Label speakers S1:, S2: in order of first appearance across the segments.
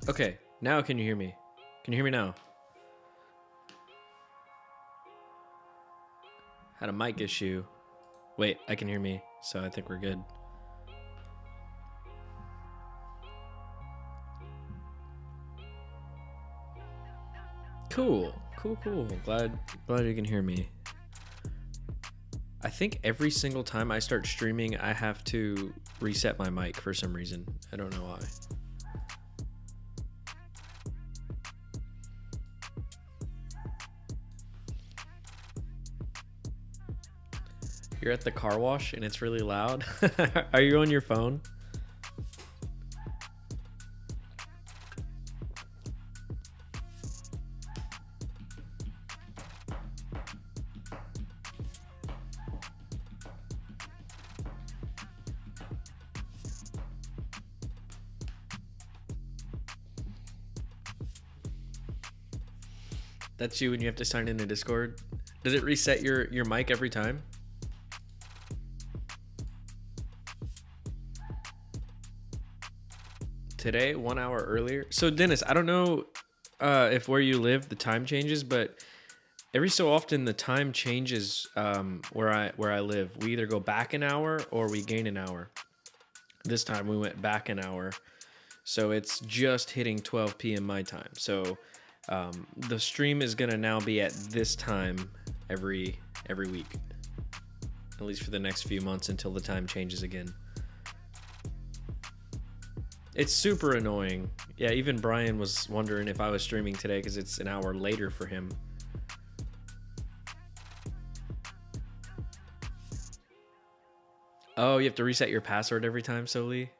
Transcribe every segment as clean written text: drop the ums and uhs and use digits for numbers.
S1: Okay, now can you hear me? Can you hear me now? Had a mic issue. Wait, I can hear me, so I think we're good. Cool. Glad you can hear me. I think every single time I start streaming, I have to reset my mic for some reason. I don't know why. You're at the car wash and it's really loud. Are you on your phone? That's you when you have to sign into Discord. Does it reset your mic every time? Today, 1 hour earlier. So Dennis, I don't know if where you live the time changes, but every so often the time changes where I live. We either go back an hour or we gain an hour. This time we went back an hour, so it's just hitting 12 p.m. my time. So the stream is gonna now be at this time every week, at least for the next few months until the time changes again. It's super annoying. Yeah, even Brian was wondering if I was streaming today because it's an hour later for him. Oh, you have to reset your password every time, Soli?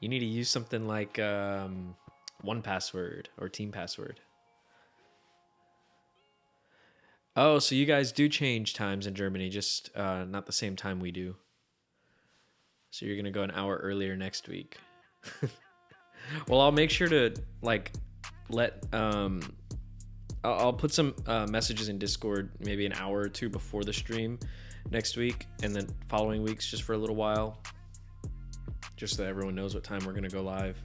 S1: You need to use something like 1Password or Team Password. Oh, so you guys do change times in Germany, just not the same time we do. So you're going to go an hour earlier next week. Well, I'll make sure to let I'll put some messages in Discord maybe an hour or two before the stream next week, and then following weeks just for a little while, just so that everyone knows what time we're gonna go live.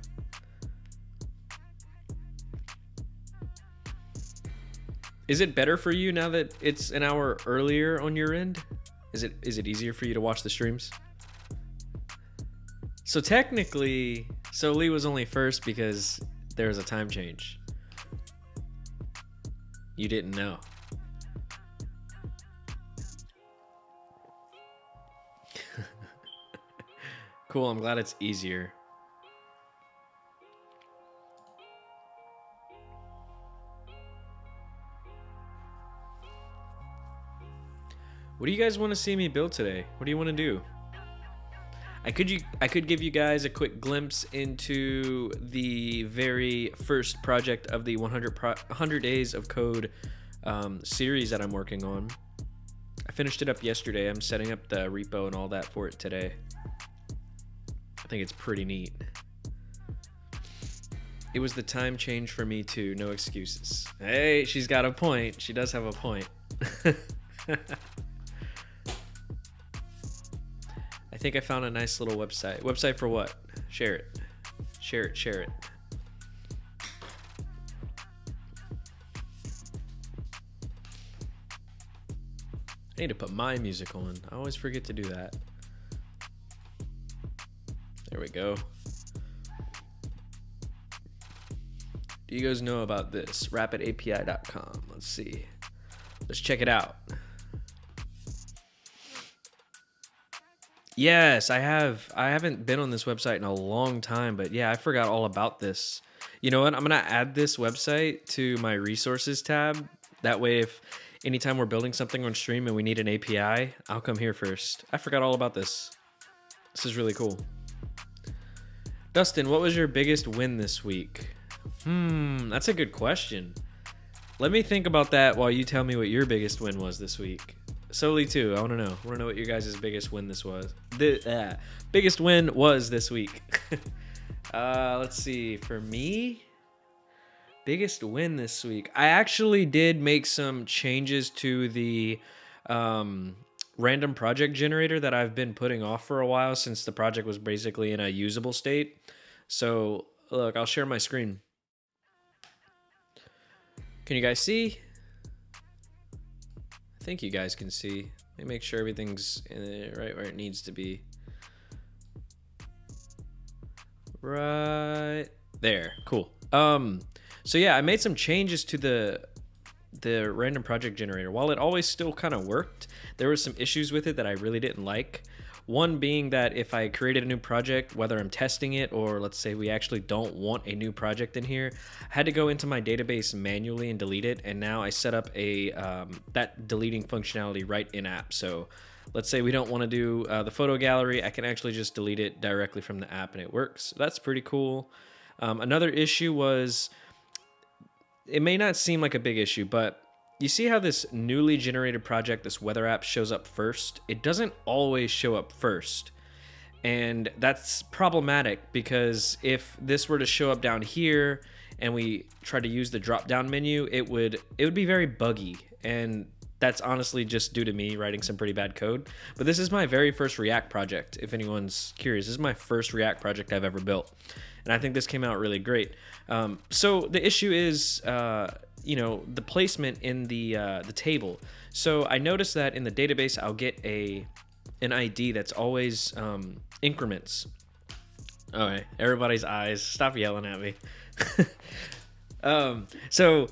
S1: Is it better for you now that it's an hour earlier on your end? Is it easier for you to watch the streams? So technically, Lee was only first because there was a time change. You didn't know. Cool, I'm glad it's easier. What do you guys want to see me build today? What do you want to do? I could give you guys a quick glimpse into the very first project of the 100 Days of Code series that I'm working on. I finished it up yesterday. I'm setting up the repo and all that for it today. I think it's pretty neat. It was the time change for me too. No excuses. Hey, she's got a point. She does have a point. I think I found a nice little website. Website for what? Share it. Share it. I need to put my music on. I always forget to do that. There we go. Do you guys know about this? rapidapi.com. Let's see. Let's check it out. Yes, I have. I haven't been on this website in a long time, but yeah, I forgot all about this. You know what? I'm going to add this website to my resources tab. That way, if anytime we're building something on stream and we need an API, I'll come here first. I forgot all about this. This is really cool. Dustin, what was your biggest win this week? That's a good question. Let me think about that while you tell me what your biggest win was this week. Soli too. I want to know. I want to know what your guys' biggest win this was. Biggest win was this week. Let's see. For me, biggest win this week. I actually did make some changes to the random project generator that I've been putting off for a while since the project was basically in a usable state. So Look, I'll share my screen. Can you guys see? I think you guys can see. Let me make sure everything's right where it needs to be. Right there. Cool. So yeah, I made some changes to the random project generator. While it always still kind of worked, there were some issues with it that I really didn't like. One being that if I created a new project, whether I'm testing it or let's say we actually don't want a new project in here, I had to go into my database manually and delete it. And now I set up a that deleting functionality right in app. So let's say we don't want to do the photo gallery, I can actually just delete it directly from the app and it works. That's pretty cool. Another issue was, it may not seem like a big issue, but you see how this newly generated project, this weather app, shows up first? It doesn't always show up first. And that's problematic because if this were to show up down here and we try to use the drop down menu, it would be very buggy. And that's honestly just due to me writing some pretty bad code. But this is my very first React project, if anyone's curious. This is my first React project I've ever built. And I think this came out really great. So the issue is, the placement in the table. So I noticed that in the database, I'll get an ID that's always increments. All right, everybody's eyes, stop yelling at me. So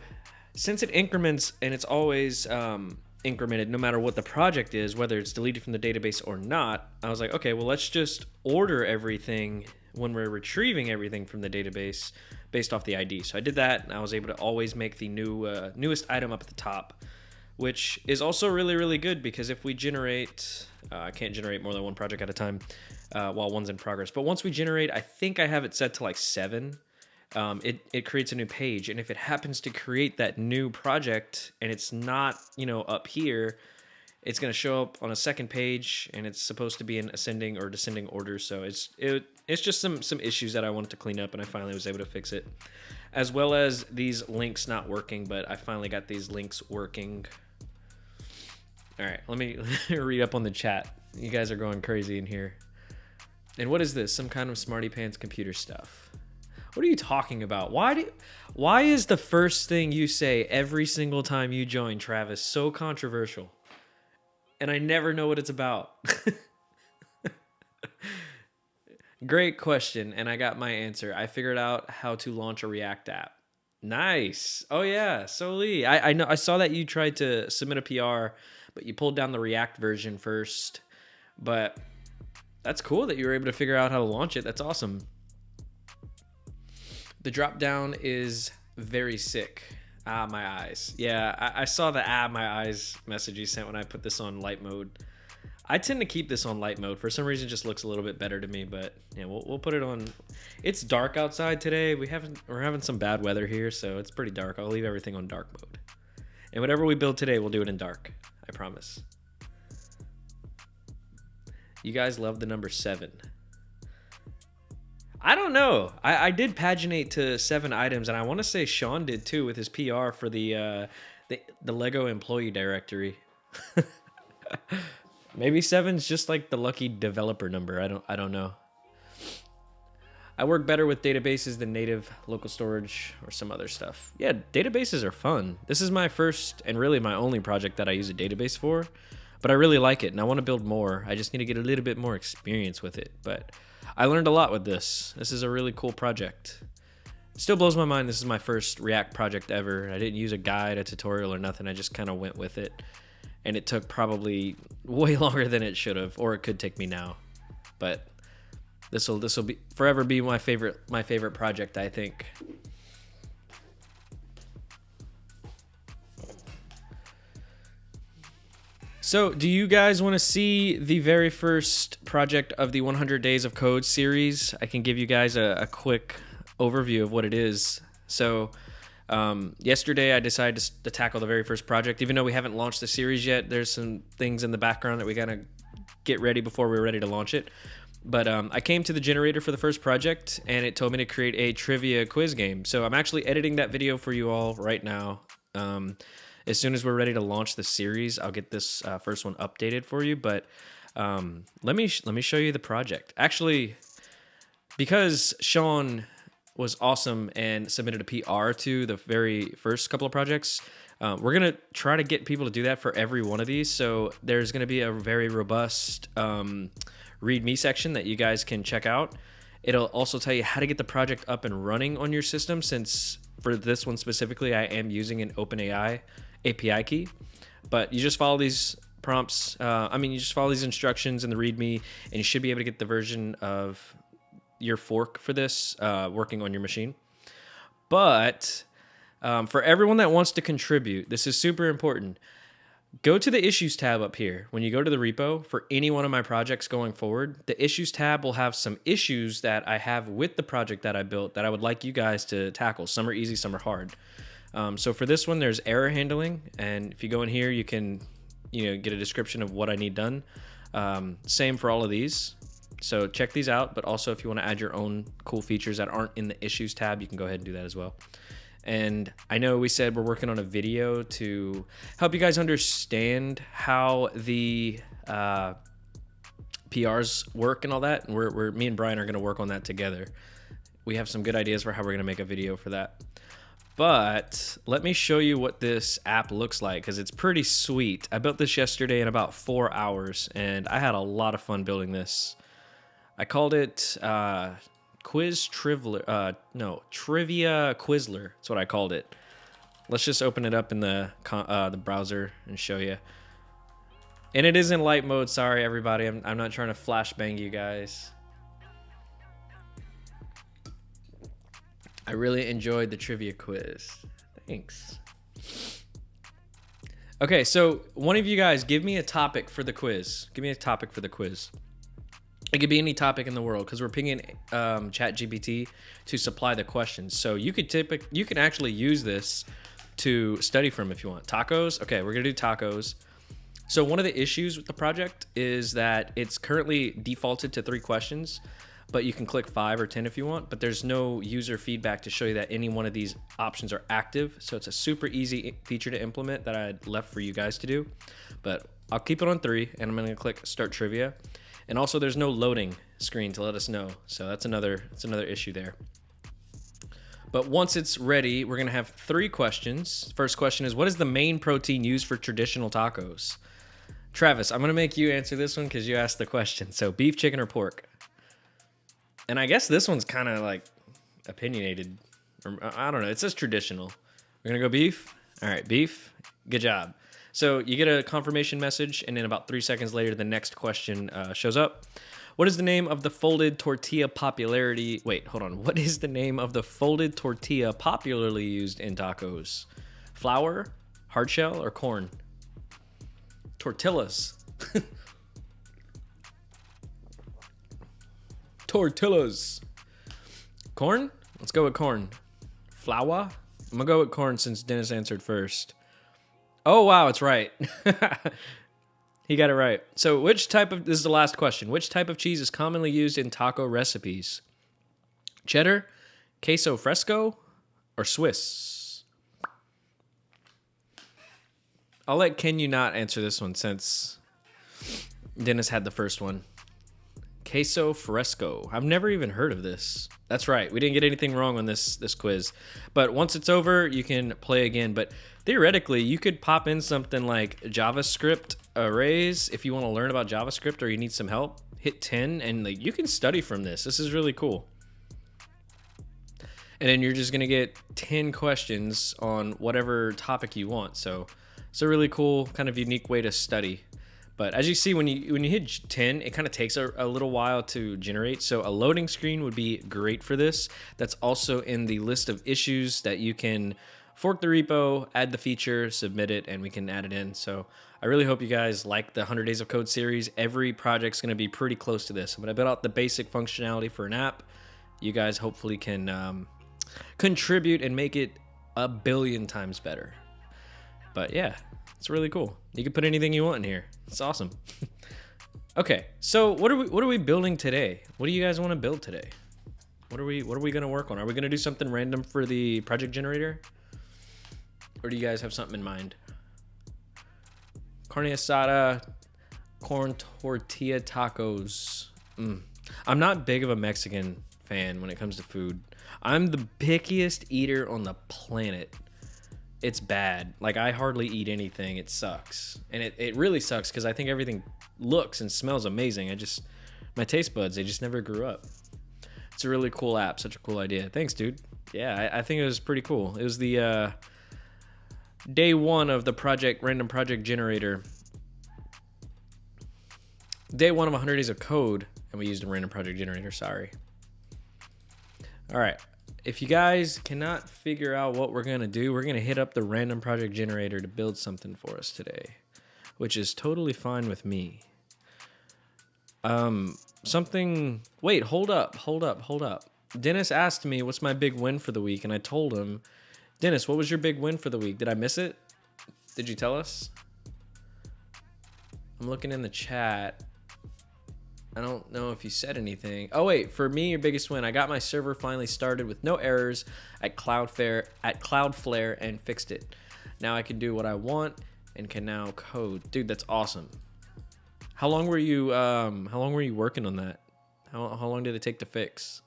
S1: since it increments and it's always incremented no matter what the project is, whether it's deleted from the database or not, I was like, okay, well, let's just order everything when we're retrieving everything from the database based off the ID. So I did that, and I was able to always make the newest item up at the top, which is also really, really good because if we generate, I can't generate more than one project at a time while one's in progress. But once we generate, I think I have it set to like 7. It creates a new page, and if it happens to create that new project and it's not, up here, it's going to show up on a second page, and it's supposed to be in ascending or descending order. So it's just some issues that I wanted to clean up, and I finally was able to fix it, as well as these links not working. But I finally got these links working. All right, let me read up on the chat. You guys are going crazy in here. And what is this? Some kind of smarty pants computer stuff. What are you talking about? Why is the first thing you say every single time you join, Travis, so controversial? And I never know what it's about. Great question, and I got my answer. I figured out how to launch a React app. Nice. Oh yeah, so Lee, I know I saw that you tried to submit a PR, but you pulled down the React version first. But that's cool that you were able to figure out how to launch it. That's awesome. The drop down is very sick. My eyes. Yeah, I saw the my eyes message you sent when I put this on light mode. I tend to keep this on light mode. For some reason, it just looks a little bit better to me, but yeah, we'll put it on. It's dark outside today. We're having some bad weather here, so it's pretty dark. I'll leave everything on dark mode. And whatever we build today, we'll do it in dark. I promise. You guys love the number 7. I don't know. I did paginate to 7 items, and I want to say Sean did too with his PR for the Lego employee directory. Maybe 7's just like the lucky developer number. I don't know. I work better with databases than native local storage or some other stuff. Yeah, databases are fun. This is my first and really my only project that I use a database for, but I really like it and I want to build more. I just need to get a little bit more experience with it, but I learned a lot with this. This is a really cool project. It still blows my mind. This is my first React project ever. I didn't use a guide, a tutorial, or nothing. I just kind of went with it. And it took probably way longer than it should have, or it could take me now. But this will be forever be my favorite project, I think. So, do you guys want to see the very first project of the 100 Days of Code series? I can give you guys a quick overview of what it is. So, yesterday I decided to tackle the very first project. Even though we haven't launched the series yet, there's some things in the background that we gotta get ready before we're ready to launch it. But I came to the generator for the first project, and it told me to create a trivia quiz game. So I'm actually editing that video for you all right now. As soon as we're ready to launch the series, I'll get this first one updated for you. But let me show you the project. Actually, because Sean was awesome and submitted a PR to the very first couple of projects. We're going to try to get people to do that for every one of these. So there's going to be a very robust README section that you guys can check out. It'll also tell you how to get the project up and running on your system, since for this one specifically, I am using an OpenAI API key. But you just follow these prompts. You just follow these instructions in the README, and you should be able to get the version of your fork for this working on your machine. But for everyone that wants to contribute, this is super important. Go to the Issues tab up here. When you go to the repo for any one of my projects going forward, the Issues tab will have some issues that I have with the project that I built that I would like you guys to tackle. Some are easy, some are hard. So for this one, there's error handling, and if you go in here, you can get a description of what I need done. Same for all of these. So check these out, but also if you want to add your own cool features that aren't in the Issues tab, you can go ahead and do that as well. And I know we said we're working on a video to help you guys understand how the PRs work and all that. And me and Brian are going to work on that together. We have some good ideas for how we're going to make a video for that. But let me show you what this app looks like, because it's pretty sweet. I built this yesterday in about 4 hours, and I had a lot of fun building this. I called it Trivia Quizler. That's what I called it. Let's just open it up in the browser and show you. And it is in light mode. Sorry, everybody. I'm not trying to flashbang you guys. I really enjoyed the trivia quiz. Thanks. Okay, so one of you guys give me a topic for the quiz. Give me a topic for the quiz. It could be any topic in the world, because we're pinging ChatGPT to supply the questions. So you can actually use this to study from if you want. Tacos? Okay, we're gonna do tacos. So one of the issues with the project is that it's currently defaulted to 3 questions, but you can click 5 or 10 if you want, but there's no user feedback to show you that any one of these options are active. So it's a super easy feature to implement that I left for you guys to do. But I'll keep it on 3, and I'm gonna click Start Trivia. And also there's no loading screen to let us know. So that's another issue there. But once it's ready, we're gonna have 3 questions. First question is, what is the main protein used for traditional tacos? Travis, I'm gonna make you answer this one because you asked the question. So beef, chicken, or pork? And I guess this one's kind of like opinionated. Or, I don't know. It says traditional. We're going to go beef. All right, beef. Good job. So you get a confirmation message, and then about 3 seconds later, the next question shows up. What is the name of the folded tortilla popularity? Wait, hold on. What is the name of the folded tortilla popularly used in tacos? Flour, hard shell, or corn? Tortillas. Tortillas. Corn? Let's go with corn. Flour? I'm gonna go with corn since Dennis answered first. Oh, wow, it's right. He got it right. So this is the last question. Which type of cheese is commonly used in taco recipes? Cheddar, queso fresco, or Swiss? I'll let Ken not answer this one since Dennis had the first one. Queso fresco. I've never even heard of this. That's right. We didn't get anything wrong on this quiz. But once it's over, you can play again. But theoretically, you could pop in something like JavaScript arrays if you want to learn about JavaScript or you need some help. Hit 10 and you can study from this. This is really cool. And then you're just going to get 10 questions on whatever topic you want. So it's a really cool, kind of unique way to study. But as you see, when you hit 10, it kind of takes a little while to generate. So a loading screen would be great for this. That's also in the list of issues that you can fork the repo, add the feature, submit it, and we can add it in. So I really hope you guys like the 100 Days of Code series. Every project's going to be pretty close to this. I'm going to build out the basic functionality for an app. You guys hopefully can contribute and make it a billion times better. But yeah, it's really cool. You can put anything you want in here. It's awesome. Okay, so what are we building today? What do you guys want to build today? What are we going to work on? Are we going to do something random for the project generator? Or do you guys have something in mind? Carne asada, corn tortilla tacos. I'm not big of a Mexican fan when it comes to food. I'm the pickiest eater on the planet. It's bad. Like, I hardly eat anything. It sucks. And it really sucks because I think everything looks and smells amazing. My taste buds, they just never grew up. It's a really cool app. Such a cool idea. Thanks, dude. Yeah, I think it was pretty cool. It was the day one of the random project generator. Day one of 100 days of code, and we used a random project generator. Sorry. All right. If you guys cannot figure out what we're going to do, we're going to hit up the random project generator to build something for us today, which is totally fine with me. Wait, hold up. Dennis asked me what's my big win for the week, and I told him, Dennis, what was your big win for the week? Did I miss it? Did you tell us? I'm looking in the chat. I don't know if you said anything. Oh wait, for me, your biggest win. I got my server finally started with no errors at Cloudflare and fixed it. Now I can do what I want and can now code. Dude, that's awesome. How long were you working on that? How long did it take to fix?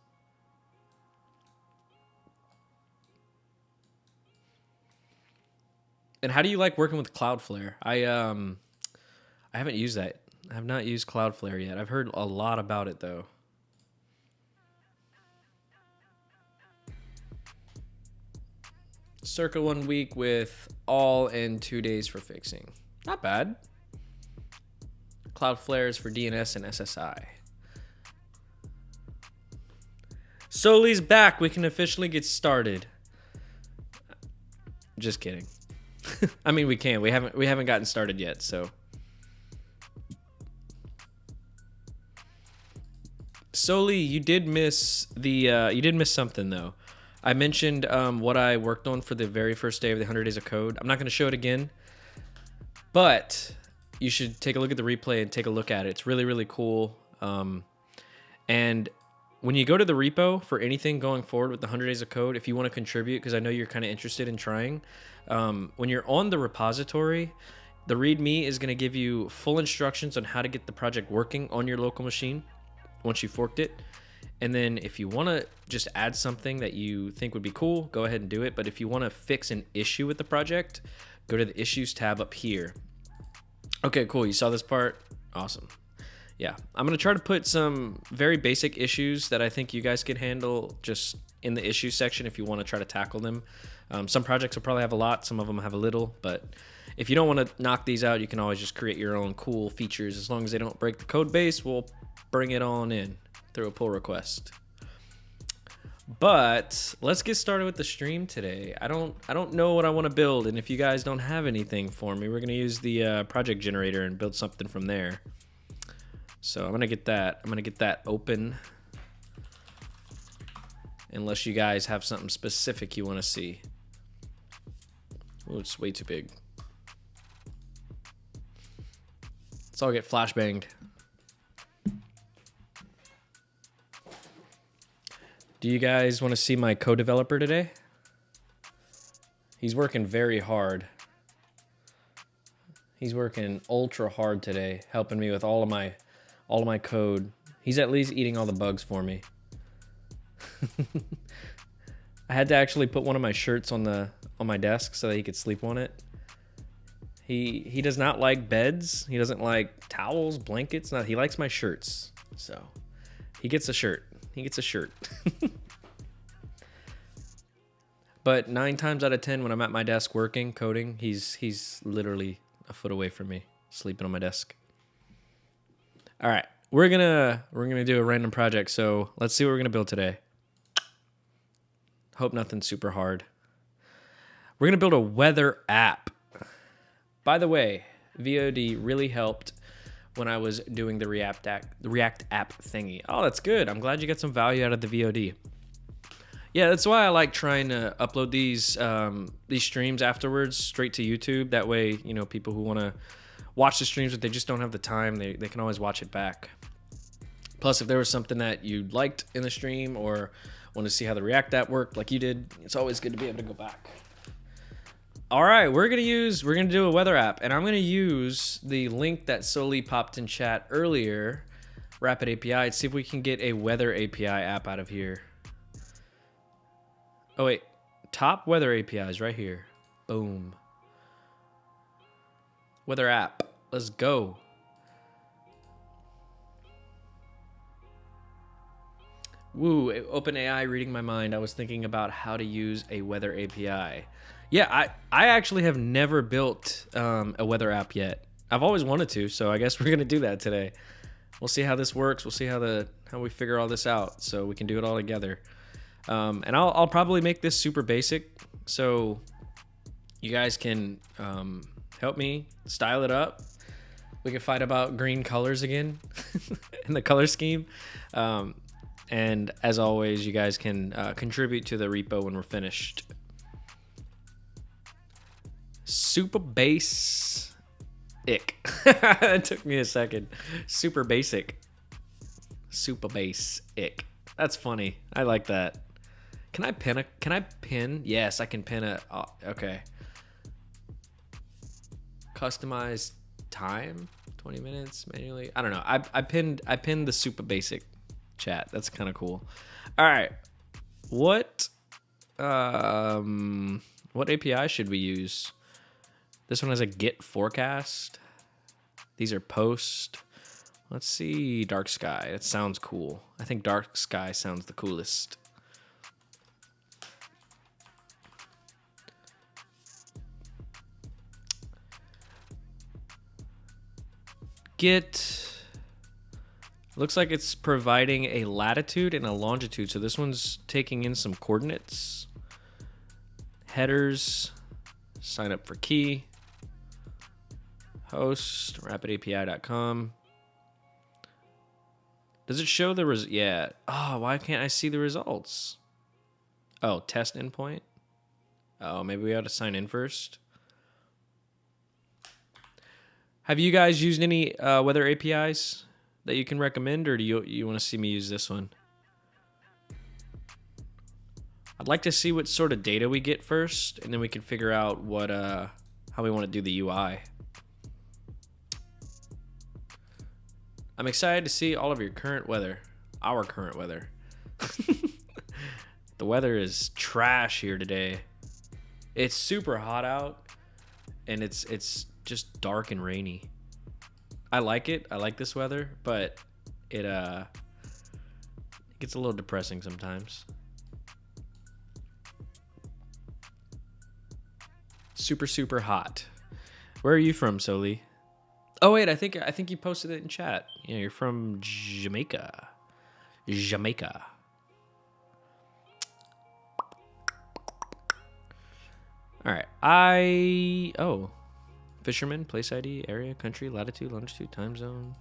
S1: And how do you like working with Cloudflare? I haven't used that. I have not used Cloudflare yet. I've heard a lot about it though. Circa 1 week with all in 2 days for fixing. Not bad. Cloudflare is for DNS and SSI. Soli's back. We can officially get started. Just kidding. I mean, we can. We haven't gotten started yet, so. Soli, you did miss something though. I mentioned what I worked on for the very first day of the 100 days of code. I'm not going to show it again, but you should take a look at the replay and take a look at it. It's really, really cool. And when you go to the repo for anything going forward with the 100 days of code, if you want to contribute, because I know you're kind of interested in trying, when you're on the repository, the README is going to give you full instructions on how to get the project working on your local machine once you forked it. And then if you want to just add something that you think would be cool, go ahead and do it. But if you want to fix an issue with the project, go to the Issues tab up here. Okay, cool. You saw this part? Awesome. Yeah, I'm going to try to put some very basic issues that I think you guys can handle just in the issues section if you want to try to tackle them. Some projects will probably have a lot, some of them have a little, but if you don't want to knock these out, you can always just create your own cool features. As long as they don't break the code base, we'll bring it on in through a pull request. But let's get started with the stream today. I don't know what I want to build, and if you guys don't have anything for me, we're going to use the project generator and build something from there. So I'm gonna get that open, unless you guys have something specific you want to see. Oh, it's way too big. Let's all get flashbanged. Do you guys want to see my co-developer today? He's working very hard. He's working ultra hard today, helping me with all of my code. He's at least eating all the bugs for me. I had to actually put one of my shirts on my desk so that he could sleep on it. He does not like beds. He doesn't like towels, blankets. He likes my shirts. So he gets a shirt. He gets a shirt. But 9 times out of 10 when I'm at my desk working, coding, he's literally a foot away from me, sleeping on my desk. All right, we're gonna do a random project. So let's see what we're gonna build today. Hope nothing's super hard. We're gonna build a weather app. By the way, VOD really helped when I was doing the React app thingy. Oh, that's good. I'm glad you got some value out of the VOD. Yeah, that's why I like trying to upload these streams afterwards straight to YouTube. That way, you know, people who want to watch the streams, but they just don't have the time, they can always watch it back. Plus, if there was something that you liked in the stream or want to see how the React app worked like you did, it's always good to be able to go back. All right, we're gonna do a weather app, and I'm gonna use the link that Soli popped in chat earlier, Rapid API, to see if we can get a weather API app out of here. Oh wait, top weather APIs right here. Boom. Weather app. Let's go. Woo, OpenAI reading my mind. I was thinking about how to use a weather API. Yeah, I actually have never built a weather app yet. I've always wanted to, so I guess we're gonna do that today. We'll see how this works. We'll see how we figure all this out, so we can do it all together. And I'll probably make this super basic, so you guys can help me style it up. We can fight about green colors again in the color scheme. And as always, you guys can contribute to the repo when we're finished. Super basic. That took me a second. Super basic. Super basic. That's funny. I like that. Can I pin? Yes, I can pin a. Oh, okay. Customize time. 20 minutes manually. I don't know. I pinned the super basic chat. That's kind of cool. All right. What API should we use? This one has a get forecast. These are post. Let's see, dark sky. That sounds cool. I think dark sky sounds the coolest. Get looks like it's providing a latitude and a longitude. So this one's taking in some coordinates. Headers. Sign up for key. Host, rapidapi.com. Does it show the yeah. Oh, why can't I see the results? Oh, test endpoint. Oh, maybe we ought to sign in first. Have you guys used any weather APIs that you can recommend, or do you want to see me use this one? I'd like to see what sort of data we get first, and then we can figure out what how we want to do the UI. I'm excited to see all of your current weather. Our current weather. The weather is trash here today. It's super hot out, and it's just dark and rainy. I like it. I like this weather, but it gets a little depressing sometimes. Super hot. Where are you from, Soli? Oh wait, I think you posted it in chat. Yeah, you're from Jamaica. Jamaica. All right. Fisherman, place ID, area, country, latitude, longitude, time zone,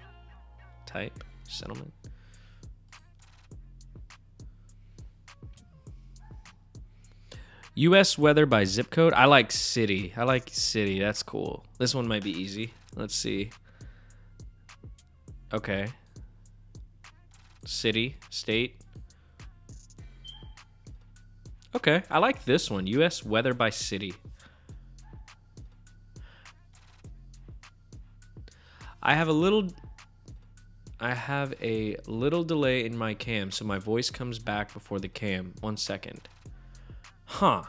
S1: type, settlement. U.S. weather by zip code. I like city. That's cool. This one might be easy. Let's see. Okay. City, state. Okay, I like this one. U.S. weather by city. I have a little delay in my cam, so my voice comes back before the cam. 1 second. Huh.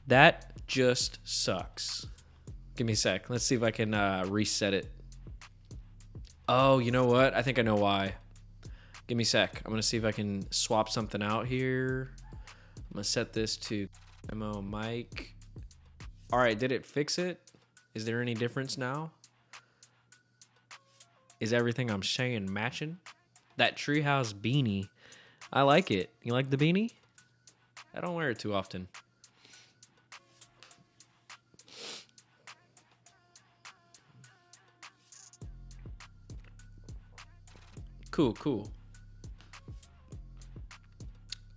S1: That just sucks. Give me a sec. Let's see if I can reset it. Oh, you know what? I think I know why. Give me a sec. I'm going to see if I can swap something out here. I'm going to set this to demo mic. All right, did it fix it? Is there any difference now? Is everything I'm saying matching? That Treehouse beanie. I like it. You like the beanie? I don't wear it too often. Cool.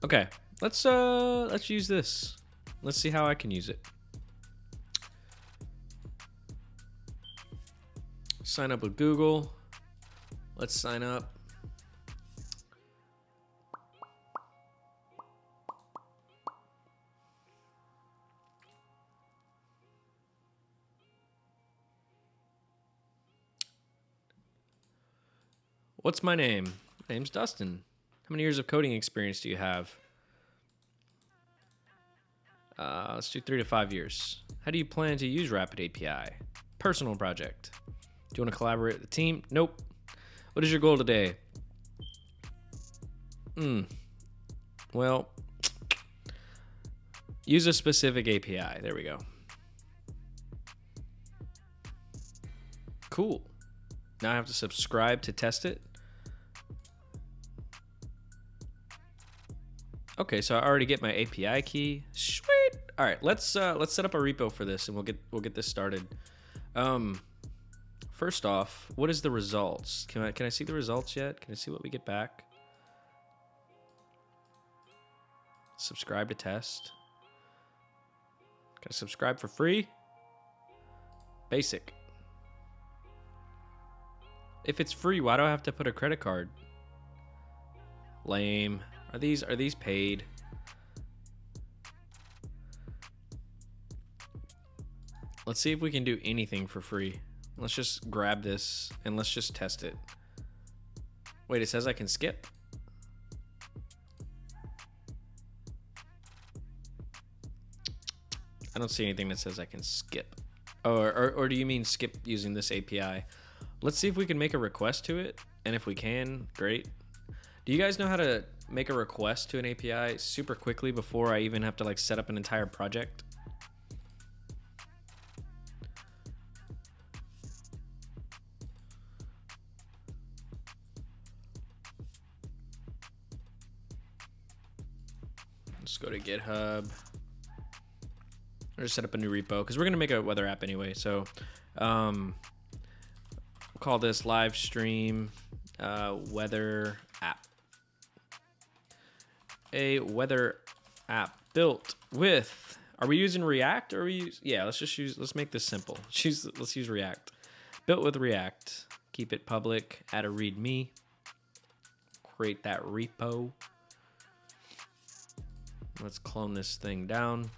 S1: Okay, let's use this. Let's see how I can use it. Sign up with Google. Let's sign up. What's my name? My name's Dustin. many years of coding experience do you have? Let's do 3 to 5 years. How do you plan to use Rapid API? Personal project. Do you want to collaborate with the team? Nope. What is your goal today? Well, use a specific API. There we go. Cool. Now I have to subscribe to test it. Okay, so I already get my API key. Sweet. All right, let's set up a repo for this, and we'll get this started. First off, what is the results? Can I see the results yet? Can I see what we get back? Subscribe to test. Can I subscribe for free? Basic. If it's free, why do I have to put a credit card? Lame. Are these paid? Let's see if we can do anything for free. Let's just grab this and let's just test it. Wait, it says I can skip? I don't see anything that says I can skip. Or do you mean skip using this API? Let's see if we can make a request to it. And if we can, great. Do you guys know how to make a request to an API super quickly before I even have to like set up an entire project? Let's go to GitHub. Or just set up a new repo because we're gonna make a weather app anyway. So we'll call this Livestream weather app. A weather app built with. Are we using React or let's make this simple. Let's use React. Built with React. Keep it public. Add a README. Create that repo. Let's clone this thing down.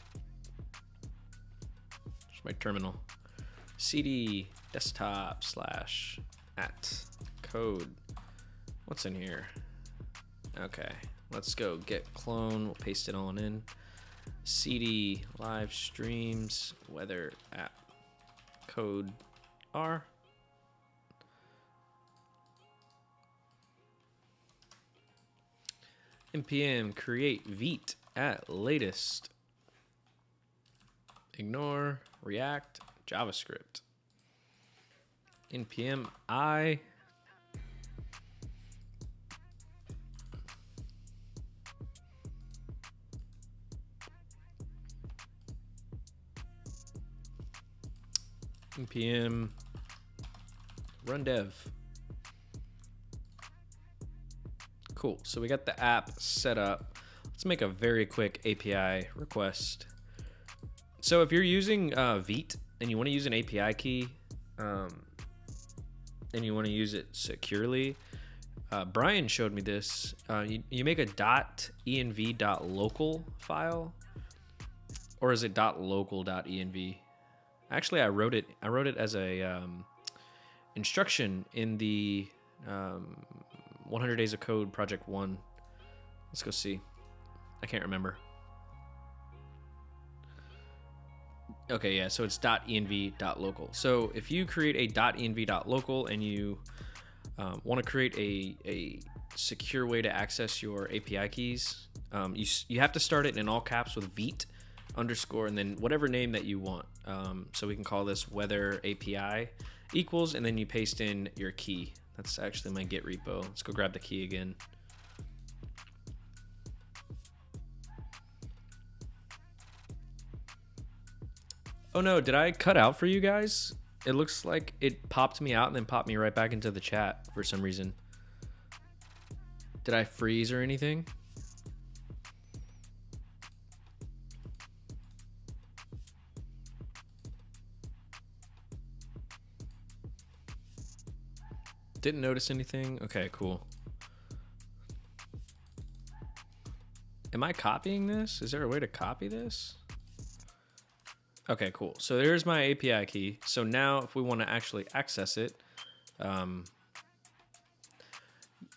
S1: Here's my terminal. CD desktop / code. What's in here? Okay, let's go get clone. We'll paste it on in. CD live streams weather app code R. npm create vite at latest. Ignore React JavaScript. npm I. npm run dev. Cool. So we got the app set up. Let's make a very quick API request. So if you're using Vite and you want to use an API key and you want to use it securely, Brian showed me this. You make a .env.local file, or is it .local.env? Actually, I wrote it as a instruction in the 100 Days of Code Project 1. Let's go see. I can't remember. Okay, yeah, so it's .env.local. So if you create a .env.local and you want to create a secure way to access your API keys, you have to start it in all caps with Vite underscore and then whatever name that you want. So we can call this weather API equals, and then you paste in your key. That's actually my Git repo. Let's go grab the key again. Oh no, did I cut out for you guys? It looks like it popped me out and then popped me right back into the chat for some reason. Did I freeze or anything? Didn't notice anything? Okay, cool. Am I copying this? Is there a way to copy this? Okay, cool. So there's my API key. So now if we want to actually access it,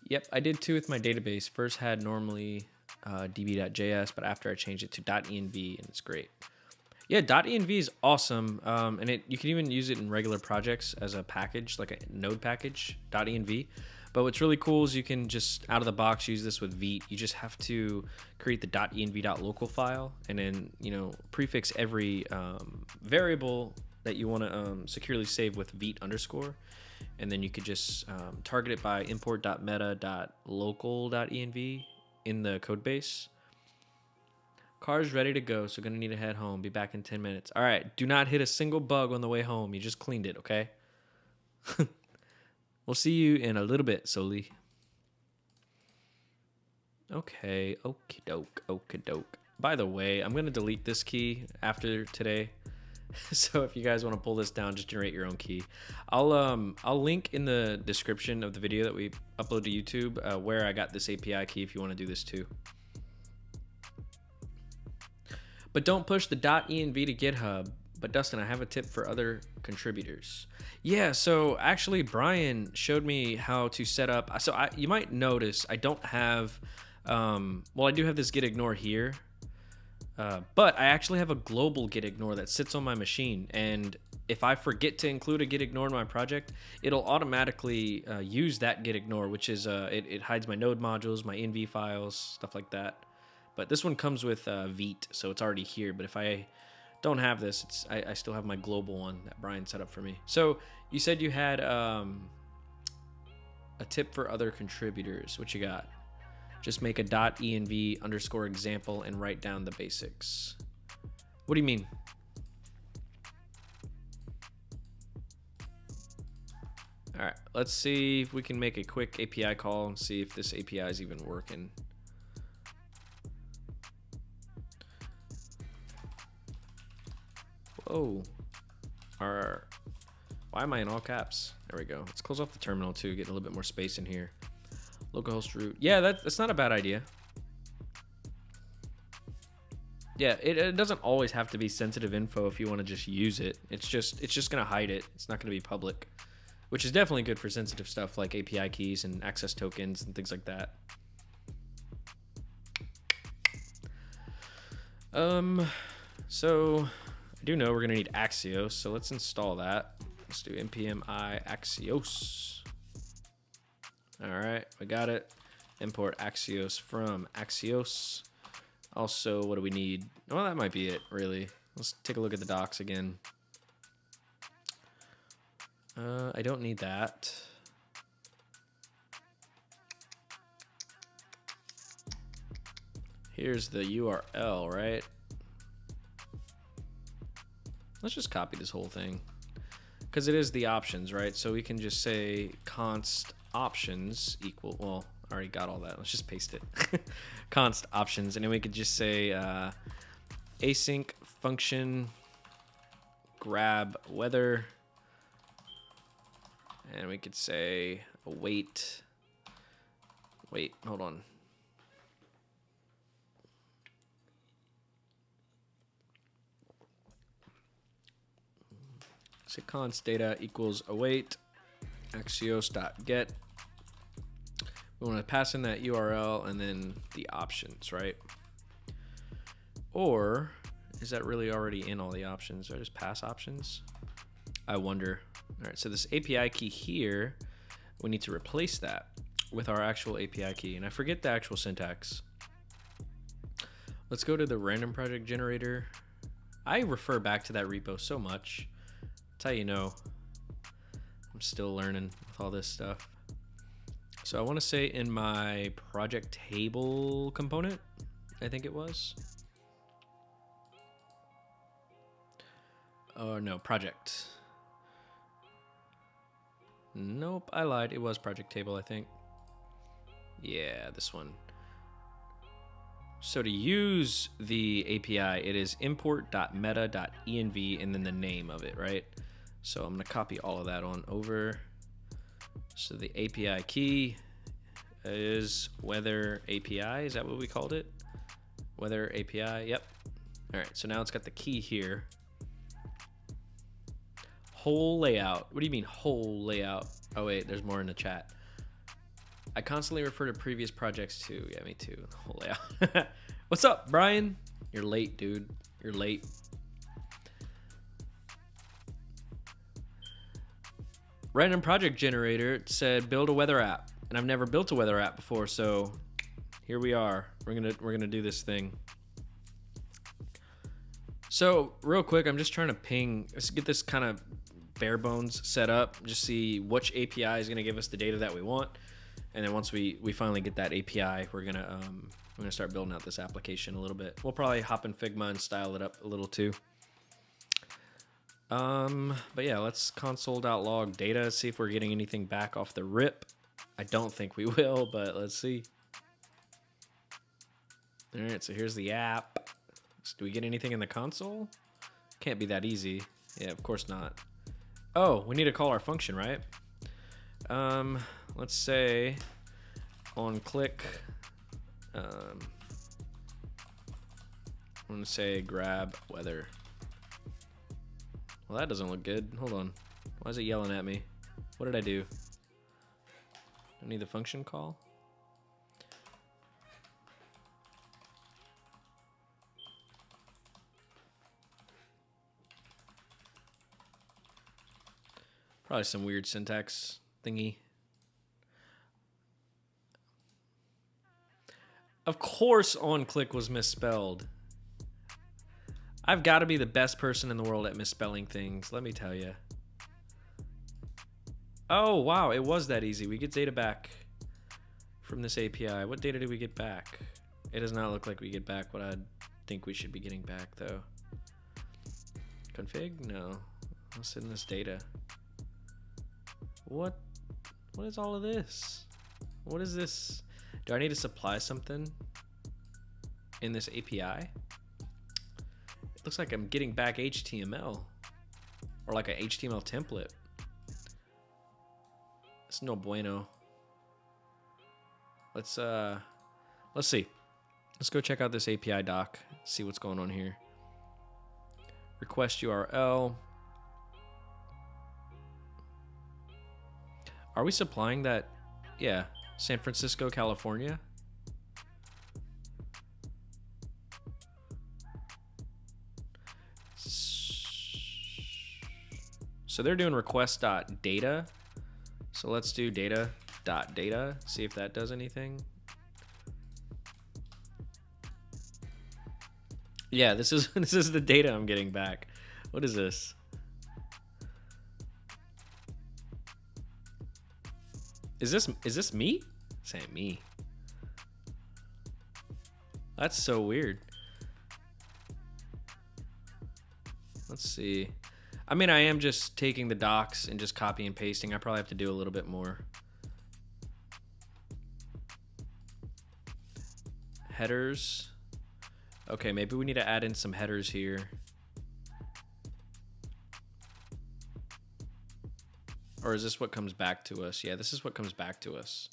S1: Yep, I did too with my database. First had normally db.js, but after I changed it to .env, and it's great. Yeah, .env is awesome, and you can even use it in regular projects as a package, like a node package, .env. But what's really cool is you can just out of the box use this with Vite. You just have to create the .env.local file, and then prefix every variable that you want to securely save with Vite underscore, and then you could just target it by import.meta.local.env in the code base. Car's ready to go, so gonna need to head home. Be back in 10 minutes. All right, do not hit a single bug on the way home. You just cleaned it, okay? We'll see you in a little bit, Soli. Okay, okie doke, okie doke. By the way, I'm gonna delete this key after today. So if you guys want to pull this down, just generate your own key. I'll link in the description of the video that we upload to YouTube where I got this API key if you want to do this too. But don't push the .env to GitHub. But Dustin, I have a tip for other contributors. Yeah, so actually Brian showed me how to set up. So you might notice I don't have, well, I do have this git ignore here, but I actually have a global git ignore that sits on my machine. And if I forget to include a git ignore in my project, it'll automatically use that git ignore, which is, it hides my node modules, my env files, stuff like that. But this one comes with Vite, so it's already here. But if I don't have this, I still have my global one that Brian set up for me. So you said you had a tip for other contributors. What you got? Just make a .env underscore example and write down the basics. What do you mean? All right, let's see if we can make a quick API call and see if this API is even working. Whoa. Why am I in all caps? There we go. Let's close off the terminal too, get a little bit more space in here. Localhost root. Yeah, that's not a bad idea. Yeah, it doesn't always have to be sensitive info if you want to just use it. It's just gonna hide it. It's not gonna be public, which is definitely good for sensitive stuff like API keys and access tokens and things like that. So I do know we're gonna need Axios, so let's install that. Let's do npm I Axios. All right, we got it. Import Axios from Axios. Also, what do we need? Well, that might be it, really. Let's take a look at the docs again. I don't need that. Here's the URL, right? Let's just copy this whole thing because it is the options, right? So we can just say const options equal, well, I already got all that. Let's just paste it. Const options. And then we could just say async function grab weather. And we could say await. Wait, hold on. So const data equals await axios.get. We want to pass in that URL and then the options, right? Or is that really already in all the options? Do I just pass options? I wonder. All right, so this API key here, we need to replace that with our actual API key. And I forget the actual syntax. Let's go to the random project generator. I refer back to that repo so much. That's how you know I'm still learning with all this stuff. So I want to say in my project table component, I think it was. Oh no, project. Nope, I lied. It was project table, I think. Yeah, this one. So to use the API, it is import.meta.env and then the name of it, right? So I'm going to copy all of that on over. So the API key is weather API. Is that what we called it? Weather API. Yep. All right. So now it's got the key here. Whole layout. What do you mean whole layout? Oh wait, there's more in the chat. I constantly refer to previous projects too. Yeah, me too. Whole layout. What's up, Brian? You're late, dude. You're late. Random project generator said build a weather app, and I've never built a weather app before, so here we are. We're gonna do this thing. So real quick, I'm just trying to ping. Let's get this kind of bare bones set up. Just see which API is gonna give us the data that we want, and then once we finally get that API, we're gonna start building out this application a little bit. We'll probably hop in Figma and style it up a little too. But yeah, let's console.log data, see if we're getting anything back off the rip. I don't think we will, but let's see. All right, so here's the app. Do we get anything in the console? Can't be that easy. Yeah, of course not. Oh, we need to call our function, right? Let's say on click, I'm gonna say grab weather. Well, that doesn't look good. Hold on. Why is it yelling at me? What did I do? I need the function call. Probably some weird syntax thingy. Of course on click was misspelled. I've got to be the best person in the world at misspelling things, let me tell you. Oh, wow, it was that easy. We get data back from this API. What data do we get back? It does not look like we get back what I think we should be getting back, though. Config? No. Let's send this data. What is all of this? What is this? Do I need to supply something in this API? It looks like I'm getting back HTML or like a HTML template. It's no bueno. Let's see. Let's go check out this API doc, see what's going on here. Request URL. Are we supplying that? Yeah, San Francisco, California. So they're doing request.data. So let's do data.data, see if that does anything. Yeah, this is the data I'm getting back. What is this? Is this me? This ain't me. That's so weird. Let's see. I mean, I am just taking the docs and just copy and pasting. I probably have to do a little bit more. Headers. Okay, maybe we need to add in some headers here. Or is this what comes back to us? Yeah, this is what comes back to us.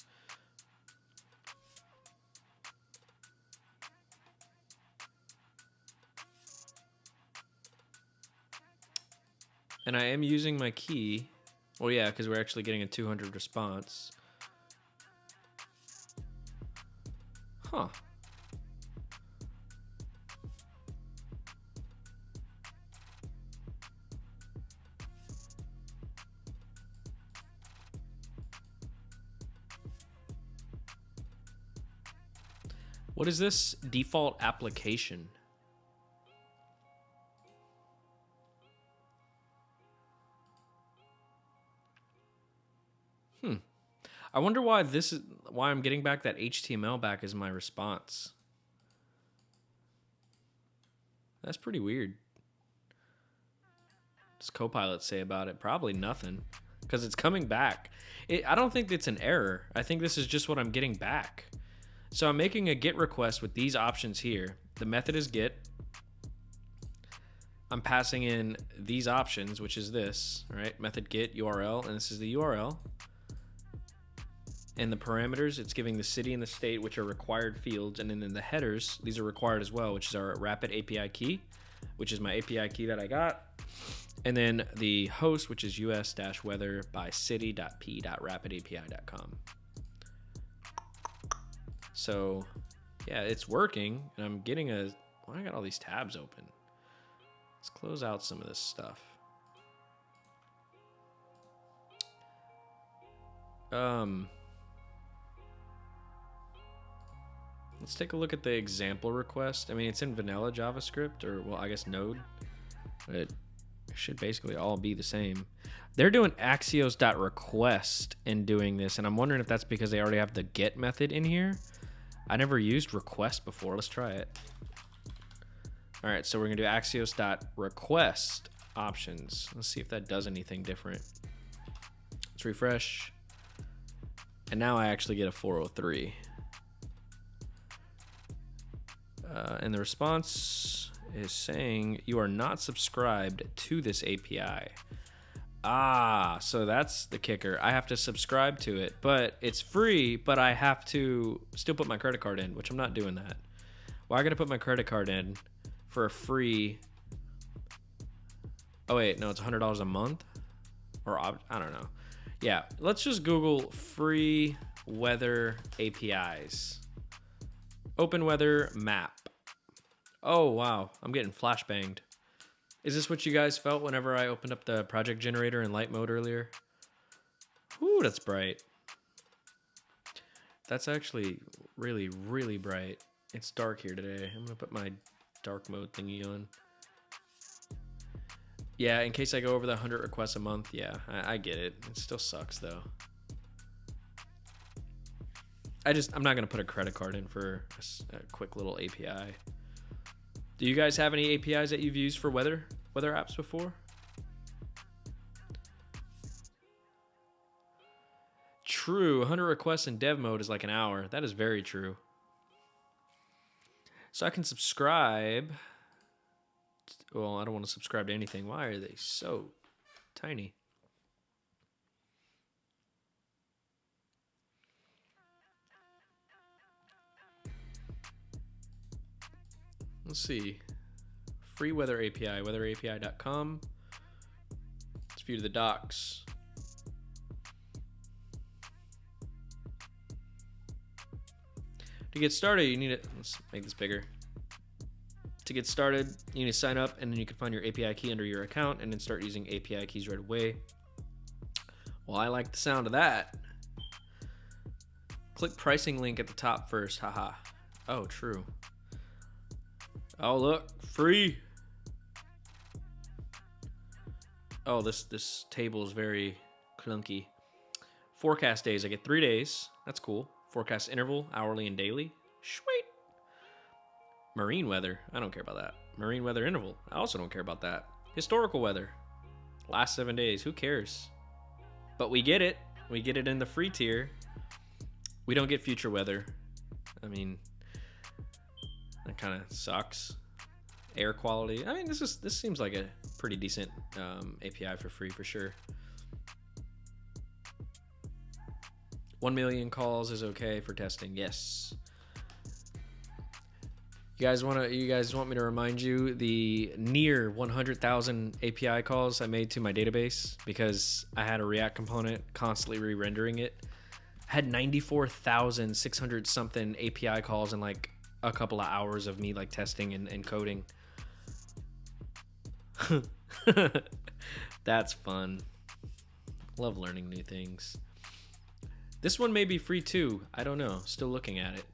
S1: And I am using my key. Well, yeah, because we're actually getting a 200 response. Huh. What is this default application? I wonder why why I'm getting back that HTML back as my response. That's pretty weird. What's Copilot say about it? Probably nothing, because it's coming back. I don't think it's an error. I think this is just what I'm getting back. So I'm making a GET request with these options here. The method is GET. I'm passing in these options, which is this, right? Method GET URL, and this is the URL. And the parameters, it's giving the city and the state, which are required fields. And then in the headers, these are required as well, which is our rapid API key, which is my API key that I got. And then the host, which is us-weather by city.p.rapidapi.com. So yeah, it's working, and I'm getting a. Why I got all these tabs open? Let's close out some of this stuff. Let's take a look at the example request. I mean, it's in vanilla JavaScript, or well, I guess Node, but it should basically all be the same. They're doing axios.request and doing this, and I'm wondering if that's because they already have the get method in here. I never used request before. Let's try it. All right, so we're gonna do axios.request options. Let's see if that does anything different. Let's refresh. And now I actually get a 403. And the response is saying you are not subscribed to this API. Ah, so that's the kicker. I have to subscribe to it, but it's free, but I have to still put my credit card in, which I'm not doing that. Well, I gotta put my credit card in for a free. Oh wait, no, it's $100 a month, or I don't know. Yeah, let's just Google free weather APIs. Open weather map. Oh wow, I'm getting flashbanged. Is this what you guys felt whenever I opened up the project generator in light mode earlier? Ooh, that's bright. That's actually really, really bright. It's dark here today. I'm gonna put my dark mode thingy on. Yeah, in case I go over the 100 requests a month, yeah, I get it. It still sucks though. I'm not gonna put a credit card in for a quick little API. Do you guys have any APIs that you've used for weather apps before? True, 100 requests in dev mode is like an hour. That is very true. So I can subscribe. Well, I don't want to subscribe to anything. Why are they so tiny? Let's see. Free weather API, weatherapi.com. Let's view the docs. To get started, you need it. Let's make this bigger. To get started, you need to sign up, and then you can find your API key under your account and then start using API keys right away. Well, I like the sound of that. Click pricing link at the top first. Haha. Oh, true. Oh, look, free. Oh, this table is very clunky. Forecast days. I get 3 days. That's cool. Forecast interval, hourly and daily. Sweet. Marine weather. I don't care about that. Marine weather interval. I also don't care about that. Historical weather. Last 7 days. Who cares? But we get it. We get it in the free tier. We don't get future weather. I mean, that kind of sucks. Air quality. I mean, this seems like a pretty decent API for free for sure. 1 million calls is okay for testing. Yes. You guys want me to remind you the near 100,000 API calls I made to my database because I had a React component constantly re-rendering it. I had 94,600 something API calls in like a couple of hours of me like testing and coding. That's fun. Love learning new things. This one may be free too. I don't know. Still looking at it.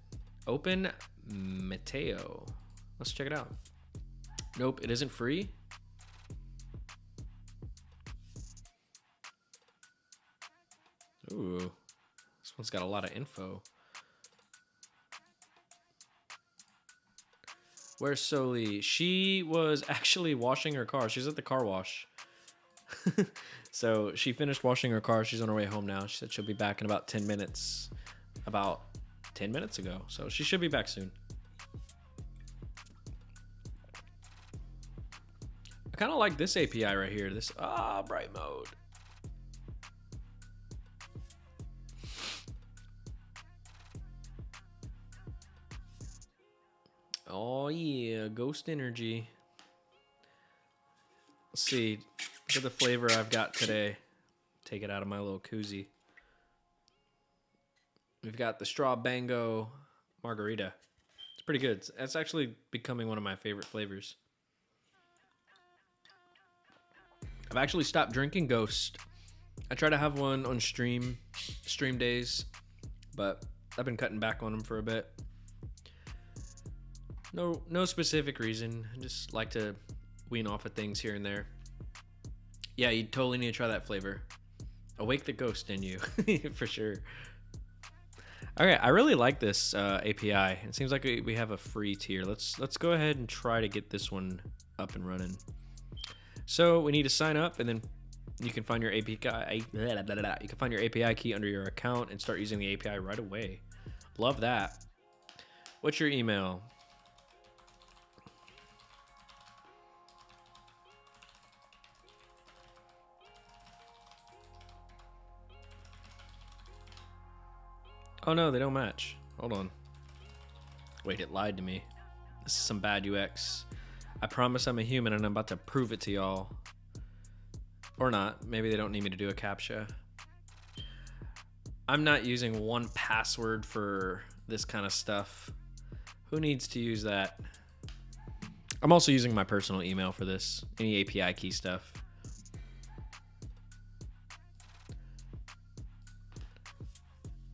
S1: Open Mateo. Let's check it out. Nope, it isn't free. Ooh, this one's got a lot of info. Where's Soli? She was actually washing her car. She's at the car wash. So she finished washing her car. She's on her way home now. She said she'll be back in about 10 minutes. About 10 minutes ago. So she should be back soon. I kind of like this API right here. This bright mode. Oh yeah, ghost energy. Let's see. Look at the flavor I've got today. Take it out of my little koozie. We've got the straw bango, margarita. It's pretty good. It's actually becoming one of my favorite flavors. I've actually stopped drinking Ghost. I try to have one on stream days, but I've been cutting back on them for a bit. No specific reason. I just like to wean off of things here and there. Yeah, you totally need to try that flavor. Awake the ghost in you, for sure. Okay, I really like this API. It seems like we have a free tier. Let's go ahead and try to get this one up and running. So we need to sign up, and then you can find your API. You can find your API key under your account and start using the API right away. Love that. What's your email? Oh no, they don't match. Hold on. Wait, it lied to me. This is some bad UX. I promise I'm a human and I'm about to prove it to y'all. Or not. Maybe they don't need me to do a CAPTCHA. I'm not using 1Password for this kind of stuff. Who needs to use that? I'm also using my personal email for this. Any API key stuff.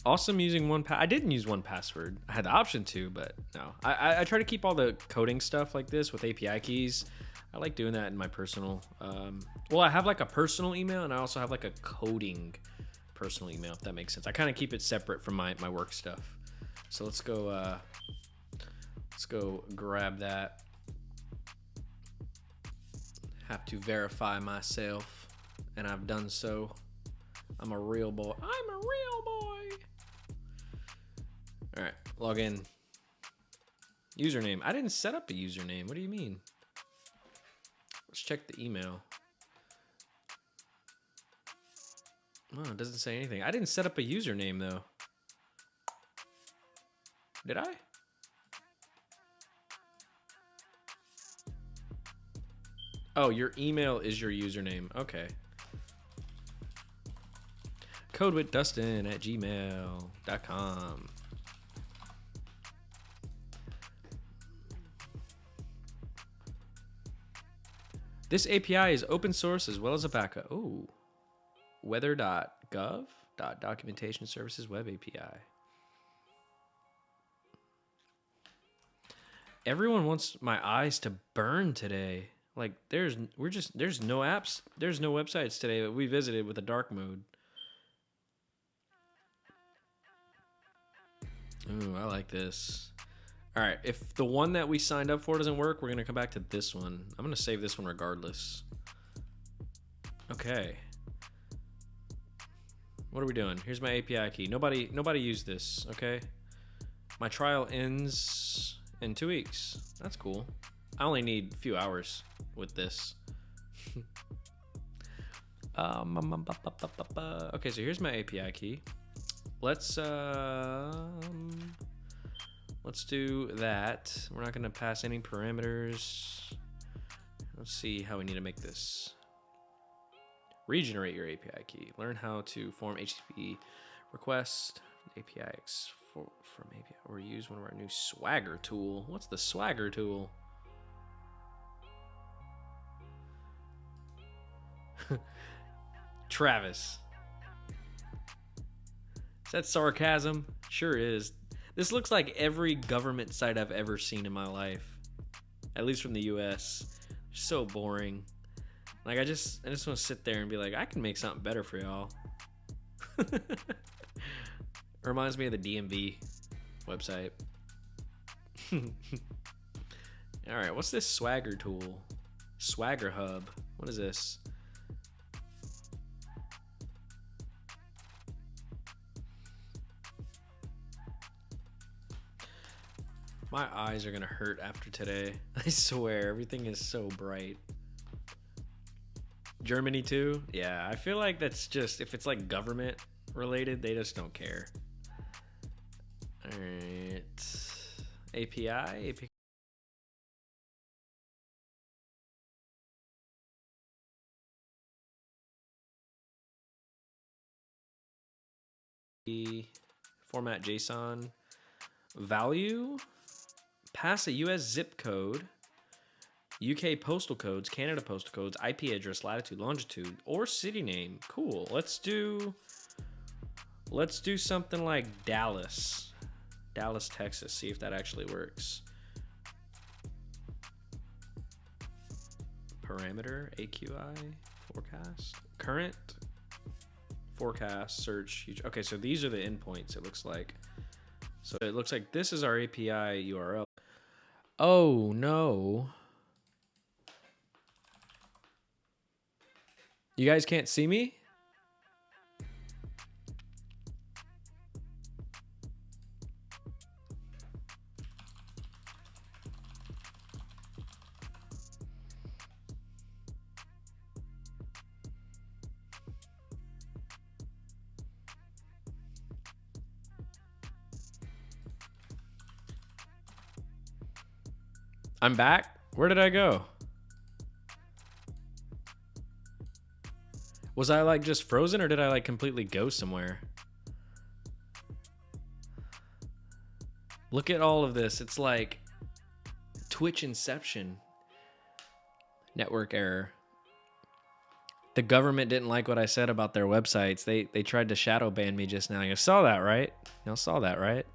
S1: Awesome using I didn't use 1Password. I had the option to, but no. I try to keep all the coding stuff like this with API keys. I like doing that in my personal. Well, I have like a personal email, and I also have like a coding personal email, if that makes sense. I kind of keep it separate from my work stuff. So let's go grab that. Have to verify myself, and I've done so. I'm a real boy. I'm a real boy. All right, log in. Username. I didn't set up a username. What do you mean? Let's check the email. Oh, it doesn't say anything. I didn't set up a username though. Did I? Oh, your email is your username. Okay. codewithdustin@gmail.com. This API is open source as well as a backup. Oh, weather.gov. Documentation Services Web API. Everyone wants my eyes to burn today. Like there's no apps, there's no websites today that we visited with a dark mode. Ooh, I like this. All right, if the one that we signed up for doesn't work, we're gonna come back to this one. I'm gonna save this one regardless. Okay. What are we doing? Here's my API key. Nobody use this, okay? My trial ends in 2 weeks. That's cool. I only need a few hours with this. Okay, so here's my API key. Let's do that. We're not gonna pass any parameters. Let's see how we need to make this. Regenerate your API key. Learn how to form HTTP request APIs from API, or use one of our new Swagger tool. What's the Swagger tool? Travis. Is that sarcasm? Sure is. This looks like every government site I've ever seen in my life. At least from the US. So boring. Like I just want to sit there and be like, I can make something better for y'all. Reminds me of the DMV website. All right, what's this Swagger tool? Swagger Hub. What is this? My eyes are gonna hurt after today. I swear, everything is so bright. Germany too? Yeah, I feel like that's just, if it's like government related, they just don't care. Alright. API. Format JSON. value, pass a US zip code, UK postal codes, Canada postal codes, IP address, latitude, longitude, or city name. Cool. Let's do something like Dallas, Texas. See if that actually works. Parameter, AQI, forecast, current, forecast, search. Okay, so these are the endpoints, it looks like. So it looks like this is our API URL. Oh no. You guys can't see me? I'm back. Where did I go? Was I like just frozen, or did I like completely go somewhere? Look at all of this. It's like Twitch Inception. Network error. The government didn't like what I said about their websites. They tried to shadow ban me just now. You saw that, right? Y'all saw that, right?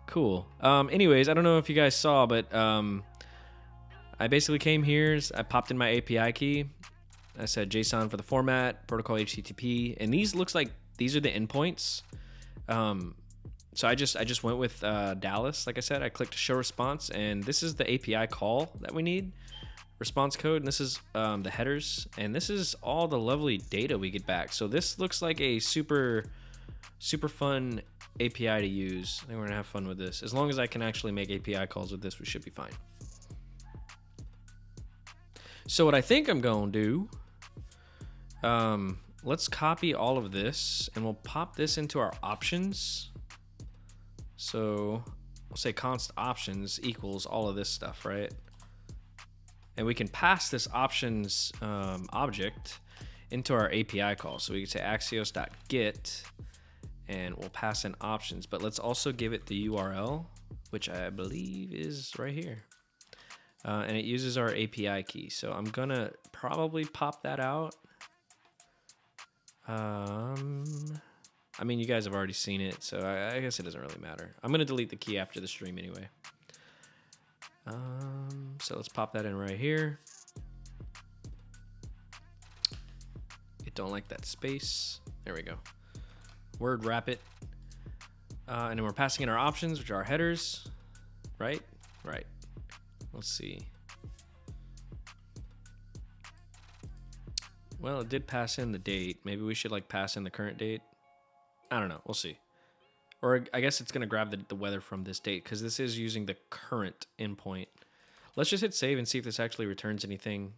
S1: Cool. Anyways, I don't know if you guys saw, but I basically came here. I popped in my API key. I said JSON for the format, protocol HTTP, and these looks like these are the endpoints. So I just went with Dallas. Like I said, I clicked show response, and this is the API call that we need. Response code, and this is the headers, and this is all the lovely data we get back. So this looks like a super fun API to use. I think we're gonna have fun with this. As long as I can actually make API calls with this, we should be fine. So what I think I'm gonna do, let's copy all of this, and we'll pop this into our options. So we'll say const options equals all of this stuff, right? And we can pass this options object into our API call. So we can say axios.get, and we'll pass in options, but let's also give it the URL, which I believe is right here. And it uses our API key. So I'm gonna probably pop that out. I mean, you guys have already seen it, so I guess it doesn't really matter. I'm gonna delete the key after the stream anyway. So let's pop that in right here. It don't like that space. There we go. Word wrap it. And then we're passing in our options, which are our headers, right? Right. Let's see. Well, it did pass in the date. Maybe we should like pass in the current date. I don't know. We'll see. Or I guess it's going to grab the weather from this date because this is using the current endpoint. Let's just hit save and see if this actually returns anything.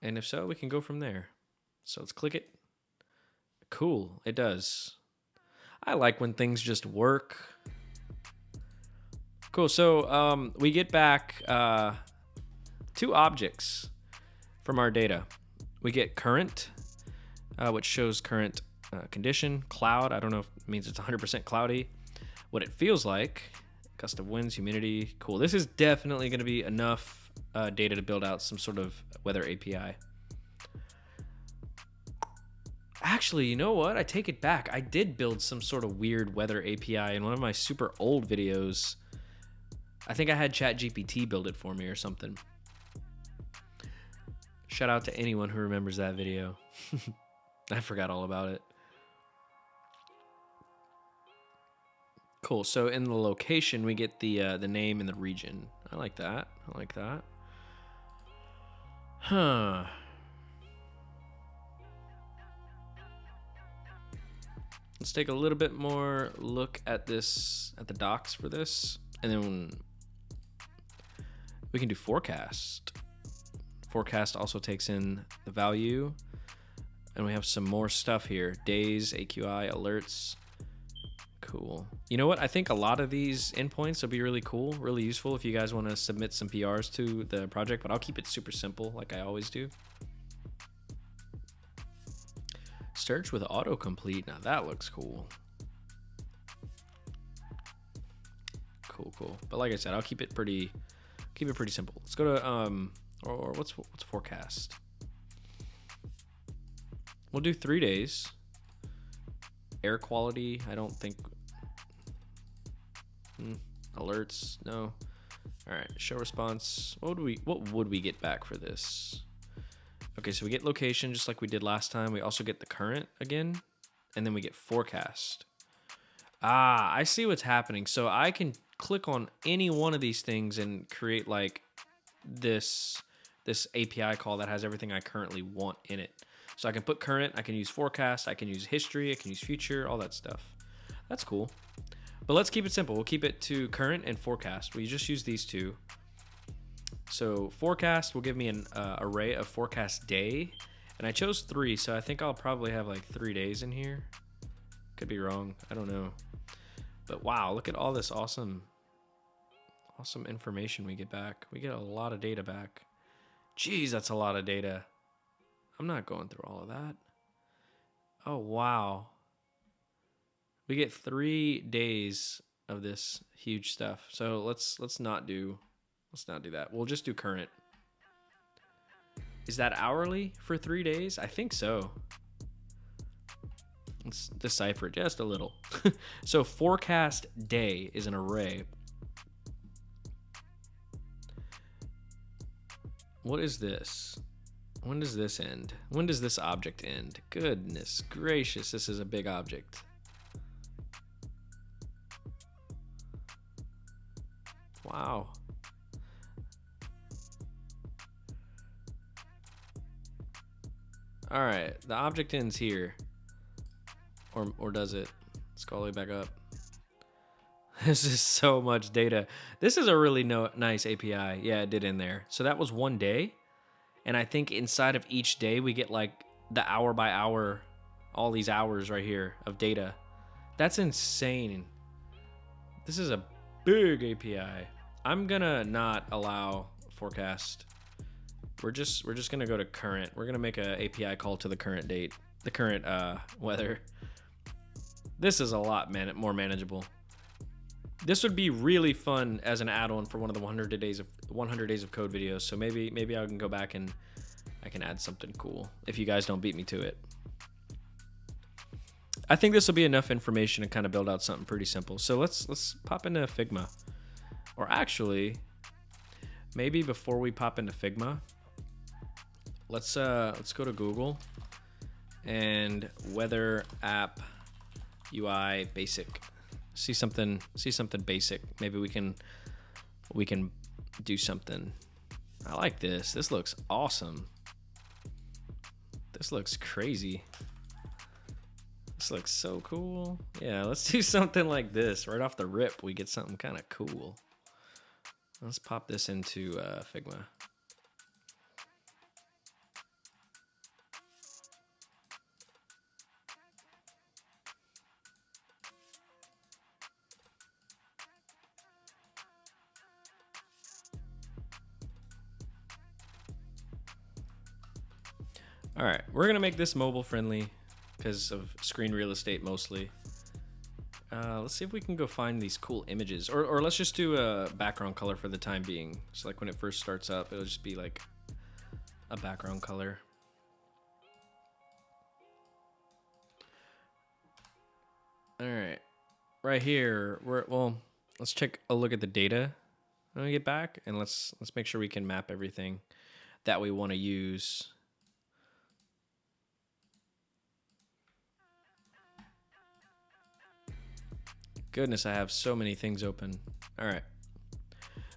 S1: And if so, we can go from there. So let's click it. Cool. It does. I like when things just work. Cool. So we get back 2 objects from our data. We get current, which shows current condition. Cloud, I don't know if it means it's 100% cloudy. What it feels like, gust of winds, humidity. Cool. This is definitely going to be enough data to build out some sort of weather API. Actually, you know what? I take it back. I did build some sort of weird weather API in one of my super old videos. I think I had ChatGPT build it for me or something. Shout out to anyone who remembers that video. I forgot all about it. Cool. So in the location, we get the name and the region. I like that. I like that. Huh. Let's take a little bit more look at this, at the docs for this, and then we can do forecast. Forecast also takes in the value, and we have some more stuff here. Days, AQI, alerts. Cool. You know what? I think a lot of these endpoints will be really cool, really useful if you guys want to submit some PRs to the project, but I'll keep it super simple like I always do. Search with autocomplete. Now that looks cool. cool. But like I said, I'll keep it pretty simple. Let's go to or what's forecast. We'll do 3 days. Air quality, I don't think. Alerts, no. All right, show response. What would we get back for this? Okay, so we get location just like we did last time. We also get the current again, and then we get forecast. Ah, I see what's happening. So I can click on any one of these things and create like this API call that has everything I currently want in it. So I can put current, I can use forecast, I can use history, I can use future, all that stuff. That's cool. But let's keep it simple. We'll keep it to current and forecast. We just use these two. So forecast will give me an array of forecast day. And I chose 3, so I think I'll probably have like 3 days in here. Could be wrong. I don't know. But wow, look at all this awesome information we get back. We get a lot of data back. Jeez, that's a lot of data. I'm not going through all of that. Oh, wow. We get 3 days of this huge stuff. So let's not do that. We'll just do current. Is that hourly for 3 days? I think so. Let's decipher it just a little. So forecast day is an array. What is this? When does this end? When does this object end? Goodness gracious, this is a big object. Wow. All right, the object ends here. Or does it? Let's go all the way back up. This is so much data. This is a really nice API. Yeah, it did end there. So that was 1 day. And I think inside of each day, we get like the hour by hour, all these hours right here of data. That's insane. This is a big API. I'm gonna not allow forecast. We're just gonna go to current. We're gonna make a API call to the current date, the current weather. This is a lot more manageable. This would be really fun as an add-on for one of the 100 days of code videos. So maybe I can go back and I can add something cool if you guys don't beat me to it. I think this will be enough information to kind of build out something pretty simple. So let's pop into Figma. Or actually, maybe before we pop into Figma, let's go to Google and weather app UI basic. See something basic. Maybe we can do something. I like this. This looks awesome. This looks crazy. This looks so cool. Yeah, let's do something like this. Right off the rip, we get something kind of cool. Let's pop this into Figma. All right, we're gonna make this mobile friendly because of screen real estate mostly. Let's see if we can go find these cool images, or let's just do a background color for the time being. So like when it first starts up, it'll just be like a background color. All right, right here, let's take a look at the data when we get back, and let's make sure we can map everything that we want to use. Goodness, I have so many things open. All right.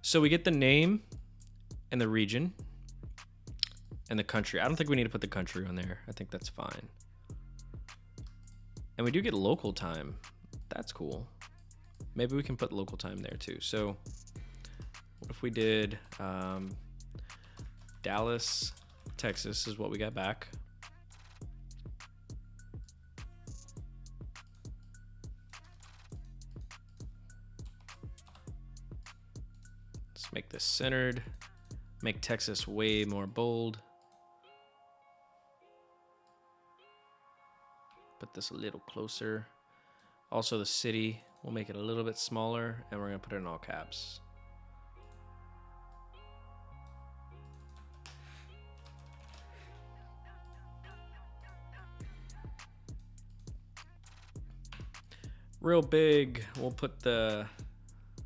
S1: So we get the name and the region and the country. I don't think we need to put the country on there. I think that's fine. And we do get local time. That's cool. Maybe we can put local time there too. So what if we did Dallas, Texas is what we got back. Make this centered, make Texas way more bold. Put this a little closer. Also the city, We'll make it a little bit smaller, and we're gonna put it in all caps. Real big, we'll put the,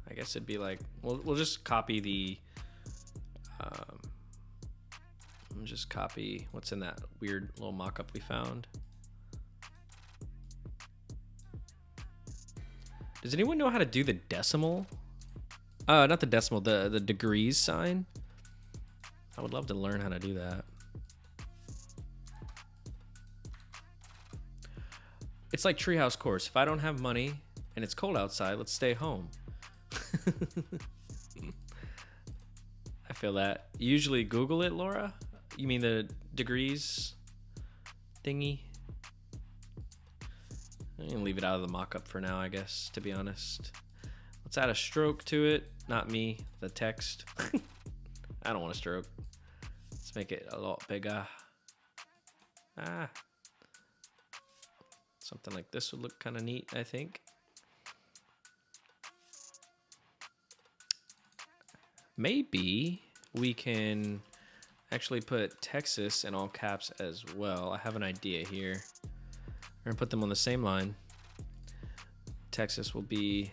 S1: I guess it'd be like, we'll just copy the, just copy what's in that weird little mock-up we found. Does anyone know how to do the decimal? Not the decimal, the degrees sign. I would love to learn how to do that. It's like Treehouse course. If I don't have money and it's cold outside, let's stay home. I feel that. You usually Google it, Laura? You mean the degrees thingy? I'm gonna leave it out of the mock-up for now, I guess, to be honest. Let's add a stroke to it. Not me, the text. I don't want a stroke. Let's make it a lot bigger. Something like this would look kind of neat, I think. Maybe we can actually put Texas in all caps as well. I have an idea here. We're gonna put them on the same line. Texas will be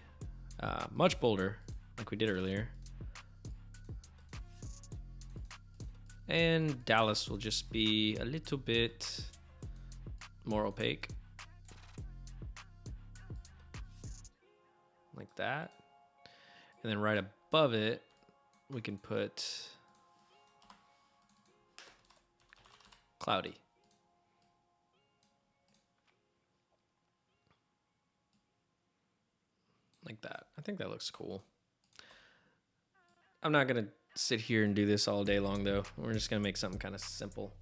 S1: much bolder, like we did earlier. And Dallas will just be a little bit more opaque. Like that. And then right above it, we can put cloudy. Like that. I think that looks cool. I'm not gonna sit here and do this all day long though. We're just gonna make something kind of simple.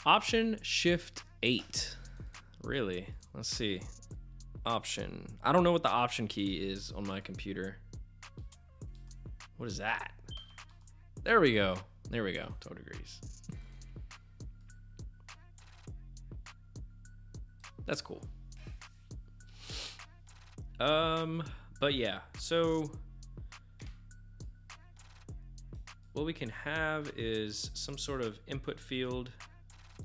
S1: Option Shift 8. Really? Let's see. Option. I don't know what the option key is on my computer. What is that? There we go. There we go. 12 degrees. That's cool. But yeah, so what we can have is some sort of input field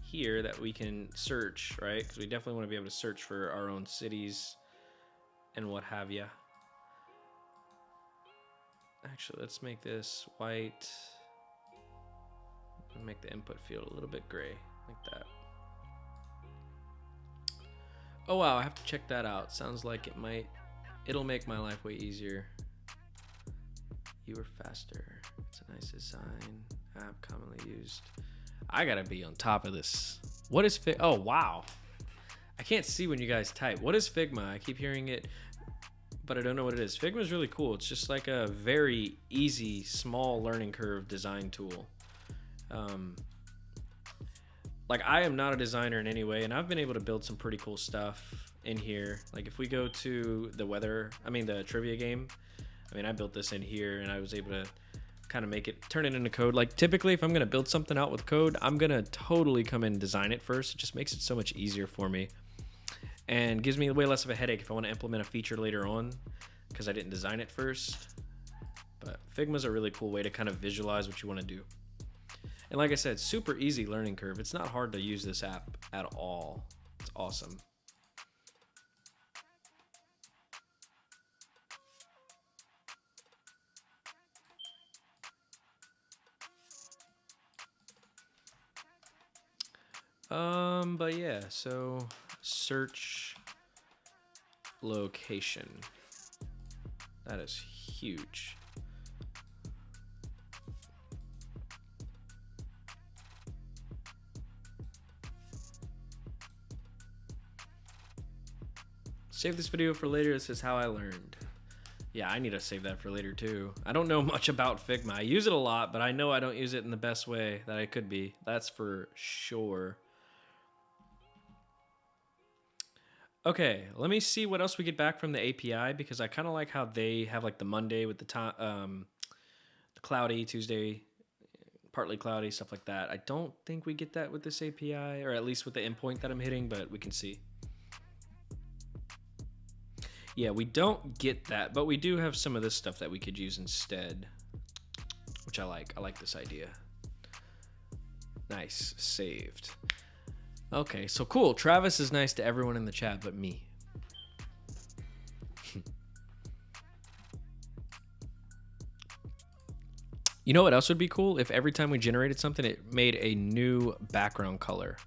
S1: here that we can search, right? Because we definitely want to be able to search for our own cities and what have you. Actually, let's make this white and make the input field a little bit gray, like that. Oh wow, I have to check that out. Sounds like it'll make my life way easier. You were faster. It's a nice design. App commonly used. I gotta be on top of this. What is Figma? Oh wow. I can't see when you guys type. What is Figma? I keep hearing it, but I don't know what it is. Figma is really cool. It's just like a very easy, small learning curve design tool. Like I am not a designer in any way, and I've been able to build some pretty cool stuff in here. Like if we go to the trivia game, I built this in here and I was able to kind of turn it into code. Like typically if I'm going to build something out with code, I'm going to totally come in and design it first. It just makes it so much easier for me and gives me way less of a headache if I want to implement a feature later on because I didn't design it first. But Figma's a really cool way to kind of visualize what you want to do. And like I said, super easy learning curve. It's not hard to use this app at all. It's awesome. But yeah, so search location. That is huge. Save this video for later. This is how I learned. Yeah, I need to save that for later too. I don't know much about Figma. I use it a lot, but I know I don't use it in the best way that I could be. That's for sure. Okay, let me see what else we get back from the API because I kind of like how they have like the Monday with the time, the cloudy, Tuesday, partly cloudy, stuff like that. I don't think we get that with this API, or at least with the endpoint that I'm hitting, but we can see. Yeah, we don't get that, but we do have some of this stuff that we could use instead, which I like. I like this idea. Nice, saved. Okay, so cool. Travis is nice to everyone in the chat but me. You know what else would be cool? If every time we generated something, it made a new background color.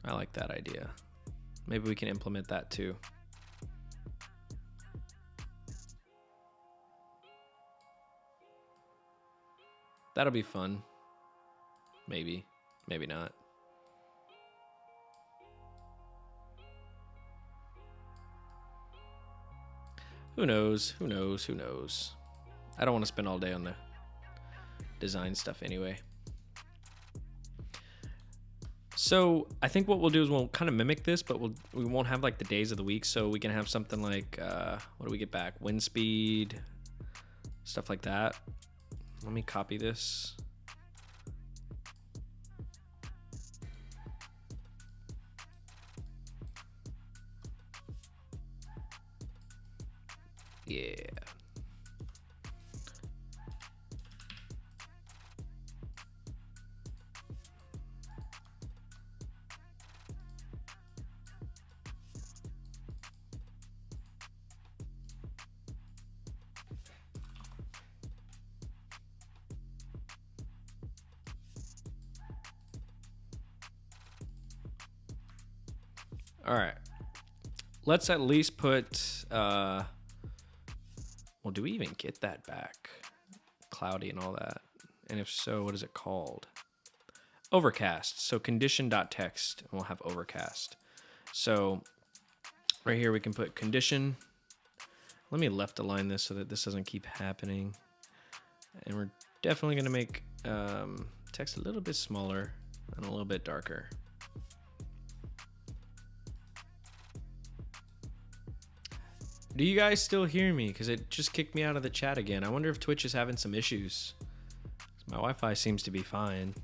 S1: I like that idea. Maybe we can implement that too. That'll be fun. Maybe, maybe not. Who knows? Who knows? Who knows? I don't want to spend all day on the design stuff anyway. So I think what we'll do is we'll kind of mimic this, but we won't have like the days of the week. So we can have something like, what do we get back? Wind speed, stuff like that. Let me copy this. Yeah. All right. Let's at least put, well, do we even get that back? Cloudy and all that. And if so, what is it called? Overcast. So condition.text, and we'll have overcast. So right here we can put condition. Let me left align this so that this doesn't keep happening. And we're definitely going to make text a little bit smaller and a little bit darker. Do you guys still hear me? Because it just kicked me out of the chat again. I wonder if Twitch is having some issues. My Wi-Fi seems to be fine.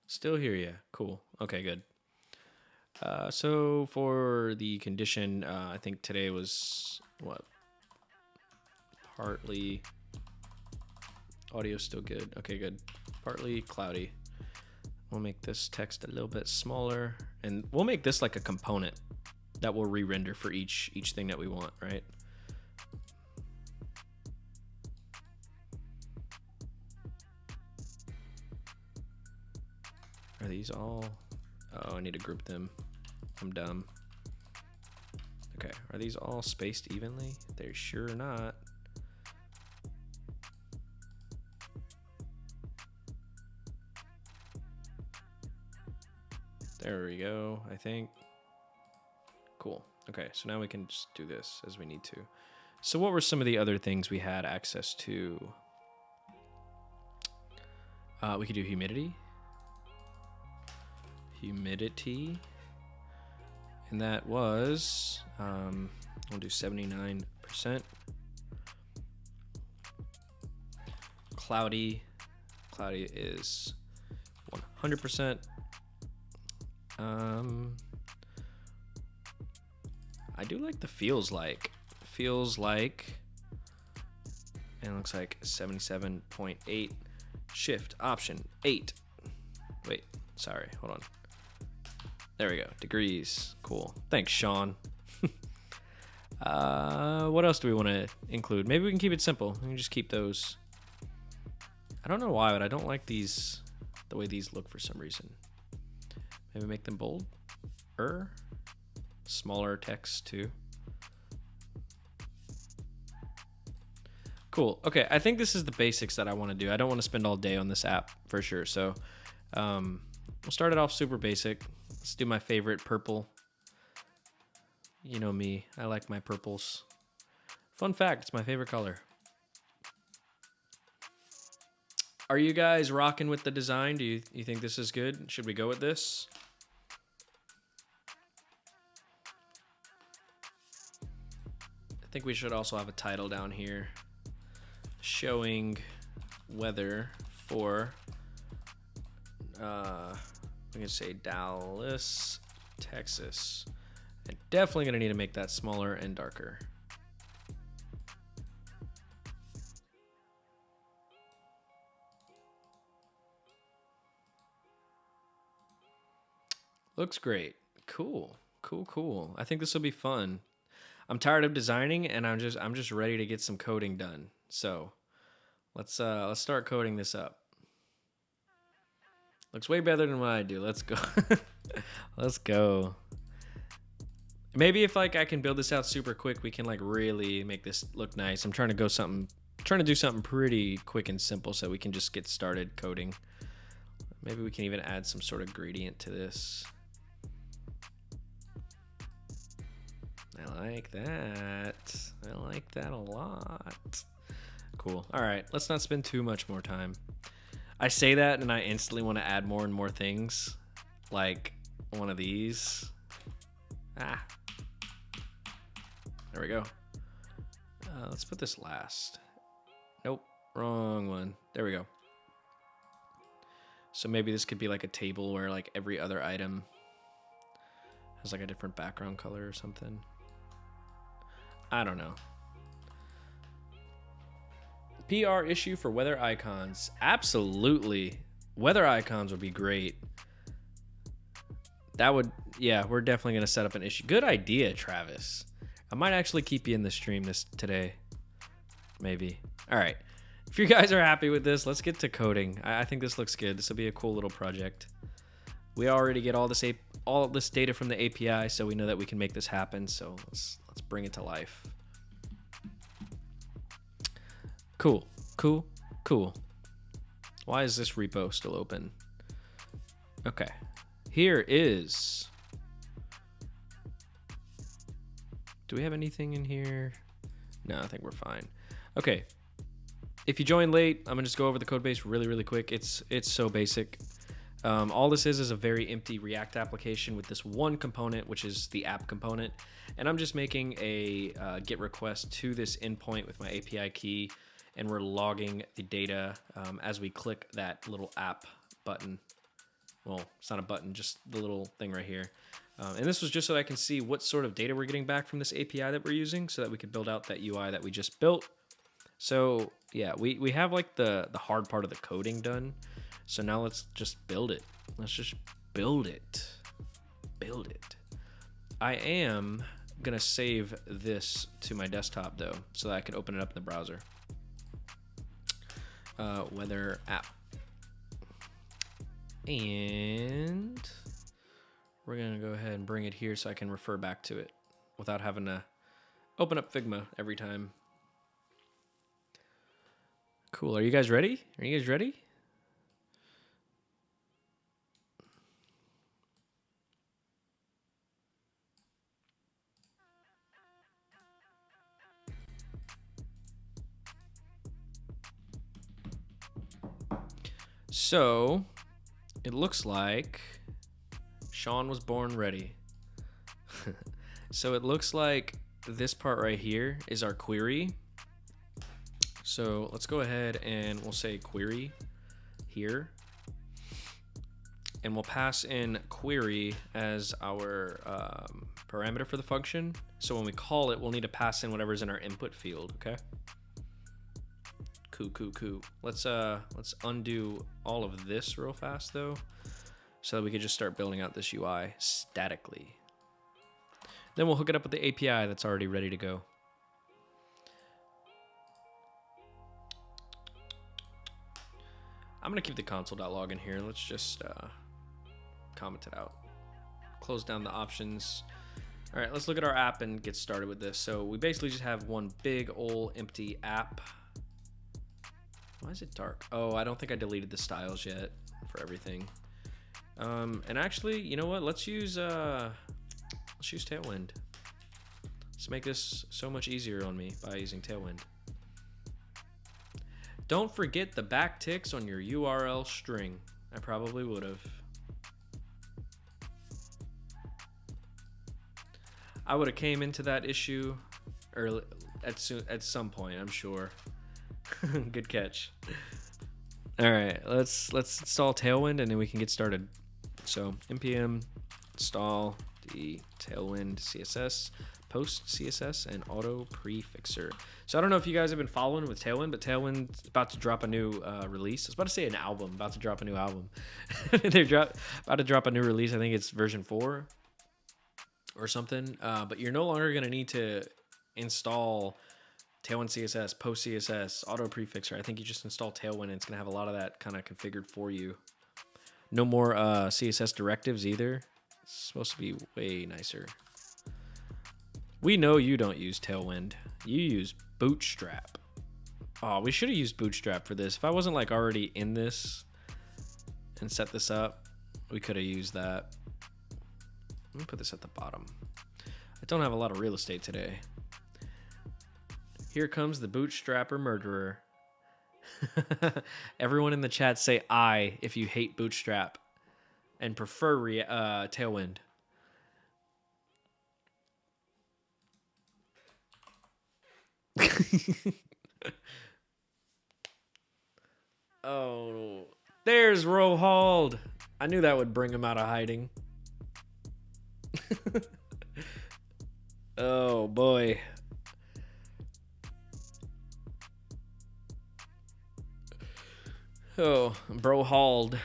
S1: Still hear you. Cool. Okay, good. So for the condition, I think today was what? Partly audio still good. Okay, good. Partly cloudy. We'll make this text a little bit smaller, and we'll make this like a component that will re-render for each thing that we want, right? Are these all? Oh, I need to group them. I'm dumb. Okay, are these all spaced evenly? They're sure not. There we go, I think. Cool. Okay, so now we can just do this as we need to. So what were some of the other things we had access to? We could do humidity. Humidity. And that was, we'll do 79%. Cloudy. Cloudy is 100%. I do like the feels like, and it looks like 77.8. Shift option 8. Wait, sorry, hold on. There we go, degrees. Cool. Thanks, Sean. What else do we want to include? Maybe we can keep it simple. We can just keep those. I don't know why, but I don't like these, the way these look for some reason. Maybe make them bold. Smaller text too. Cool. Okay, I think this is the basics that I want to do. I don't want to spend all day on this app for sure. So we'll start it off super basic. Let's do my favorite purple. You know me, I like my purples. Fun fact, it's my favorite color. Are you guys rocking with the design? Do you think this is good? Should we go with this? think we should also have a title down here showing weather for we can say Dallas, Texas. And definitely gonna need to make that smaller and darker. Looks great. Cool. Cool. I think this will be fun. I'm tired of designing and I'm just ready to get some coding done. So let's start coding this up. Looks way better than what I do. Let's go. Let's go. Maybe if like I can build this out super quick, we can like really make this look nice. I'm trying to do something pretty quick and simple so we can just get started coding. Maybe we can even add some sort of gradient to this. I like that. I like that a lot. Cool. All right, let's not spend too much more time. I say that and I instantly want to add more and more things, like one of these. Ah, there we go. Let's put this last. Nope, wrong one. There we go. So maybe this could be like a table where like every other item has like a different background color or something. I don't know. PR issue for weather icons. Absolutely. Weather icons would be great. That would, yeah, we're definitely going to set up an issue. Good idea, Travis. I might actually keep you in the stream today. Maybe. All right. If you guys are happy with this, let's get to coding. I think this looks good. This will be a cool little project. We already get all this data from the API, so we know that we can make this happen. So let's bring it to life. Cool. Why is this repo still open? Okay. Here is... Do we have anything in here? No, I think we're fine. Okay. If you join late, I'm gonna just go over the code base really quick. It's so basic. All this is a very empty React application with this one component, which is the app component. And I'm just making a GET request to this endpoint with my API key, and we're logging the data as we click that little app button. Well, it's not a button, just the little thing right here. And this was just so I can see what sort of data we're getting back from this API that we're using so that we could build out that UI that we just built. So yeah, we have like the hard part of the coding done. So now let's just build it. Let's just build it. Build it. I am gonna save this to my desktop though, so that I can open it up in the browser. Weather app. And we're gonna go ahead and bring it here so I can refer back to it without having to open up Figma every time. Cool. Are you guys ready? Are you guys ready? So it looks like Sean was born ready. So it looks like this part right here is our query. So let's go ahead and we'll say query here. And we'll pass in query as our parameter for the function. So when we call it, we'll need to pass in whatever's in our input field, okay? Cool. Let's undo all of this real fast though, so that we could just start building out this UI statically. Then we'll hook it up with the API that's already ready to go. I'm gonna keep the console.log in here. Let's just comment it out. Close down the options. All right, let's look at our app and get started with this. So we basically just have one big old empty app. Why is it dark? Oh, I don't think I deleted the styles yet for everything. And actually, you know what? Let's use Tailwind. Let's make this so much easier on me by using Tailwind. Don't forget the backticks on your URL string. I probably would have. I would have came into that issue early, at some point, I'm sure. Good catch. All right, let's install Tailwind and then we can get started. So npm install the Tailwind CSS, post CSS, and auto prefixer. So I don't know if you guys have been following with Tailwind, but Tailwind's about to drop a new release. I was about to say an album, about to drop a new album. They're about to drop a new release. I think it's version 4 or something. But you're no longer going to need to install Tailwind CSS, post CSS, auto prefixer. I think you just install Tailwind and it's going to have a lot of that kind of configured for you. No more CSS directives either. It's supposed to be way nicer. We know you don't use Tailwind. You use Bootstrap. Oh, we should have used Bootstrap for this. If I wasn't like already in this and set this up, we could have used that. Let me put this at the bottom. I don't have a lot of real estate today. Here comes the bootstrapper murderer. Everyone in the chat say I if you hate Bootstrap and prefer Tailwind. Oh, there's Rohald. I knew that would bring him out of hiding. Oh boy. Oh, Brohald.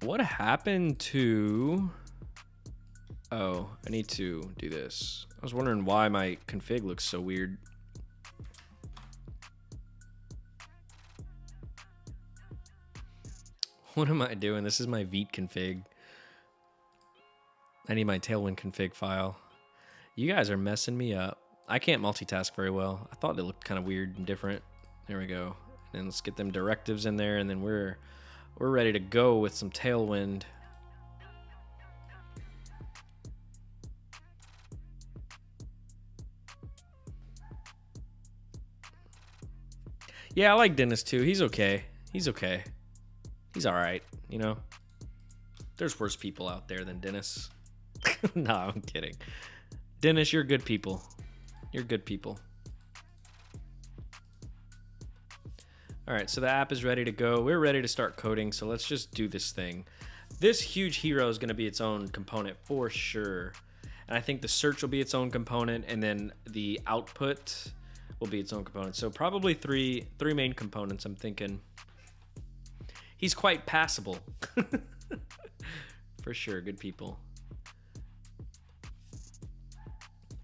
S1: What happened to... Oh, I need to do this. I was wondering why my config looks so weird. What am I doing? This is my Vite config. I need my Tailwind config file. You guys are messing me up. I can't multitask very well. I thought it looked kind of weird and different. There we go. And let's get them directives in there, and then we're ready to go with some Tailwind. Yeah, I like Dennis too. He's okay. He's okay. He's all right, you know. There's worse people out there than Dennis. No, I'm kidding. Dennis, you're good people. You're good people. All right, so the app is ready to go. We're ready to start coding, so let's just do this thing. This huge hero is going to be its own component for sure. And I think the search will be its own component, and then the output will be its own component. So probably three main components, I'm thinking. He's quite passable. For sure, good people.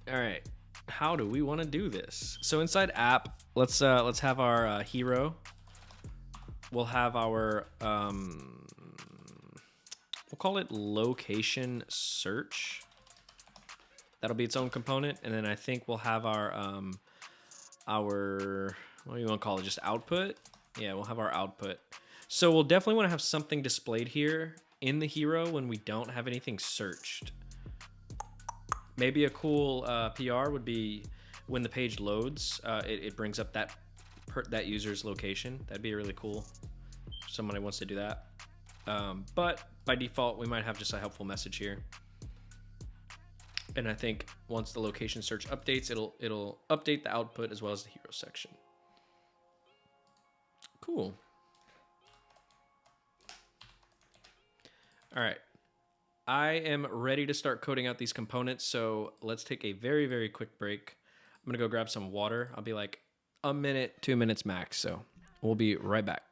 S1: All right, how do we want to do this? So inside app, let's have our hero. We'll have our we'll call it location search. That'll be its own component, and then I think we'll have our what do you want to call it? Just output. Yeah, we'll have our output. So we'll definitely want to have something displayed here in the hero when we don't have anything searched. Maybe a cool PR would be when the page loads, it brings up that user's location. That'd be really cool. If somebody wants to do that. But by default, we might have just a helpful message here. And I think once the location search updates, it'll update the output as well as the hero section. Cool. All right. I am ready to start coding out these components, so let's take a very, very quick break. I'm gonna go grab some water. I'll be like a minute, 2 minutes max, so we'll be right back.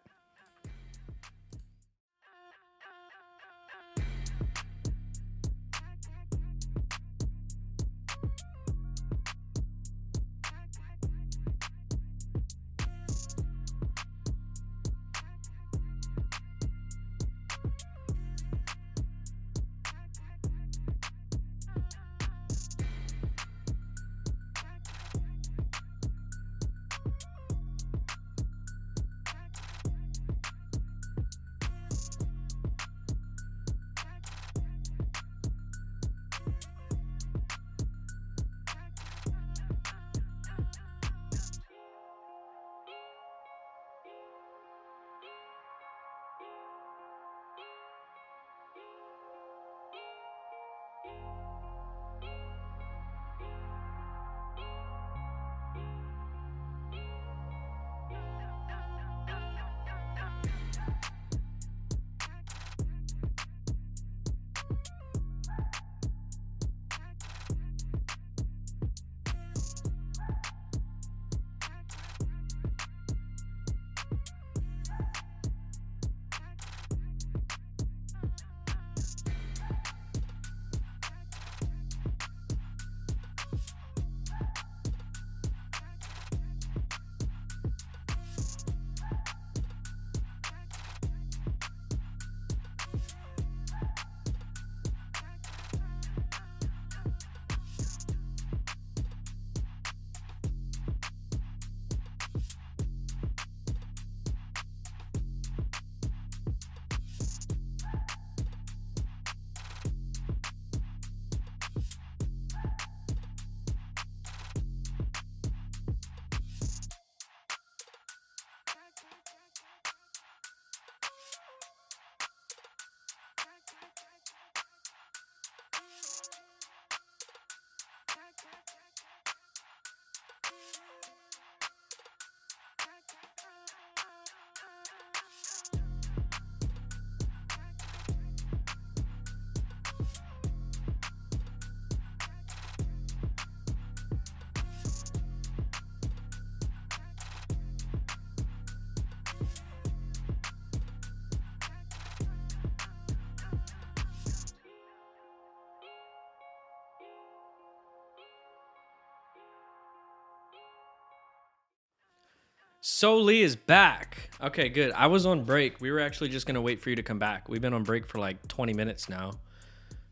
S1: Soli is back. Okay, good. I was on break. We were actually just gonna wait for you to come back. We've been on break for like 20 minutes now,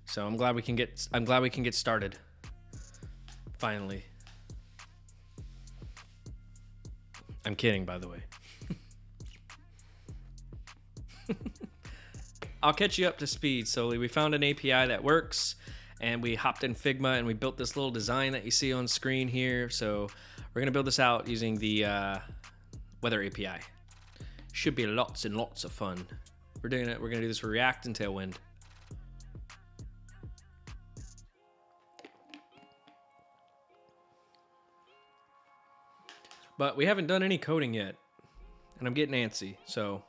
S1: so I'm glad we can get started. Finally. I'm kidding, by the way. I'll catch you up to speed, Soli. We found an API that works, and we hopped in Figma and we built this little design that you see on screen here. So we're gonna build this out using the weather API. Should be lots and lots of fun. We're gonna do this with React and Tailwind. But we haven't done any coding yet, and I'm getting antsy. So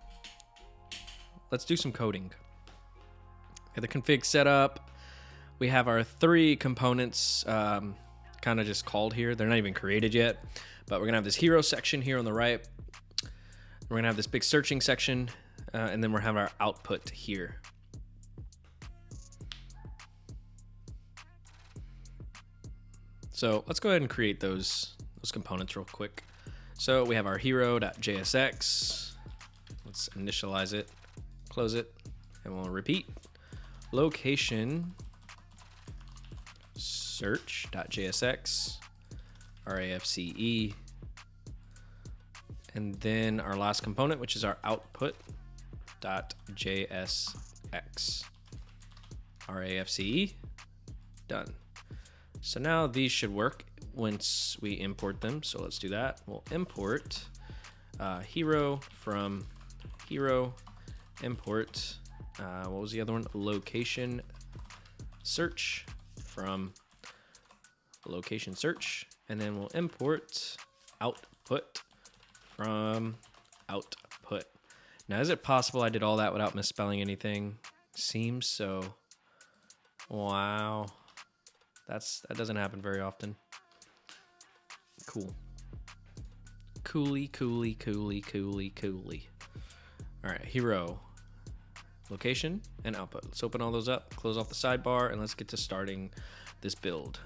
S1: let's do some coding. Get the config set up. We have our 3 components kind of just called here. They're not even created yet, but we're gonna have this hero section here on the right. We're gonna have this big searching section, and then we'll have our output here. So let's go ahead and create those components real quick. So we have our hero.jsx. Let's initialize it, close it, and we'll repeat. Location search.jsx, RAFCE, and then our last component, which is our output.jsx, RAFCE, done. So now these should work once we import them. So let's do that. We'll import hero from hero, import, what was the other one? Location search from location search, and then we'll import output from output. Now, is it possible I did all that without misspelling anything? Seems so. Wow. That doesn't happen very often. Cool. Cooly. All right, hero, location, and output. Let's open all those up, close off the sidebar, and let's get to starting this build.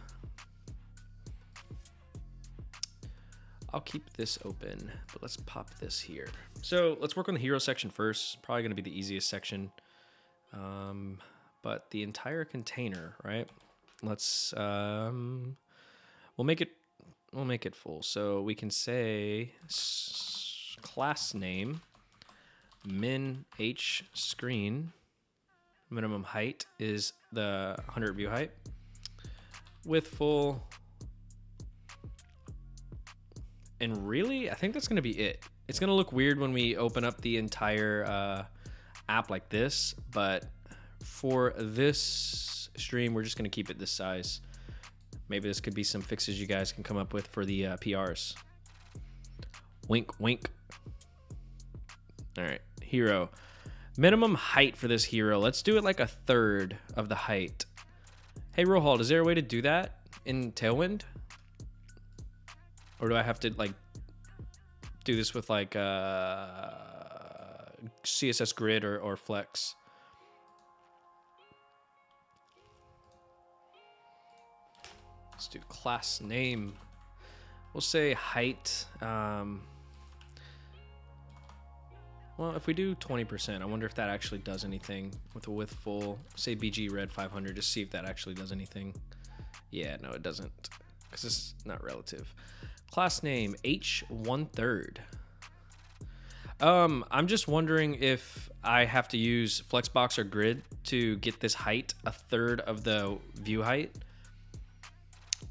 S1: I'll keep this open, but let's pop this here. So let's work on the hero section first. Probably gonna be the easiest section. But the entire container, right? Let's we'll make it full. So we can say class name min h screen, minimum height is the 100 view height, width full, and really I think that's gonna be it. It's gonna look weird when we open up the entire app like this, but for this stream we're just gonna keep it this size. Maybe this could be some fixes you guys can come up with for the PRs. Wink, wink. All right, hero. Minimum height for this hero. Let's do it like 1/3 of the height. Hey, Rohald, is there a way to do that in Tailwind? Or do I have to like do this with like CSS Grid or Flex? Let's do class name. We'll say height. Well, if we do 20%, I wonder if that actually does anything with a width full. Say BG red 500, just see if that actually does anything. Yeah, no, it doesn't, because it's not relative. Class name H1/3. I'm just wondering if I have to use Flexbox or Grid to get this height 1/3 of the view height,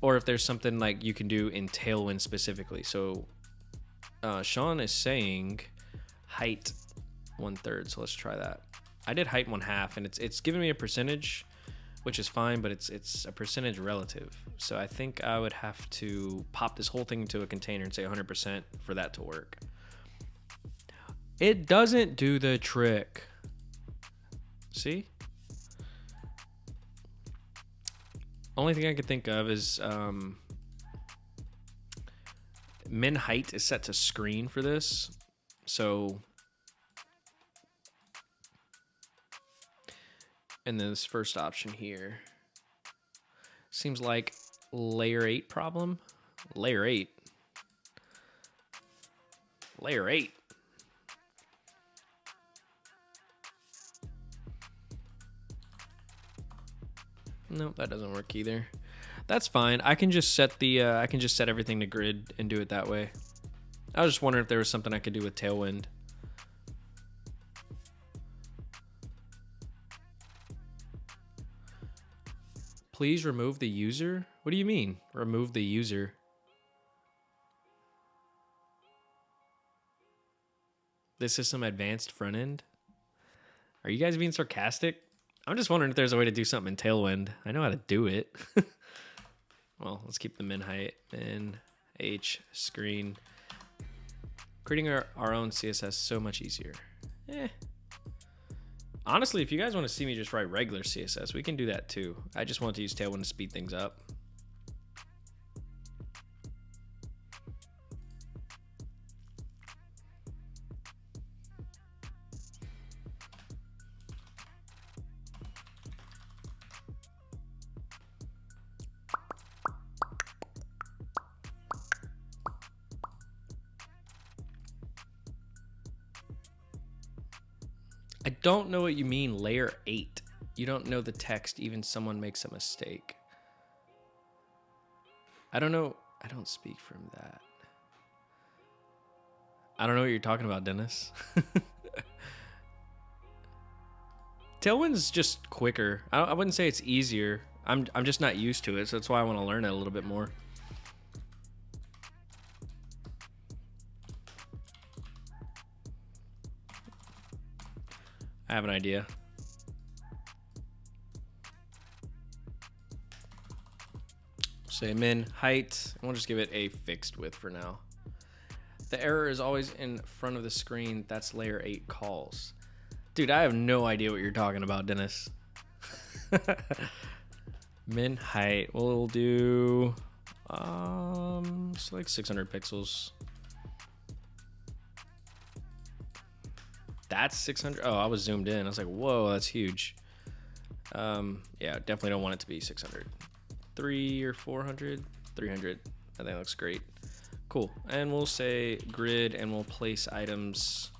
S1: or if there's something like you can do in Tailwind specifically. So Sean is saying height 1/3, so let's try that. I did height 1/2, and it's giving me a percentage, which is fine, but it's a percentage relative. So I think I would have to pop this whole thing into a container and say 100% for that to work. It doesn't do the trick. See? Only thing I could think of is min height is set to screen for this. So, and then this first option here seems like layer 8 problem. Layer 8 Layer 8. Nope, that doesn't work either. That's fine. I can just set the I can just set everything to grid and do it that way. I was just wondering if there was something I could do with Tailwind. Please remove the user? What do you mean? Remove the user? This is some advanced front end? Are you guys being sarcastic? I'm just wondering if there's a way to do something in Tailwind. I know how to do it. Well, let's keep the min height and H screen. Creating our own CSS is so much easier. Honestly, if you guys want to see me just write regular CSS, we can do that too. I just want to use Tailwind to speed things up. I don't know what you mean, layer 8. You don't know the text, even someone makes a mistake. I don't know. I don't speak from that. I don't know what you're talking about, Dennis. Tailwind's just quicker. I wouldn't say it's easier. I'm just not used to it, so that's why I want to learn it a little bit more. I have an idea. Say min height, and we'll just give it a fixed width for now. The error is always in front of the screen. That's layer 8 calls. Dude, I have no idea what you're talking about, Dennis. Min height, we'll do it's like 600 pixels. That's 600. Oh, I was zoomed in. I was like, whoa, that's huge. Yeah, definitely don't want it to be 600. 300 or 400? 300. I think that looks great. Cool. And we'll say grid, and we'll place items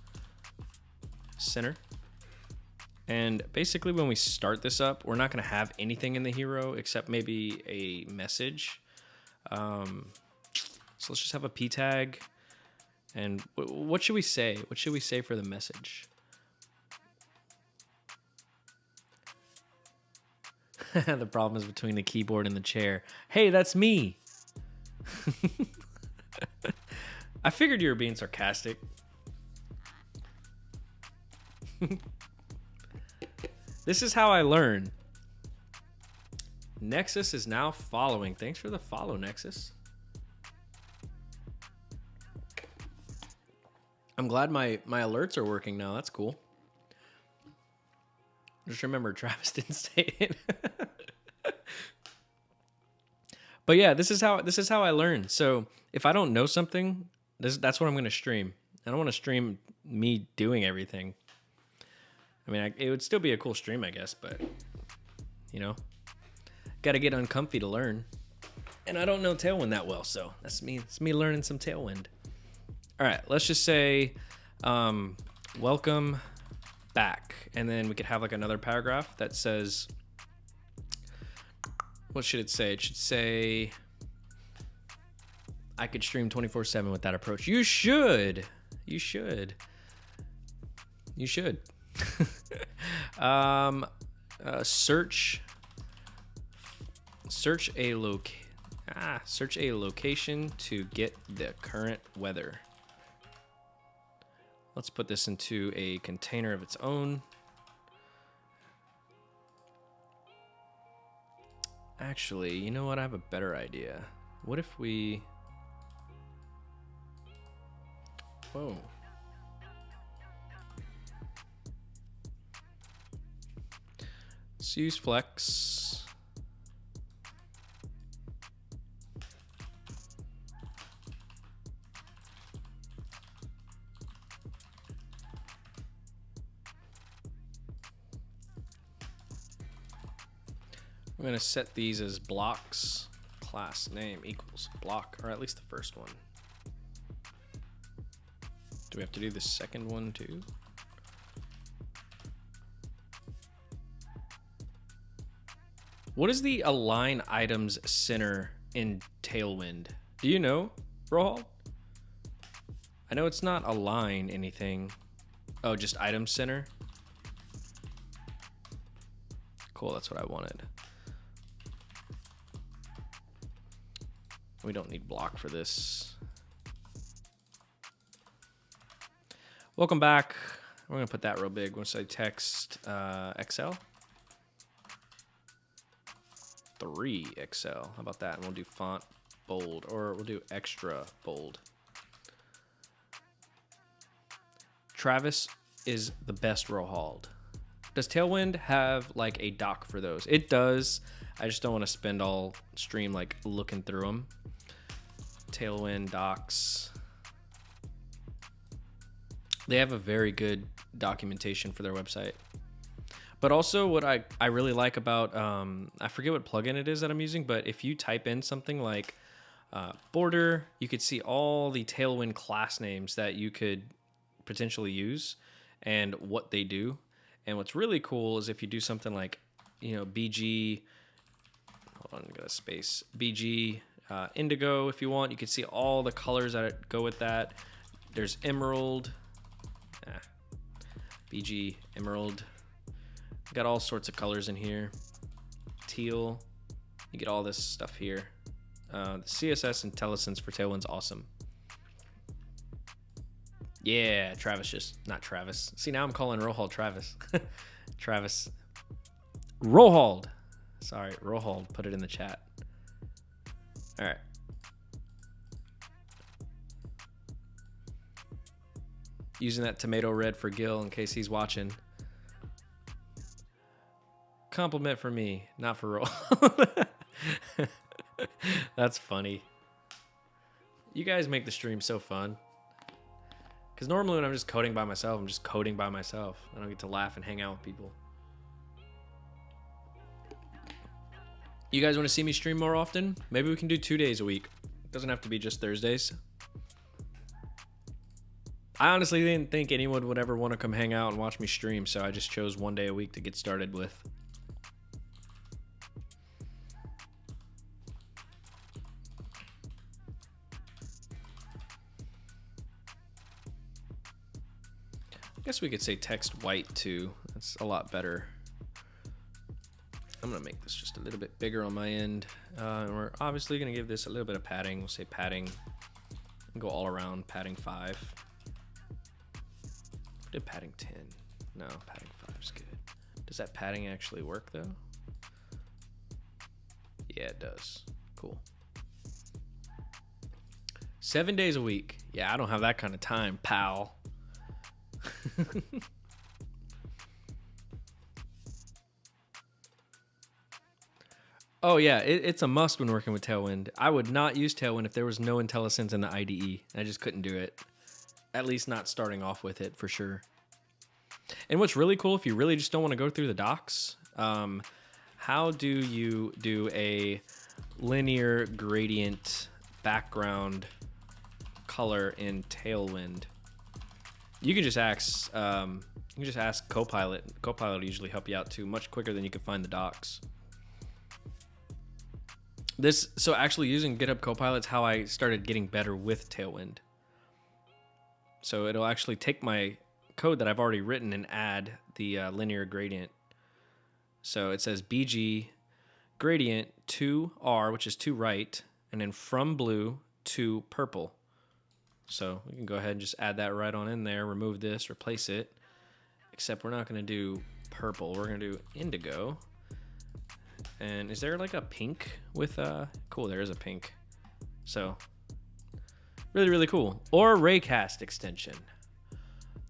S1: center. And basically when we start this up, we're not going to have anything in the hero except maybe a message. So let's just have a p tag. And what should we say? What should we say for the message? The problem is between the keyboard and the chair. Hey, that's me. I figured you were being sarcastic. This is how I learn. Nexus is now following. Thanks for the follow, Nexus. I'm glad my alerts are working now. That's cool. Just remember, Travis didn't say it. But yeah, this is how I learn. So if I don't know something, that's what I'm going to stream. I don't want to stream me doing everything. I mean, it would still be a cool stream, I guess, but you know, got to get uncomfy to learn. And I don't know Tailwind that well, so that's me. It's me learning some Tailwind. All right, let's just say welcome back, and then we could have like another paragraph that says, what should it say? It should say, I could stream 24/7 with that approach. You should. You should. You should. Search a location to get the current weather. Let's put this into a container of its own. Actually, you know what? I have a better idea. What if we... Whoa. Let's use Flex. I'm going to set these as blocks. Class name equals block, or at least the first one. Do we have to do the second one too? What is the align items center in Tailwind? Do you know, Rohal? I know it's not align anything. Oh, just item center. Cool, that's what I wanted. We don't need block for this. Welcome back. We're gonna put that real big. Once I text XL. 3 XL. How about that? And we'll do font bold, or we'll do extra bold. Travis is the best Rohald. Does Tailwind have like a doc for those? It does. I just don't want to spend all stream like looking through them. Tailwind docs. They have a very good documentation for their website. But also what I really like about, I forget what plugin it is that I'm using, but if you type in something like border, you could see all the Tailwind class names that you could potentially use and what they do. And what's really cool is if you do something like, BG, hold on, got a space, BG indigo if you want, you can see all the colors that go with that. There's emerald, BG emerald. Got all sorts of colors in here. Teal. You get all this stuff here. The CSS IntelliSense for Tailwind's awesome. Yeah, not Travis. See, now I'm calling Rohald Travis. Travis. Rohald. Sorry, Rohald. Put it in the chat. All right. Using that tomato red for Gil in case he's watching. Compliment for me, not for Roll. That's funny. You guys make the stream so fun. Because normally when I'm just coding by myself, I'm just coding by myself. I don't get to laugh and hang out with people. You guys want to see me stream more often? Maybe we can do 2 days a week. It doesn't have to be just Thursdays. I honestly didn't think anyone would ever want to come hang out and watch me stream, so I just chose 1 day a week to get started with. I guess we could say text white too. That's a lot better. I'm gonna make this just a little bit bigger on my end. And we're obviously gonna give this a little bit of padding. We'll say padding and go all around padding 5. Did padding 10? No, padding 5 is good. Does that padding actually work though? Yeah, it does. Cool. 7 days a week. Yeah, I don't have that kind of time, pal. Oh yeah, it's a must when working with Tailwind. I would not use Tailwind if there was no IntelliSense in the IDE. I just couldn't do it. At least not starting off with it for sure. And what's really cool, if you really just don't want to go through the docs, how do you do a linear gradient background color in Tailwind? You can just ask Copilot. Copilot will usually help you out too, much quicker than you can find the docs. So actually using GitHub Copilot's how I started getting better with Tailwind. So it'll actually take my code that I've already written and add the linear gradient. So it says BG gradient to R, which is to right, and then from blue to purple. So we can go ahead and just add that right on in there, remove this, replace it. Except we're not going to do purple. We're going to do indigo. And is there like a pink with cool, there is a pink. So really, really cool. Or Raycast extension.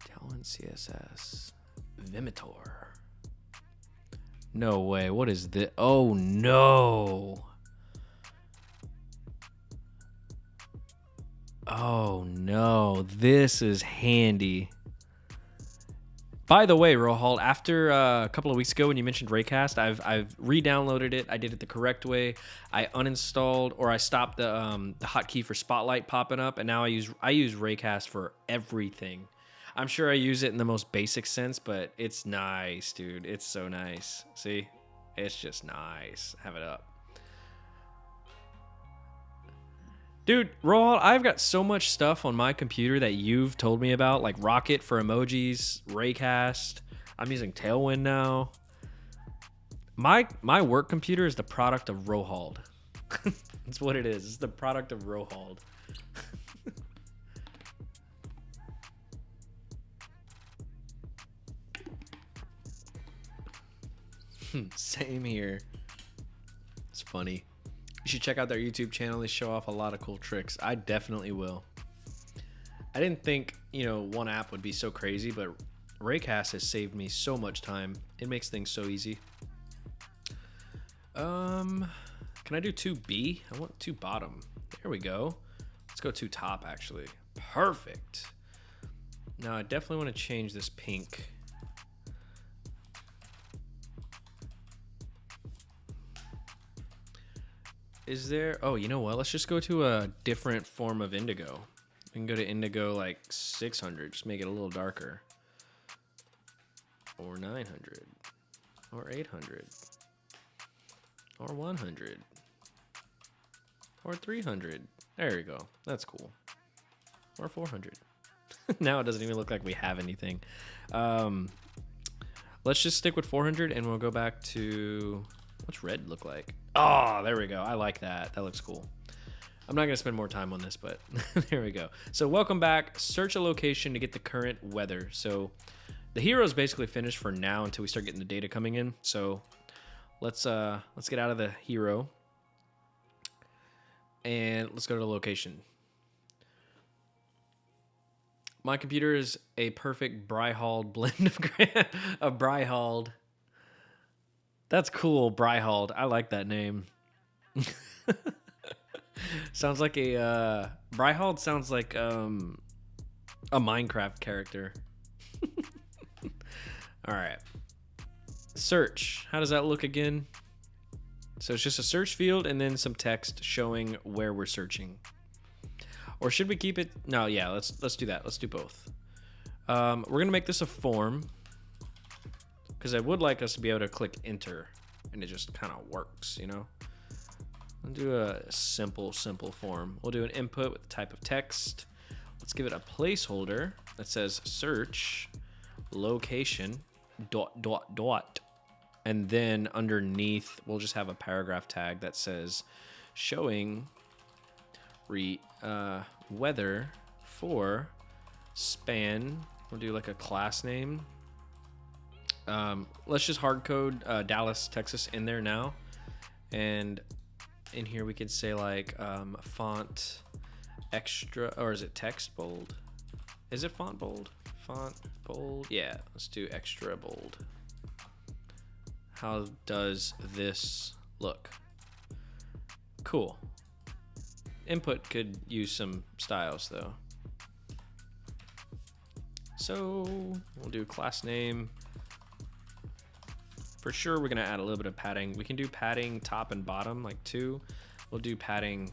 S1: Tailwind CSS. Vimitor. No way. What is this? Oh no. Oh no. This is handy. By the way, Rohal, after a couple of weeks ago when you mentioned Raycast, I've re-downloaded it. I did it the correct way. I uninstalled or I stopped the hotkey for Spotlight popping up, and now I use Raycast for everything. I'm sure I use it in the most basic sense, but it's nice, dude. It's so nice. See, it's just nice. Have it up. Dude, Rohal, I've got so much stuff on my computer that you've told me about, like Rocket for emojis, Raycast. I'm using Tailwind now. My work computer is the product of Rohald. That's what it is. It's the product of Rohald. Same here. It's funny. You should check out their YouTube channel. They show off a lot of cool tricks. I definitely will. I didn't think, one app would be so crazy, but Raycast has saved me so much time. It makes things so easy. Can I do 2B? I want 2 bottom. There we go. Let's go 2 top, actually. Perfect. Now, I definitely want to change this pink. Is there... Oh, you know what? Let's just go to a different form of indigo. We can go to indigo like 600. Just make it a little darker. Or 900. Or 800. Or 100. Or 300. There we go. That's cool. Or 400. Now it doesn't even look like we have anything. Let's just stick with 400 and we'll go back to... What's red look like? Oh, there we go. I like that. That looks cool. I'm not going to spend more time on this, but there we go. So welcome back. Search a location to get the current weather. So the hero is basically finished for now until we start getting the data coming in. So let's get out of the hero and let's go to the location. My computer is a perfect Bryhold blend of Bryhold. That's cool, Bryhold. I like that name. Sounds like a Bryhold sounds like a Minecraft character. All right. Search. How does that look again? So it's just a search field and then some text showing where we're searching. Or should we keep it? No, yeah, let's do that. Let's do both. We're gonna make this a form because I would like us to be able to click enter and it just kind of works, We'll do a simple form. We'll do an input with the type of text. Let's give it a placeholder that says search location ... And then underneath, we'll just have a paragraph tag that says showing weather for span. We'll do like a class name. Let's just hard code Dallas, Texas in there now. And in here we could say like font extra, or is it text bold? Is it font bold? Font bold? Yeah, let's do extra bold. How does this look? Cool. Input could use some styles though. So we'll do class name. For sure, we're gonna add a little bit of padding. We can do padding top and bottom, like 2. We'll do padding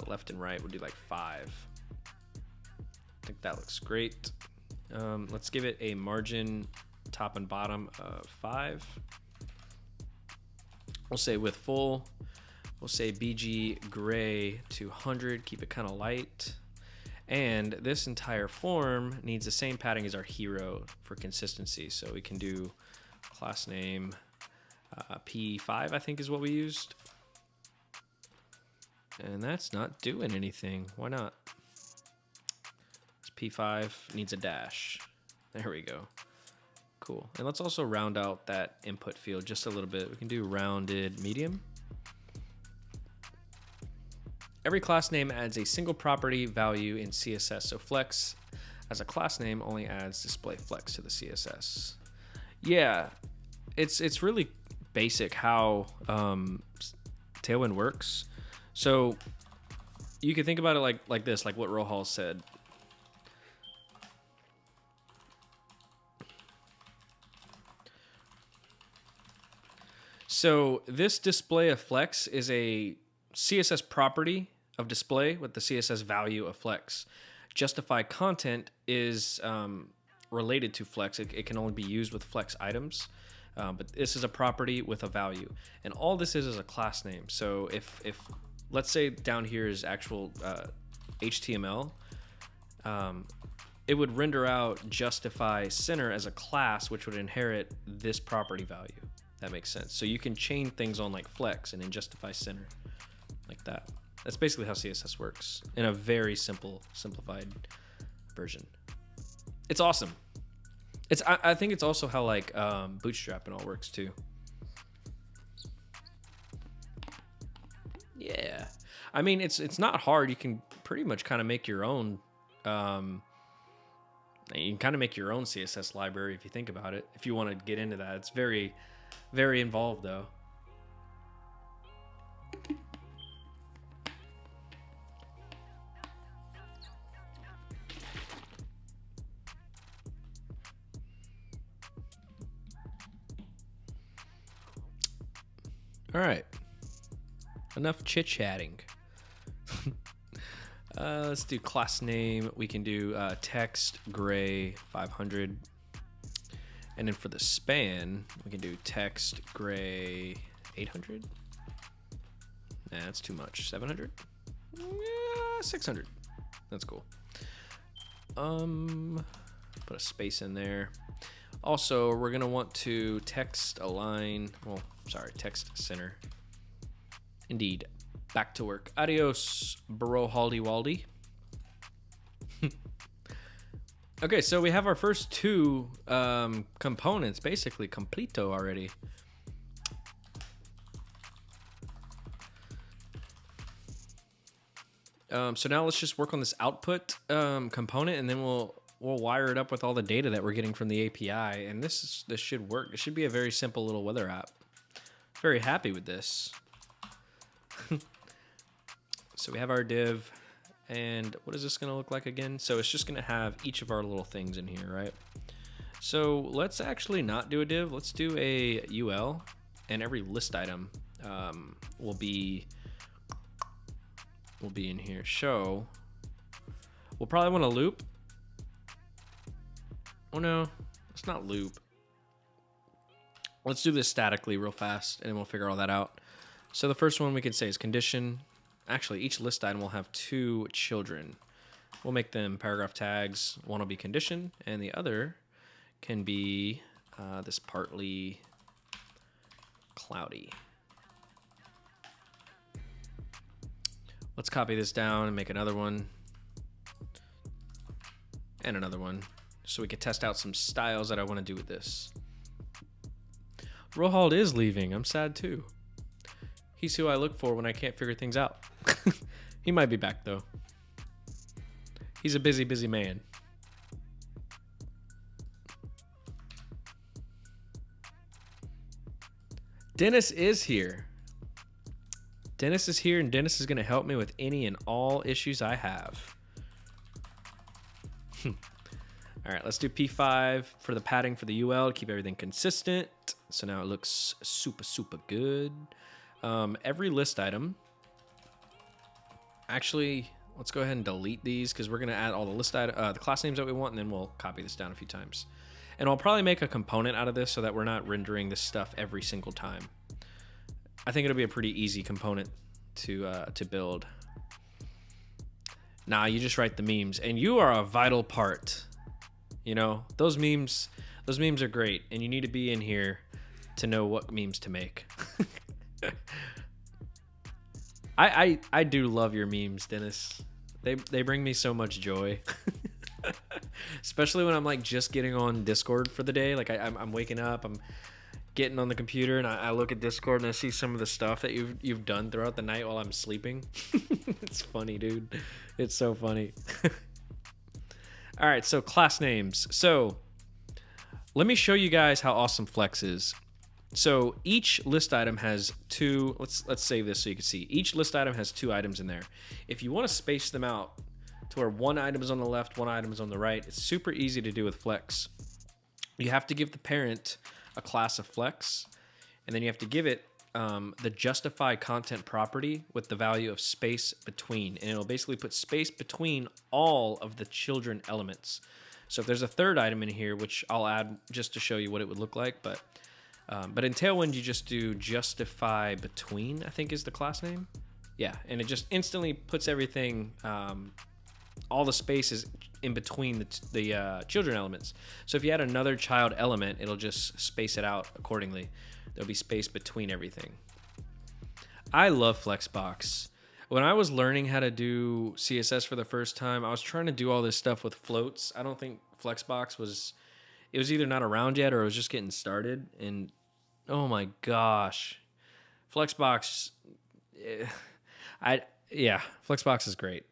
S1: left and right. We'll do like 5. I think that looks great. Let's give it a margin top and bottom of 5. We'll say with full. We'll say BG gray to 100. Keep it kind of light. And this entire form needs the same padding as our hero for consistency. So we can do class name P5, I think is what we used. And that's not doing anything. Why not? It's P5 needs a dash. There we go. Cool. And let's also round out that input field just a little bit. We can do rounded medium. Every class name adds a single property value in CSS. So flex as a class name only adds display flex to the CSS. Yeah, it's really basic how Tailwind works. So you can think about it like this, like what Rohal said. So this display of flex is a CSS property of display with the CSS value of flex. Justify content is related to flex. It can only be used with flex items, but this is a property with a value. And all this is a class name. So if let's say down here is actual HTML, it would render out justify center as a class, which would inherit this property value. That makes sense. So you can chain things on like flex and then justify center like that. That's basically how CSS works in a very simplified version. It's awesome. I think it's also how like Bootstrap and all works too. Yeah, I mean it's not hard. You can pretty much kind of make your own. You can kind of make your own CSS library if you think about it. If you want to get into that, it's very, very involved though. All right, enough chit-chatting. Let's do class name. We can do text gray 500. And then for the span, we can do text gray 800. Nah, that's too much. 700? Yeah, 600. That's cool. Put a space in there. Also, we're gonna want to text align. Well, sorry, text center. Indeed. Back to work. Adios, bro haldy waldy. Okay, so we have our first two components basically completo already. So now let's just work on this output component, and then we'll wire it up with all the data that we're getting from the API, and this should work. It should be a very simple little weather app. Very happy with this. So we have our div, and what is this going to look like again? So it's just going to have each of our little things in here, right? So let's actually not do a div. Let's do a UL, and every list item will be in here. Show. We'll probably want to loop. Oh no, let's not loop. Let's do this statically real fast, and then we'll figure all that out. So the first one we can say is condition. Actually, each list item will have two children. We'll make them paragraph tags. One will be condition, and the other can be this partly cloudy. Let's copy this down and make another one. And another one. So we can test out some styles that I want to do with this. Rohald is leaving. I'm sad too. He's who I look for when I can't figure things out. He might be back though. He's a busy, busy man. Dennis is here. Dennis is here, and Dennis is going to help me with any and all issues I have. All right, let's do P5 for the padding for the UL to keep everything consistent. So now it looks super, super good. Every list item. Actually, let's go ahead and delete these because we're going to add all the list item, the class names that we want, and then we'll copy this down a few times. And I'll probably make a component out of this so that we're not rendering this stuff every single time. I think it'll be a pretty easy component to build. Nah, you just write the memes, and you are a vital part. You know, those memes are great, and you need to be in here to know what memes to make. I do love your memes, Dennis. They bring me so much joy. Especially when I'm like just getting on Discord for the day. Like I'm waking up, I'm getting on the computer, and I look at Discord and I see some of the stuff that you've done throughout the night while I'm sleeping. It's funny, dude. It's so funny. All right, so class names. So let me show you guys how awesome Flex is. So each list item has two. Let's save this so you can see. Each list item has two items in there. If you want to space them out to where one item is on the left, one item is on the right, it's super easy to do with Flex. You have to give the parent a class of Flex, and then you have to give it the justify content property with the value of space between, and it'll basically put space between all of the children elements. So if there's a third item in here, which I'll add just to show you what it would look like, but in Tailwind you just do justify between, I think is the class name. Yeah, and it just instantly puts everything, all the spaces in between the children elements. So if you add another child element, it'll just space it out accordingly. There'll be space between everything. I love Flexbox. When I was learning how to do CSS for the first time, I was trying to do all this stuff with floats. I don't think Flexbox was, it was either not around yet or it was just getting started. And oh my gosh, Flexbox, Flexbox is great.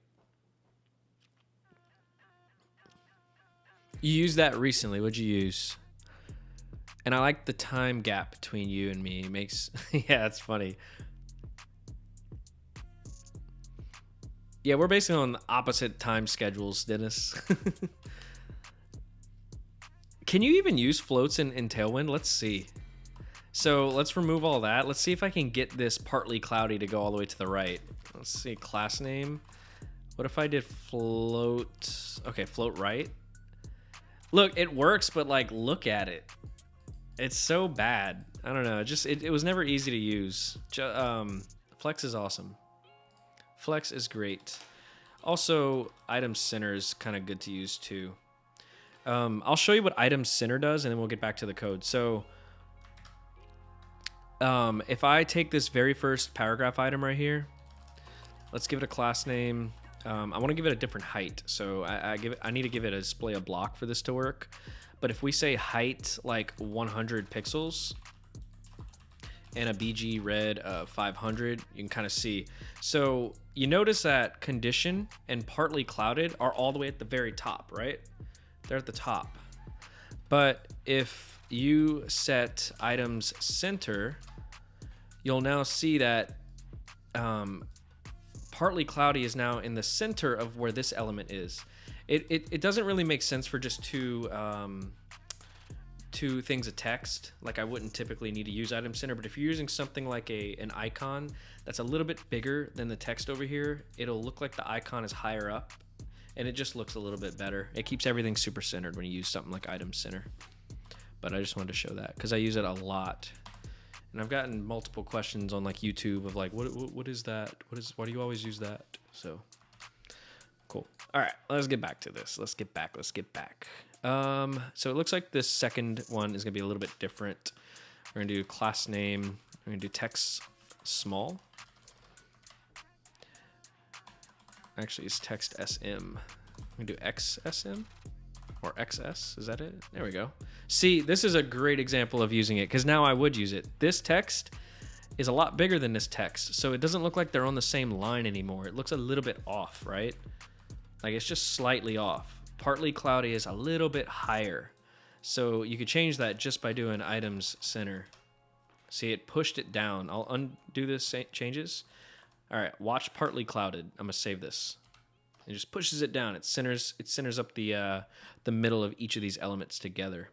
S1: You used that recently. What'd you use? And I like the time gap between you and me. It makes, yeah, it's funny. Yeah, we're basically on the opposite time schedules, Dennis. Can you even use floats in Tailwind? Let's see. So let's remove all that. Let's see if I can get this partly cloudy to go all the way to the right. Let's see, class name. What if I did float? Okay, float right. Look, it works, but like, look at it. It's so bad. I don't know. It was never easy to use. Flex is awesome. Flex is great. Also, item center is kind of good to use too. I'll show you what item center does, and then we'll get back to the code. So, if I take this very first paragraph item right here, let's give it a class name. I want to give it a different height, so I need to give it a display a block for this to work. But if we say height like 100 pixels and a BG red of 500, you can kind of see. So you notice that condition and partly clouded are all the way at the very top, right? They're at the top. But if you set items center, you'll now see that partly cloudy is now in the center of where this element is. It doesn't really make sense for just two things of text. Like I wouldn't typically need to use item center, but if you're using something like an icon that's a little bit bigger than the text over here, it'll look like the icon is higher up, and it just looks a little bit better. It keeps everything super centered when you use something like item center. But I just wanted to show that because I use it a lot. And I've gotten multiple questions on like YouTube of like, what is that? Why do you always use that? So cool. All right, let's get back to this. Let's get back. So it looks like this second one is gonna be a little bit different. We're gonna do class name. We're gonna do text small. Actually, it's text SM. I'm gonna do XSM or XS. Is that it? There we go. See, this is a great example of using it because now I would use it. This text is a lot bigger than this text, so it doesn't look like they're on the same line anymore. It looks a little bit off, right? Like it's just slightly off. Partly cloudy is a little bit higher. So you could change that just by doing items center. See, it pushed it down. I'll undo this changes. All right, watch partly clouded. I'm gonna save this. It just pushes it down. It centers up the middle of each of these elements together,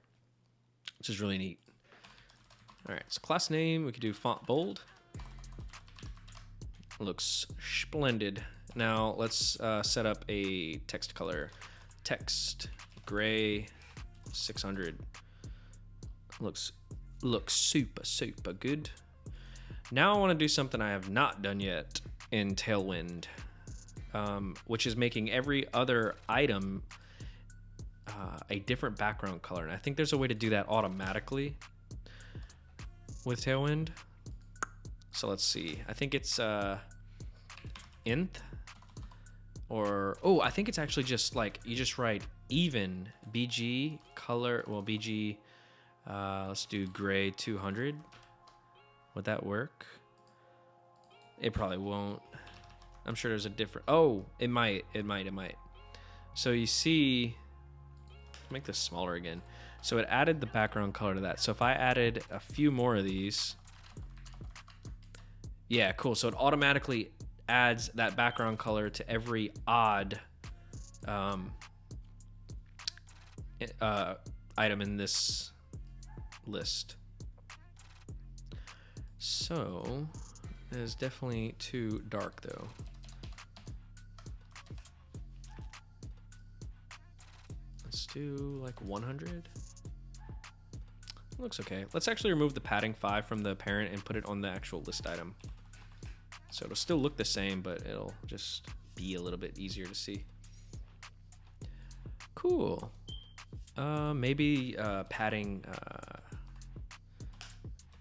S1: which is really neat. All right, so class name, we could do font bold. Looks splendid. Now let's set up a text color. Text gray 600. Looks super good. Now I want to do something I have not done yet in Tailwind, which is making every other item a different background color. And I think there's a way to do that automatically with Tailwind. So let's see. I think it's inth. Or, oh, I think it's actually just like, you just write even BG color, well, BG, let's do gray 200. Would that work? It probably won't. I'm sure there's a different, oh, it might. So you see, let's make this smaller again. So it added the background color to that. So if I added a few more of these, yeah, cool. So it automatically adds that background color to every odd item in this list. So it is definitely too dark though. Let's do like 100. Looks okay. Let's actually remove the padding 5 from the parent and put it on the actual list item. So it'll still look the same, but it'll just be a little bit easier to see. Cool. Maybe padding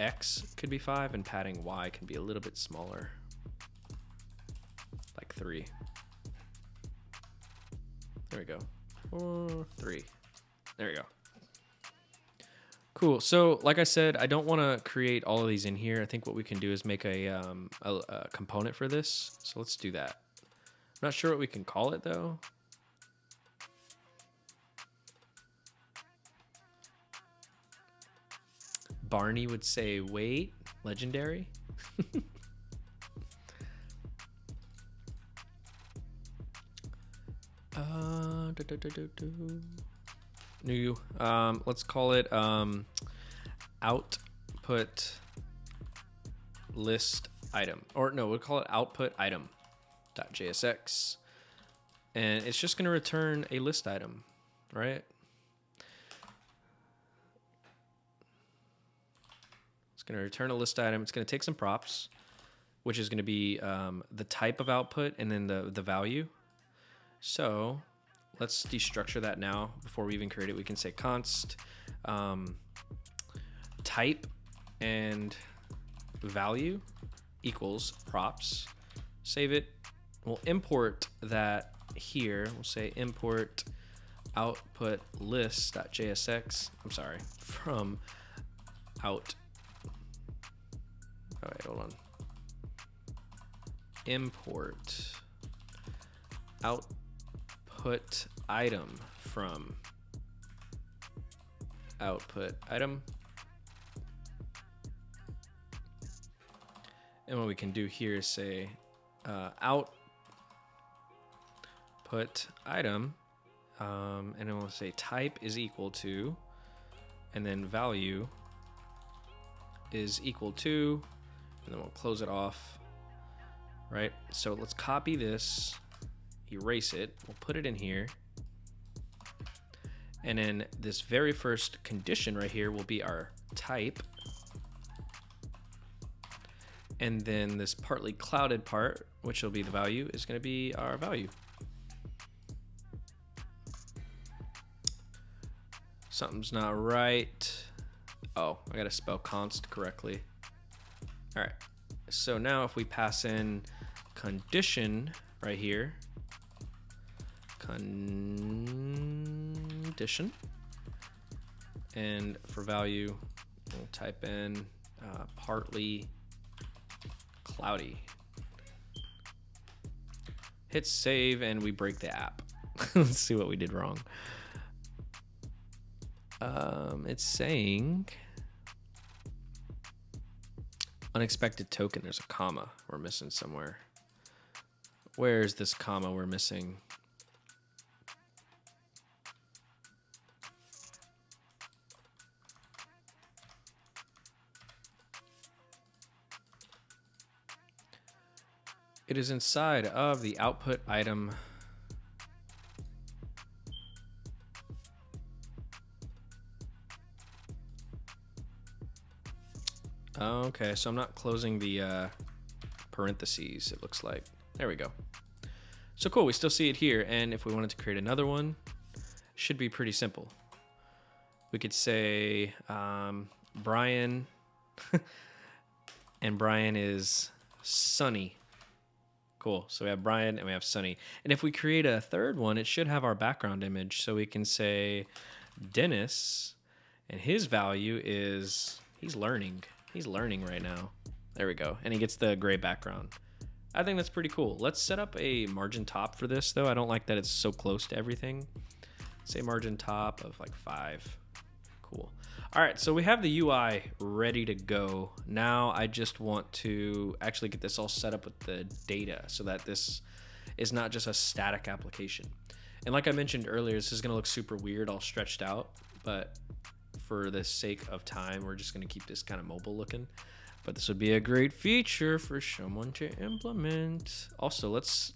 S1: X could be 5 and padding Y can be a little bit smaller. Like 3. There we go. Or 3. There we go. Cool. So like I said, I don't want to create all of these in here. I think what we can do is make a component for this. So let's do that. I'm not sure what we can call it though. Barney would say, wait, legendary. New, let's call it output list item, or no, we'll call it output item.jsx, and it's just going to return a list item, right? It's going to return a list item. It's going to take some props, which is going to be the type of output and then the value. So let's destructure that now before we even create it. We can say const type and value equals props. Save it. We'll import that here. We'll say import output list.jsx. I'm sorry, from out. All right, hold on. Import output item from output item. And what we can do here is say output item, and then we'll say type is equal to, and then value is equal to, and then we'll close it off, right? So let's copy this, erase it, we'll put it in here, and then this very first condition right here will be our type, and then this partly clouded part, which will be the value, is going to be our value. Something's not right. Oh, I got to spell const correctly. All right. So now if we pass in condition right here, condition, and for value, we'll type in partly cloudy. Hit save and we break the app. Let's see what we did wrong. It's saying unexpected token. There's a comma we're missing somewhere. Where's this comma we're missing? It is inside of the output item. Okay, so I'm not closing the parentheses, it looks like. There we go. So cool, we still see it here, and if we wanted to create another one, it should be pretty simple. We could say Brian, and Brian is Sunny. Cool, so we have Brian and we have Sunny. And if we create a third one, it should have our background image. So we can say Dennis, and his value is, he's learning. He's learning right now. There we go. And he gets the gray background. I think that's pretty cool. Let's set up a margin top for this though. I don't like that it's so close to everything. Say margin top of like 5. Cool. All right, so we have the UI ready to go. Now I just want to actually get this all set up with the data so that this is not just a static application. And like I mentioned earlier, this is gonna look super weird, all stretched out, but for the sake of time, we're just gonna keep this kind of mobile looking. But this would be a great feature for someone to implement. Also, let's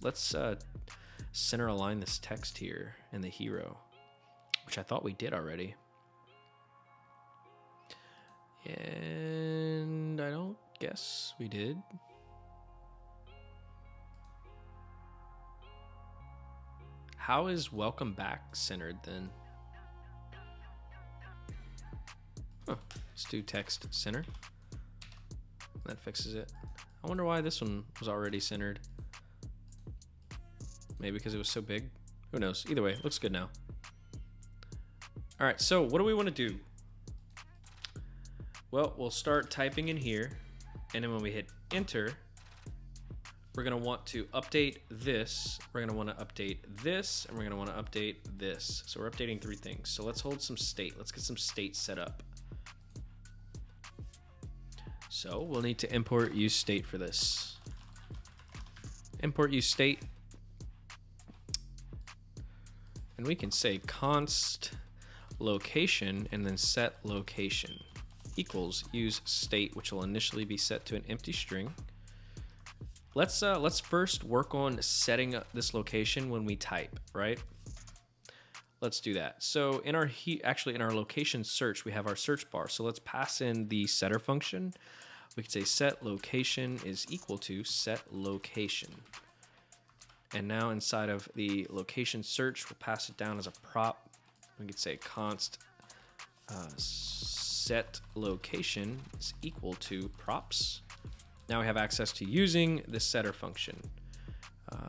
S1: center align this text here in the hero, which I thought we did already. And I don't guess we did. How is welcome back centered then? Huh. Let's do text center. That fixes it. I wonder why this one was already centered. Maybe because it was so big. Who knows? Either way, looks good now. All right, so what do we want to do? Well, we'll start typing in here, and then when we hit enter, we're gonna want to update this. We're gonna want to update this, and we're gonna want to update this. So we're updating 3 things. So let's hold some state. Let's get some state set up. So we'll need to import use state for this. Import use state. And we can say const location and then set location equals use state, which will initially be set to an empty string. Let's first work on setting up this location when we type, right? Let's do that. So in our in our location search, we have our search bar. So let's pass in the setter function. We could say set location is equal to set location. And now inside of the location search, we'll pass it down as a prop. We could say const set location is equal to props. Now we have access to using the setter function.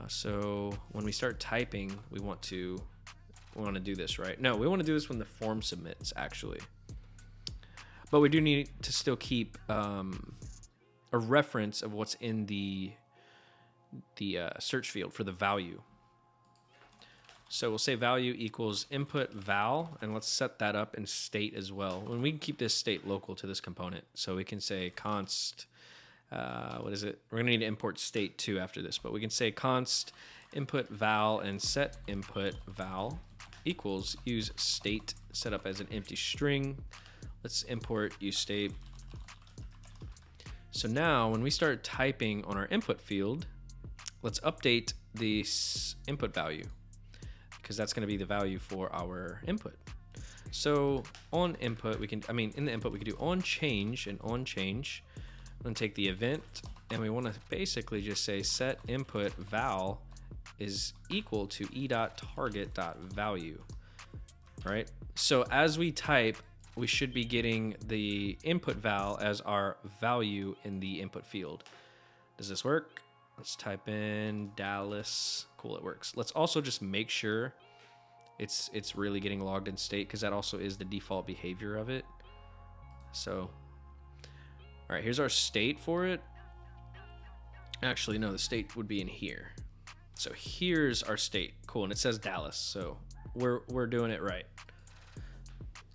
S1: So when we start typing, we want to do this, right? No, we want to do this when the form submits, actually. But we do need to still keep a reference of what's in the search field for the value. So we'll say value equals input val, and let's set that up in state as well. When we can keep this state local to this component, so we can say const. What is it? We're gonna need to import state too after this, but we can say const input val and set input val equals use state set up as an empty string. Let's import use state. So now when we start typing on our input field, let's update the input value because that's going to be the value for our input. So on input, in the input, we can do on change and on change. I'm going to take the event and we want to basically just say set input val is equal to e.target.value, right? So as we type, we should be getting the input val as our value in the input field. Does this work? Let's type in Dallas. Cool, it works. Let's also just make sure it's really getting logged in state because that also is the default behavior of it. So, all right, here's our state for it. Actually, no, the state would be in here. So here's our state. Cool, and it says Dallas. So we're doing it right.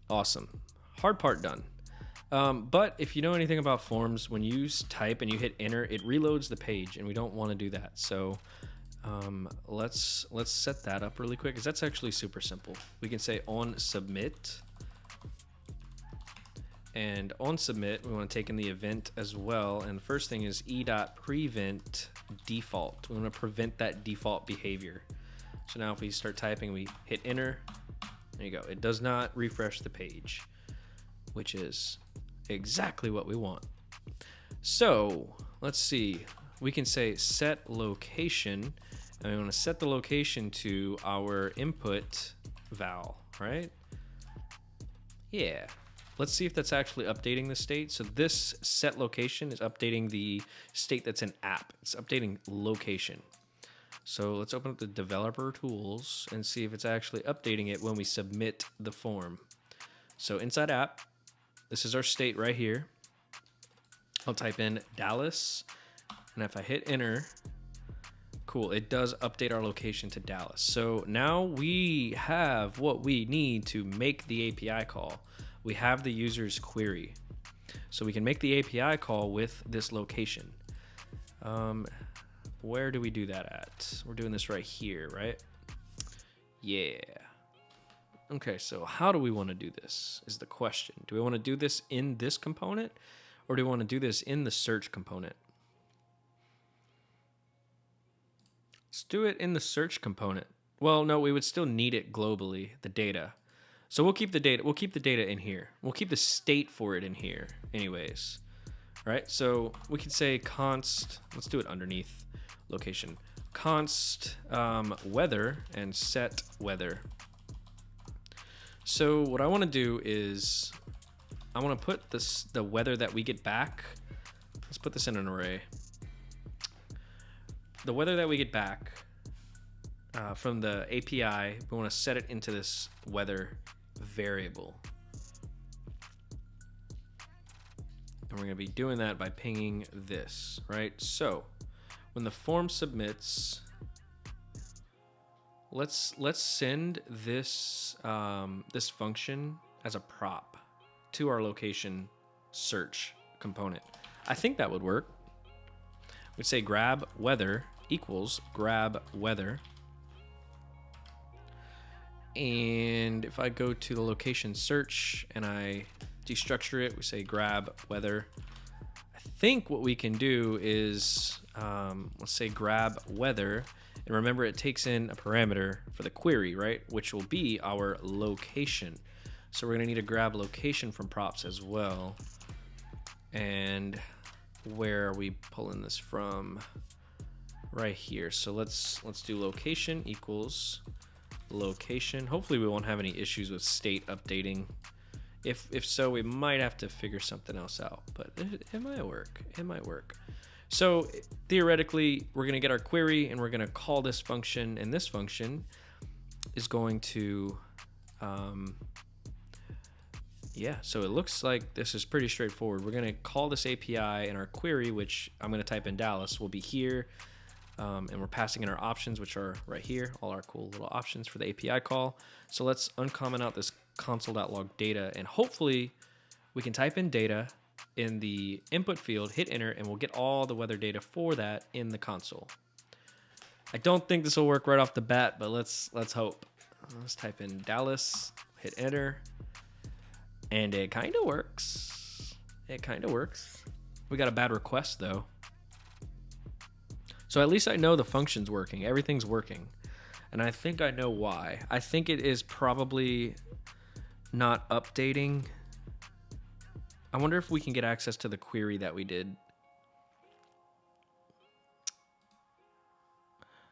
S1: Awesome. Hard part done. But if you know anything about forms, when you type and you hit enter, it reloads the page, and we don't want to do that. So let's set that up really quick because that's actually super simple. We can say on submit, and on submit we want to take in the event as well. And the first thing is e.prevent default. We want to prevent that default behavior. So now if we start typing, we hit enter. There you go. It does not refresh the page, which is exactly what we want. So let's see. We can say set location, and we want to set the location to our input val, right? Yeah. Let's see if that's actually updating the state. So this set location is updating the state that's in app. It's updating location. So let's open up the developer tools and see if it's actually updating it when we submit the form. So inside app, this is our state right here. I'll type in Dallas, and if I hit enter, cool, it does update our location to Dallas. So now we have what we need to make the API call. We have the user's query. So we can make the API call with this location. Where do we do that at? We're doing this right here, right? Yeah. Okay, so how do we want to do this is the question. Do we want to do this in this component, Or do we want to do this in the search component? Let's do it in the search component. Well, no, we would still need it globally, the data. So we'll keep the data. We'll keep the data in here. We'll keep the state for it in here anyways. Right? So we could say const, let's do it underneath location. Const weather and set weather. So what I want to do is I want to put the weather that we get back. Let's put this in an array. The weather that we get back from the API, we want to set it into this weather variable. And we're going to be doing that by pinging this, right? So when the form submits, let's send this this function as a prop to our location search component. I think that would work. We'd say grab weather equals grab weather. And if I go to the location search and I destructure it, we say grab weather. I think what we can do is, let's say grab weather. And remember, it takes in a parameter for the query, right? Which will be our location. So we're gonna need to grab location from props as well. And where are we pulling this from? Right here. So let's do location equals location. Hopefully we won't have any issues with state updating. If so, we might have to figure something else out, but it might work. It might work. So theoretically, we're going to get our query and we're going to call this function, and this function is going to, yeah, so it looks like this is pretty straightforward. We're going to call this API, and our query, which I'm going to type in Dallas, will be here. And we're passing in our options, which are right here, all our cool little options for the API call. So let's uncomment out this console.log data, and hopefully we can type in data in the input field, hit enter, and we'll get all the weather data for that in the console. I don't think this will work right off the bat, but let's hope. Let's type in Dallas, hit enter, and it kind of works. It kind of works. We got a bad request though. So at least I know the function's working. Everything's working. And I think I know why. I think it is probably not updating. I wonder if we can get access to the query that we did.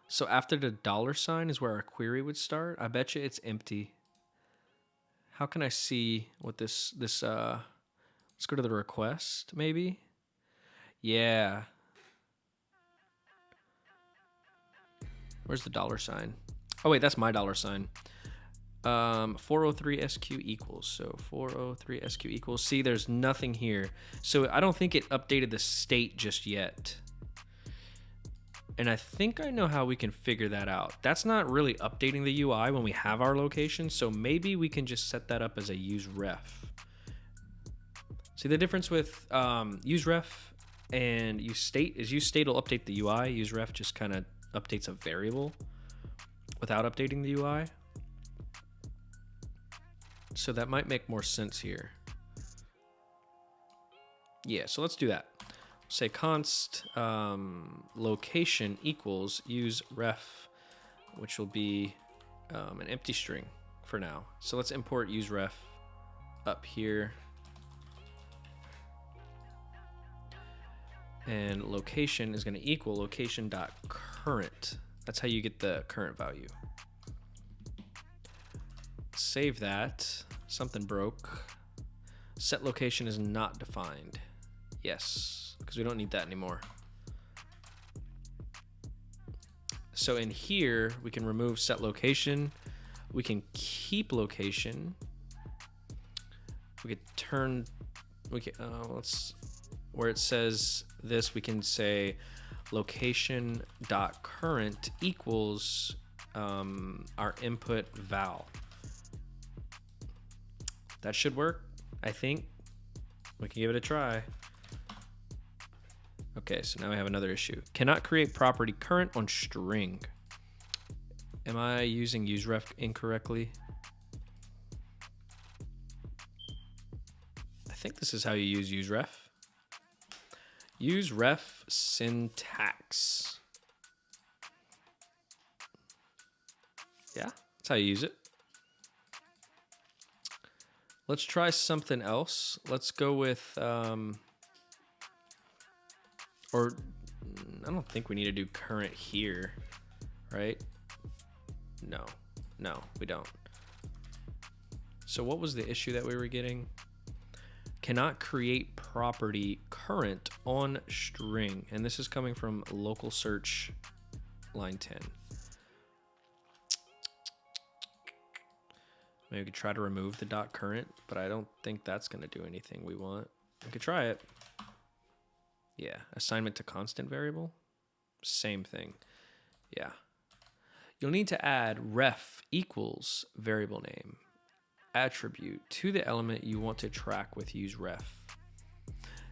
S1: So after the $sign is where our query would start. I bet you it's empty. How can I see what this let's go to the request maybe? Yeah. Where's the $sign? Oh wait, that's my $sign. 403 SQ equals. So 403 SQ equals. See, there's nothing here. So I don't think it updated the state just yet. And I think I know how we can figure that out. That's not really updating the UI when we have our location. So maybe we can just set that up as a useRef. See the difference with useRef and useState is useState will update the UI. Useref just kind of updates a variable without updating the UI. So that might make more sense here. Yeah, so let's do that. Say const location equals useRef, which will be an empty string for now. So let's import useRef up here. And location is going to equal location.current. That's how you get the current value. Save that. Something broke. Set location is not defined. Yes, because we don't need that anymore. So in here, we can remove set location. We can keep location. We could turn, let's, where it says this, we can say location.current equals our input val. That should work, I think. We can give it a try. Okay, so now we have another issue. Cannot create property current on string. Am I using useRef incorrectly? I think this is how you use useRef. Use ref syntax. Yeah, that's how you use it. Let's try something else. Let's go with, or I don't think we need to do current here, right? No, we don't. So what was the issue that we were getting? Cannot create property current on string. And this is coming from local search line 10. Maybe we could try to remove the dot current, but I don't think that's going to do anything we want. We could try it. Yeah, assignment to constant variable. Same thing. Yeah. You'll need to add ref equals variable name attribute to the element you want to track with use ref.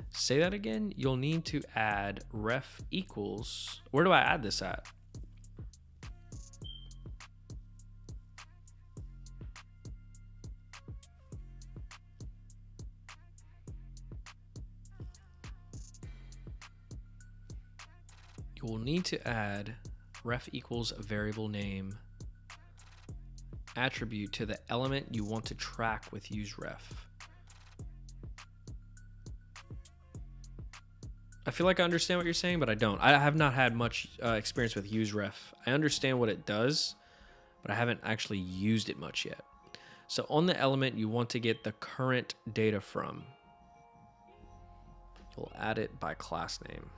S1: Say that again. You'll need to add ref equals. Where do I add this at? You will need to add ref equals variable name attribute to the element you want to track with use ref. I feel like I understand what you're saying, but I don't. I have not had much experience with use ref. I understand what it does, but I haven't actually used it much yet. So on the element you want to get the current data from, you'll add it by class name.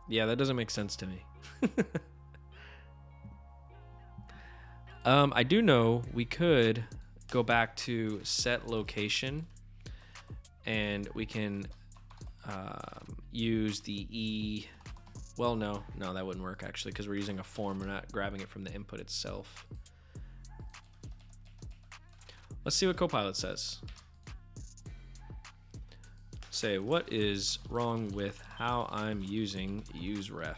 S1: Yeah, that doesn't make sense to me. I do know we could go back to set location and we can use the E. Well, no, that wouldn't work actually because we're using a form. We're not grabbing it from the input itself. Let's see what Copilot says. Say, what is wrong with how I'm using useRef?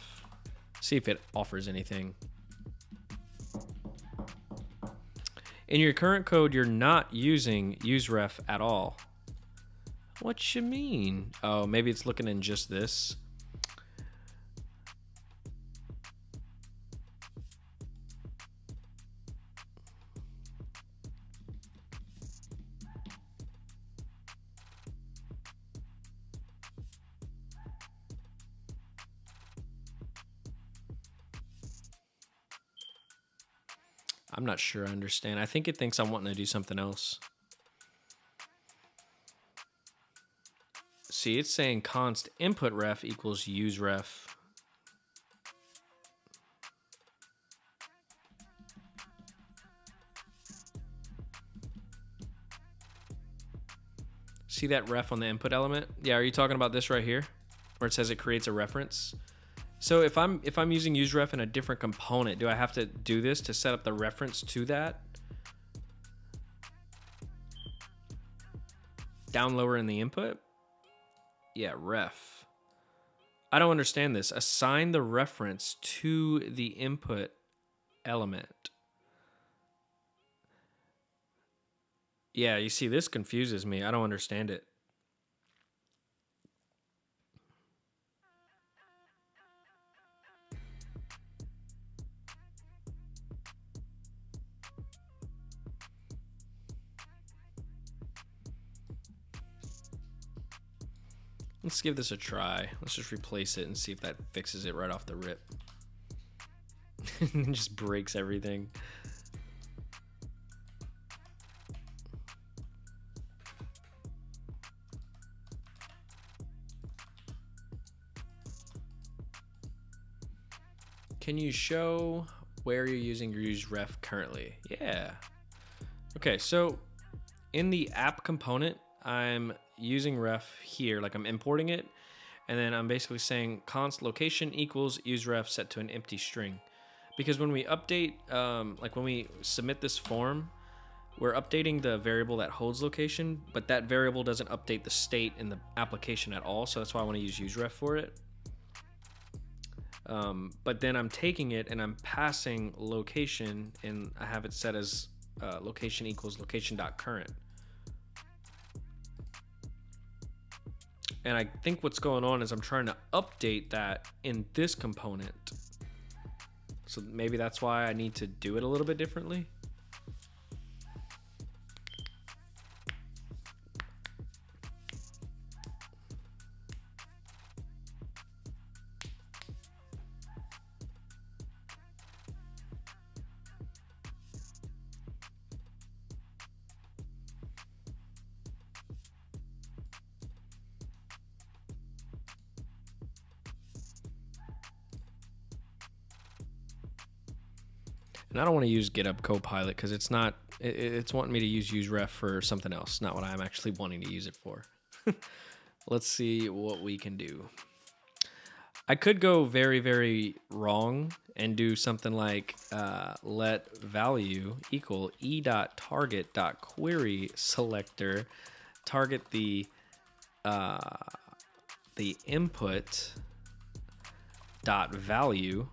S1: See if it offers anything. In your current code, you're not using useRef at all. What you mean? Oh, maybe it's looking in just this. I'm not sure I understand. I think it thinks I'm wanting to do something else. See, it's saying const input ref equals use ref. See that ref on the input element? Yeah, are you talking about this right here? Where it says it creates a reference? So if I'm using useRef in a different component, do I have to do this to set up the reference to that? Down lower in the input? Yeah, ref. I don't understand this. Assign the reference to the input element. Yeah, you see, this confuses me. I don't understand it. Let's give this a try. Let's just replace it and see if that fixes it right off the rip. It just breaks everything. Can you show where you're using your useRef currently? Yeah. Okay, so in the app component, I'm using ref here, like I'm importing it, and then I'm basically saying const location equals useRef set to an empty string. Because when we update, like when we submit this form, we're updating the variable that holds location, but that variable doesn't update the state in the application at all, so that's why I want to use useRef for it. But then I'm taking it and I'm passing location, and I have it set as location equals location.current. And I think what's going on is I'm trying to update that in this component. So maybe that's why I need to do it a little bit differently. And I don't want to use GitHub Copilot because it's not, it's wanting me to use useref for something else, not what I'm actually wanting to use it for. Let's see what we can do. I could go very, very wrong and do something like let value equal e.target.query selector target the input dot value,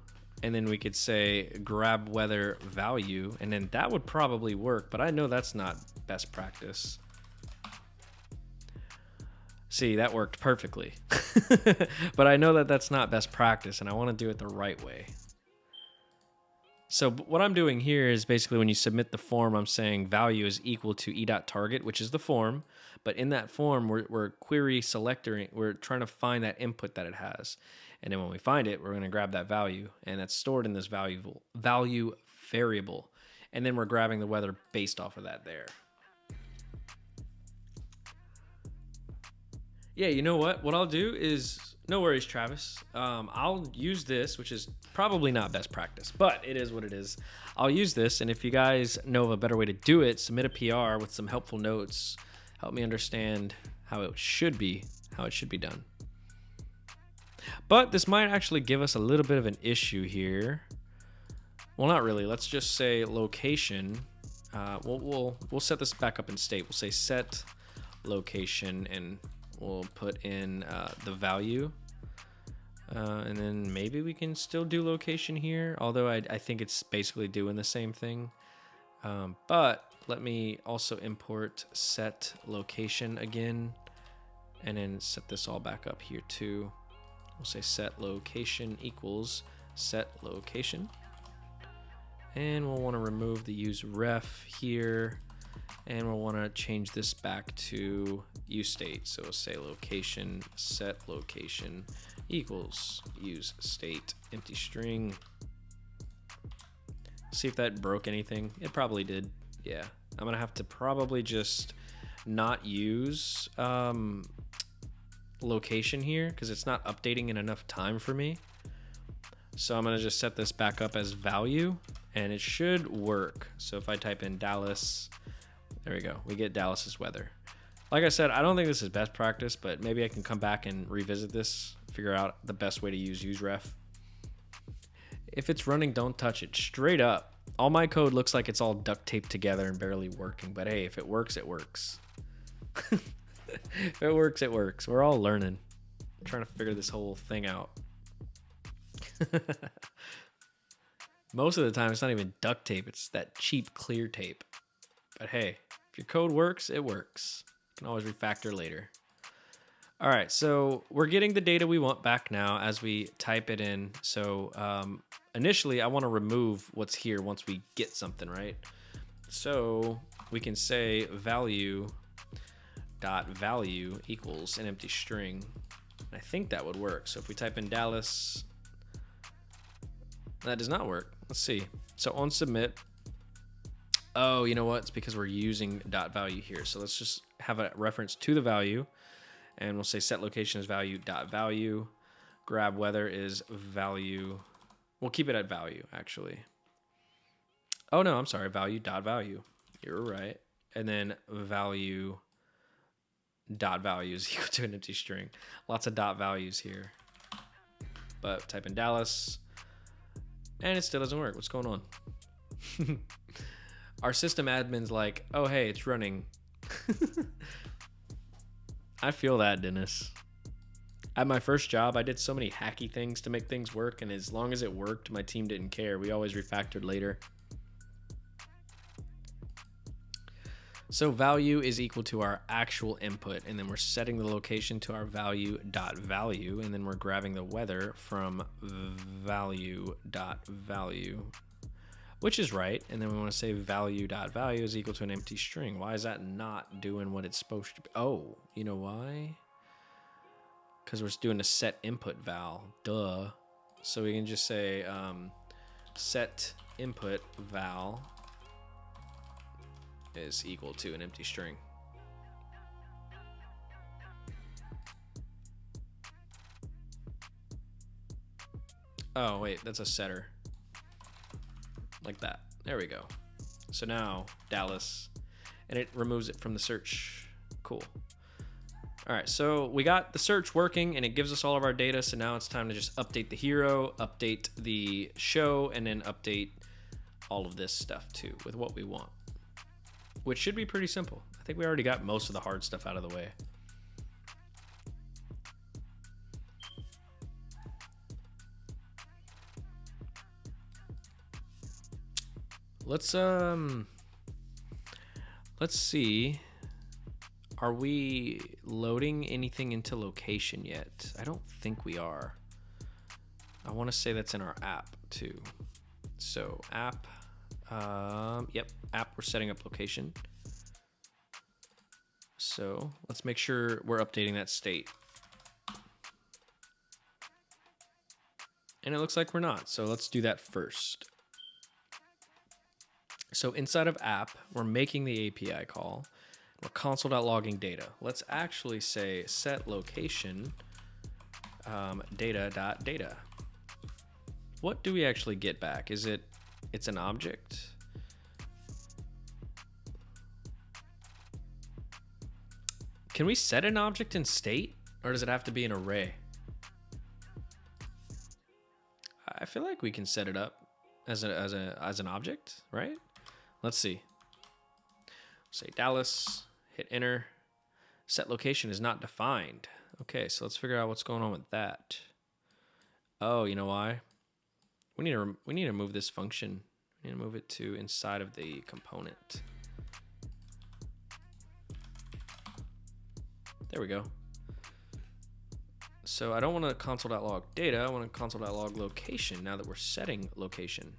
S1: and then we could say grab weather value, and then that would probably work, but I know that's not best practice. See, that worked perfectly. But I know that that's not best practice, and I want to do it the right way. So what I'm doing here is basically when you submit the form, I'm saying value is equal to e.target, which is the form. But in that form, we're query selecting, we're trying to find that input that it has. And then when we find it, we're going to grab that value, and that's stored in this value variable. And then we're grabbing the weather based off of that there. Yeah, you know what? What I'll do is, no worries, Travis. I'll use this, which is probably not best practice, but it is what it is. I'll use this, and if you guys know of a better way to do it, submit a PR with some helpful notes. Help me understand how it should be done. But this might actually give us a little bit of an issue here. Well, not really. Let's just say location. We'll set this back up in state. We'll say set location, and we'll put in the value. And then maybe we can still do location here, although I think it's basically doing the same thing. But let me also import set location again, and then set this all back up here too. We'll say set location equals set location. And we'll want to remove the use ref here, and we'll want to change this back to use state. So we'll say location set location equals use state empty string. See if that broke anything. It probably did. Yeah, I'm gonna have to probably just not use location here because it's not updating in enough time for me. So I'm gonna just set this back up as value, and it should work. So if I type in Dallas, there we go, we get Dallas's weather. Like I said, I don't think this is best practice, but maybe I can come back and revisit this, figure out the best way to use useref. If it's running, don't touch it. Straight up. All my code looks like it's all duct taped together and barely working, but hey, if it works, it works. If it works, it works. We're all learning. I'm trying to figure this whole thing out. Most of the time, it's not even duct tape. It's that cheap clear tape. But hey, if your code works, it works. You can always refactor later. All right, so we're getting the data we want back now as we type it in. So initially, I want to remove what's here once we get something, right? So we can say value dot value equals an empty string. I think that would work. So if we type in Dallas, that does not work. Let's see. So on submit, oh, you know what? It's because we're using dot value here. So let's just have a reference to the value, and we'll say set location is value dot value. Grab weather is value. We'll keep it at value, actually. Oh no, I'm sorry. Value dot value. You're right. And then value dot value is equal to an empty string. Lots of dot values here. But type in Dallas, and it still doesn't work. What's going on? Our system admin's like, oh, hey, it's running. I feel that, Dennis. At my first job, I did so many hacky things to make things work, and as long as it worked, my team didn't care. We always refactored later. So value is equal to our actual input, and then we're setting the location to our value dot value, and then we're grabbing the weather from value dot value, which is right. And then we want to say value dot value is equal to an empty string. Why is that not doing what it's supposed to be? Oh, you know why? Because we're doing a set input val. Duh. So we can just say set input val is equal to an empty string. Oh, wait, that's a setter. Like that. There we go. So now Dallas, and it removes it from the search. Cool. All right, so we got the search working and it gives us all of our data. So now it's time to just update the hero, update the show, and then update all of this stuff too with what we want, which should be pretty simple. I think we already got most of the hard stuff out of the way. Let's see. Are we loading anything into location yet? I don't think we are. I want to say that's in our app too. So app, yep, app, we're setting up location. So let's make sure we're updating that state. And it looks like we're not, so let's do that first. So inside of app, we're making the API call. We're console.logging data. Let's actually say set location data.data. What do we actually get back? It's an object? Can we set an object in state, or does it have to be an array? I feel like we can set it up as an object, right? Let's see. Say Dallas, hit enter. Set location is not defined. Okay, so let's figure out what's going on with that. Oh, you know why? We need to move this function. We need to move it to inside of the component. There we go. So I don't want to console.log data. I want to console.log location now that we're setting location.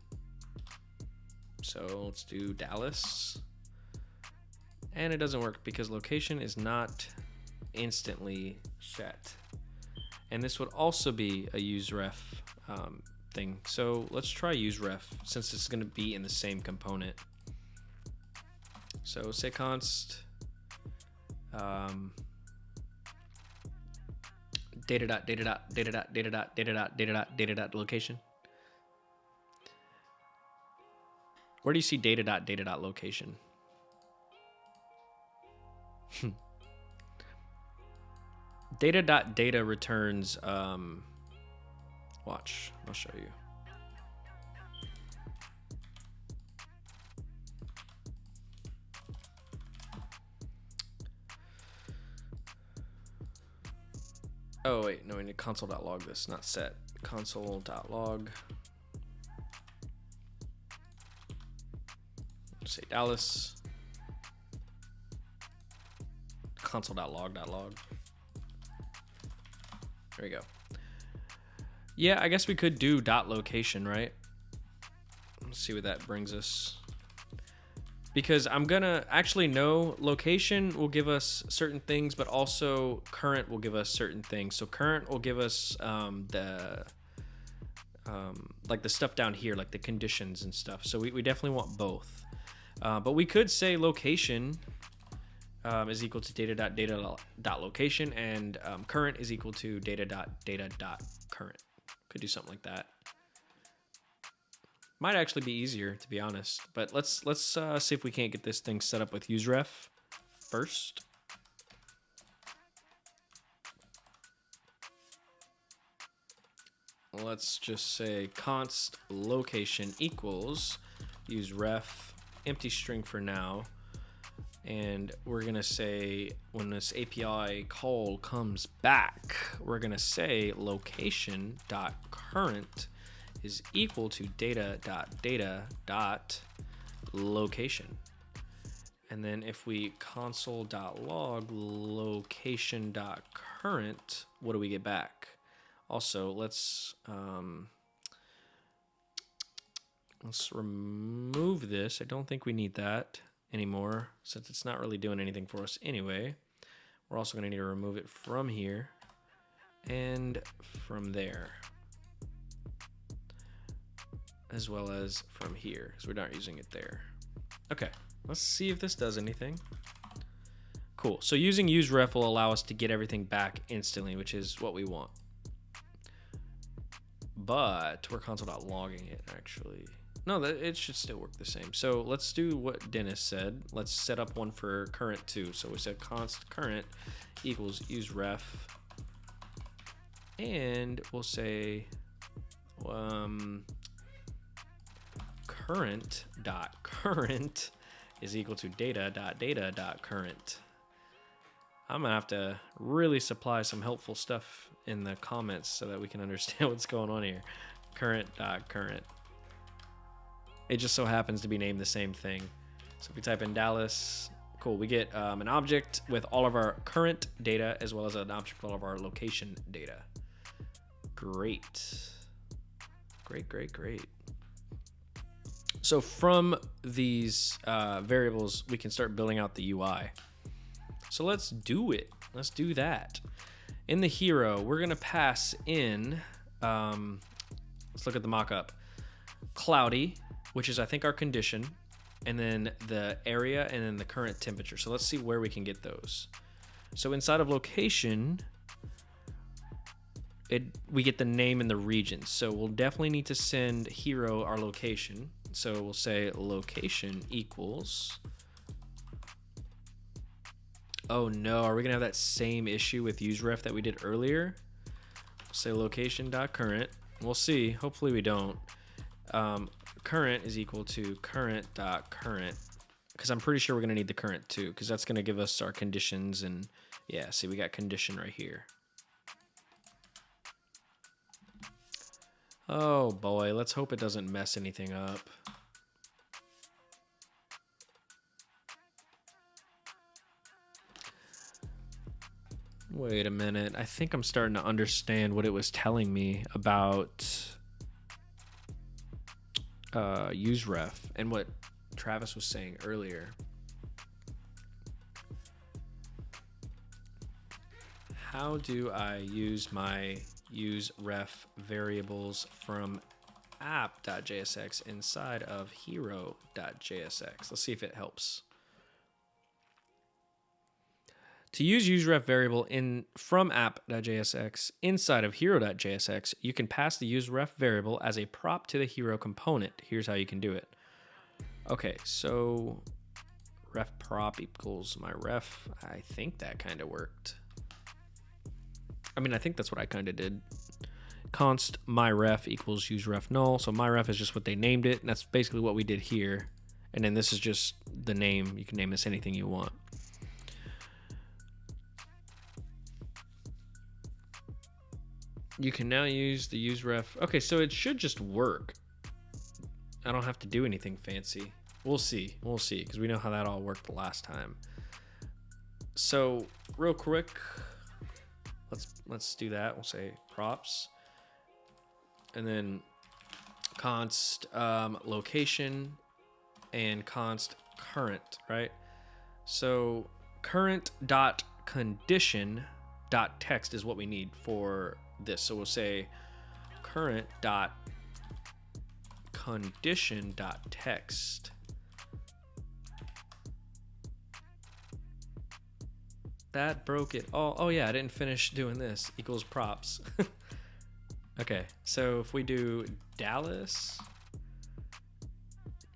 S1: So let's do Dallas. And it doesn't work because location is not instantly set. And this would also be a useRef thing. So let's try useRef since it's going to be in the same component. So say const data.data.data.data.data.data.data.data.data location. Where do you see data.data.location? Data.data returns, watch, I'll show you. Oh wait, no, we need console.log this, not set. Console.log. Say Dallas. Console.log.log. There we go. Yeah, I guess we could do .location, right? Let's see what that brings us. Because I'm gonna actually know location will give us certain things, but also current will give us certain things. So current will give us like the stuff down here, like the conditions and stuff. So we definitely want both. But we could say location is equal to data.data.location and current is equal to data.data.current. Could do something like that. Might actually be easier, to be honest. But let's see if we can't get this thing set up with useRef first. Let's just say const location equals useRef empty string for now. And we're gonna say when this API call comes back, we're gonna say location.current is equal to data.data.location. And then if we console.log location.current, what do we get back? Also, let's remove this. I don't think we need that anymore since it's not really doing anything for us anyway. We're also going to need to remove it from here and from there, as well as from here, because we're not using it there. Okay, let's see if this does anything. Cool. So using useRef will allow us to get everything back instantly, which is what we want. But we're console.logging it actually. No, it should still work the same. So let's do what Dennis said. Let's set up one for current too. So we said const current equals useRef, and we'll say current is equal to data.data.current. I'm gonna have to really supply some helpful stuff in the comments so that we can understand what's going on here. Current.current. It just so happens to be named the same thing. So if we type in Dallas, cool, we get an object with all of our current data as well as an object with all of our location data. Great. Great. So from these variables, we can start building out the UI. So let's do it. Let's do that. In the hero, we're gonna pass in, let's look at the mockup. Cloudy, which is I think our condition, and then the area, and then the current temperature. So let's see where we can get those. So inside of location, we get the name and the region. So we'll definitely need to send hero our location. So we'll say location equals, oh no, are we gonna have that same issue with useRef that we did earlier? We'll say location.current. We'll see, hopefully we don't. Current is equal to current.current, because I'm pretty sure we're gonna need the current too, because that's gonna give us our conditions. And yeah, see, we got condition right here. Oh boy, let's hope it doesn't mess anything up. Wait a minute, I think I'm starting to understand what it was telling me about useRef and what Travis was saying earlier. How do I use my useRef variables from app.jsx inside of hero.jsx? Let's see if it helps. To use useRef variable from app.jsx inside of hero.jsx, you can pass the useRef variable as a prop to the hero component. Here's how you can do it. Okay, so ref prop equals my ref. I think that kind of worked. I mean, I think that's what I kind of did. Const myref equals useRef null. So myref is just what they named it, and that's basically what we did here. And then this is just the name. You can name this anything you want. You can now use the useRef. Okay, so it should just work. I don't have to do anything fancy. We'll see, because we know how that all worked the last time. So real quick, let's do that. We'll say props, and then const location and const current, right? So current dot condition dot text is what we need for this. So we'll say current dot condition dot text. That broke it all. Oh yeah, I didn't finish doing this. Equals props. Okay, so if we do Dallas,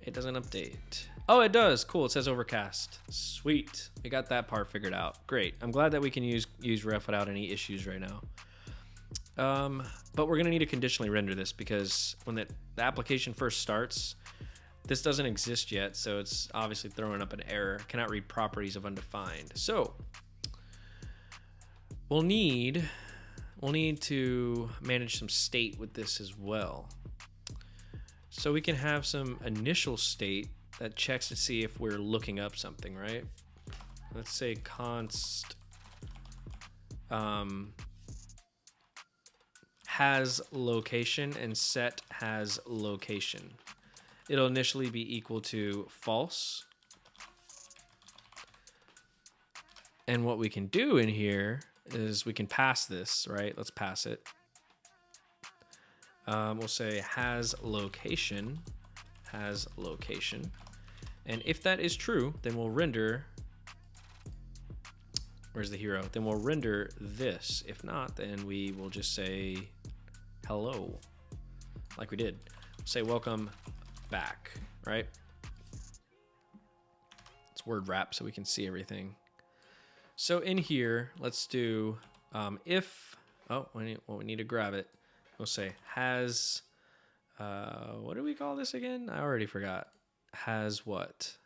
S1: it doesn't update. Oh, it does. Cool. It says overcast. Sweet. We got that part figured out. Great. I'm glad that we can use ref without any issues right now. But we're gonna need to conditionally render this because when the application first starts, this doesn't exist yet, so it's obviously throwing up an error. Cannot read properties of undefined. So we'll need to manage some state with this as well. So we can have some initial state that checks to see if we're looking up something, right? Let's say const has location and set has location. It'll initially be equal to false. And what we can do in here is we can pass this, right? Let's pass it. We'll say has location. And if that is true, then we'll render, where's the hero? Then we'll render this. If not, then we will just say hello, like we did. Say welcome back, right? It's word wrap so we can see everything. So in here, let's do if, we need to grab it. We'll say has, what do we call this again? I already forgot. Has what?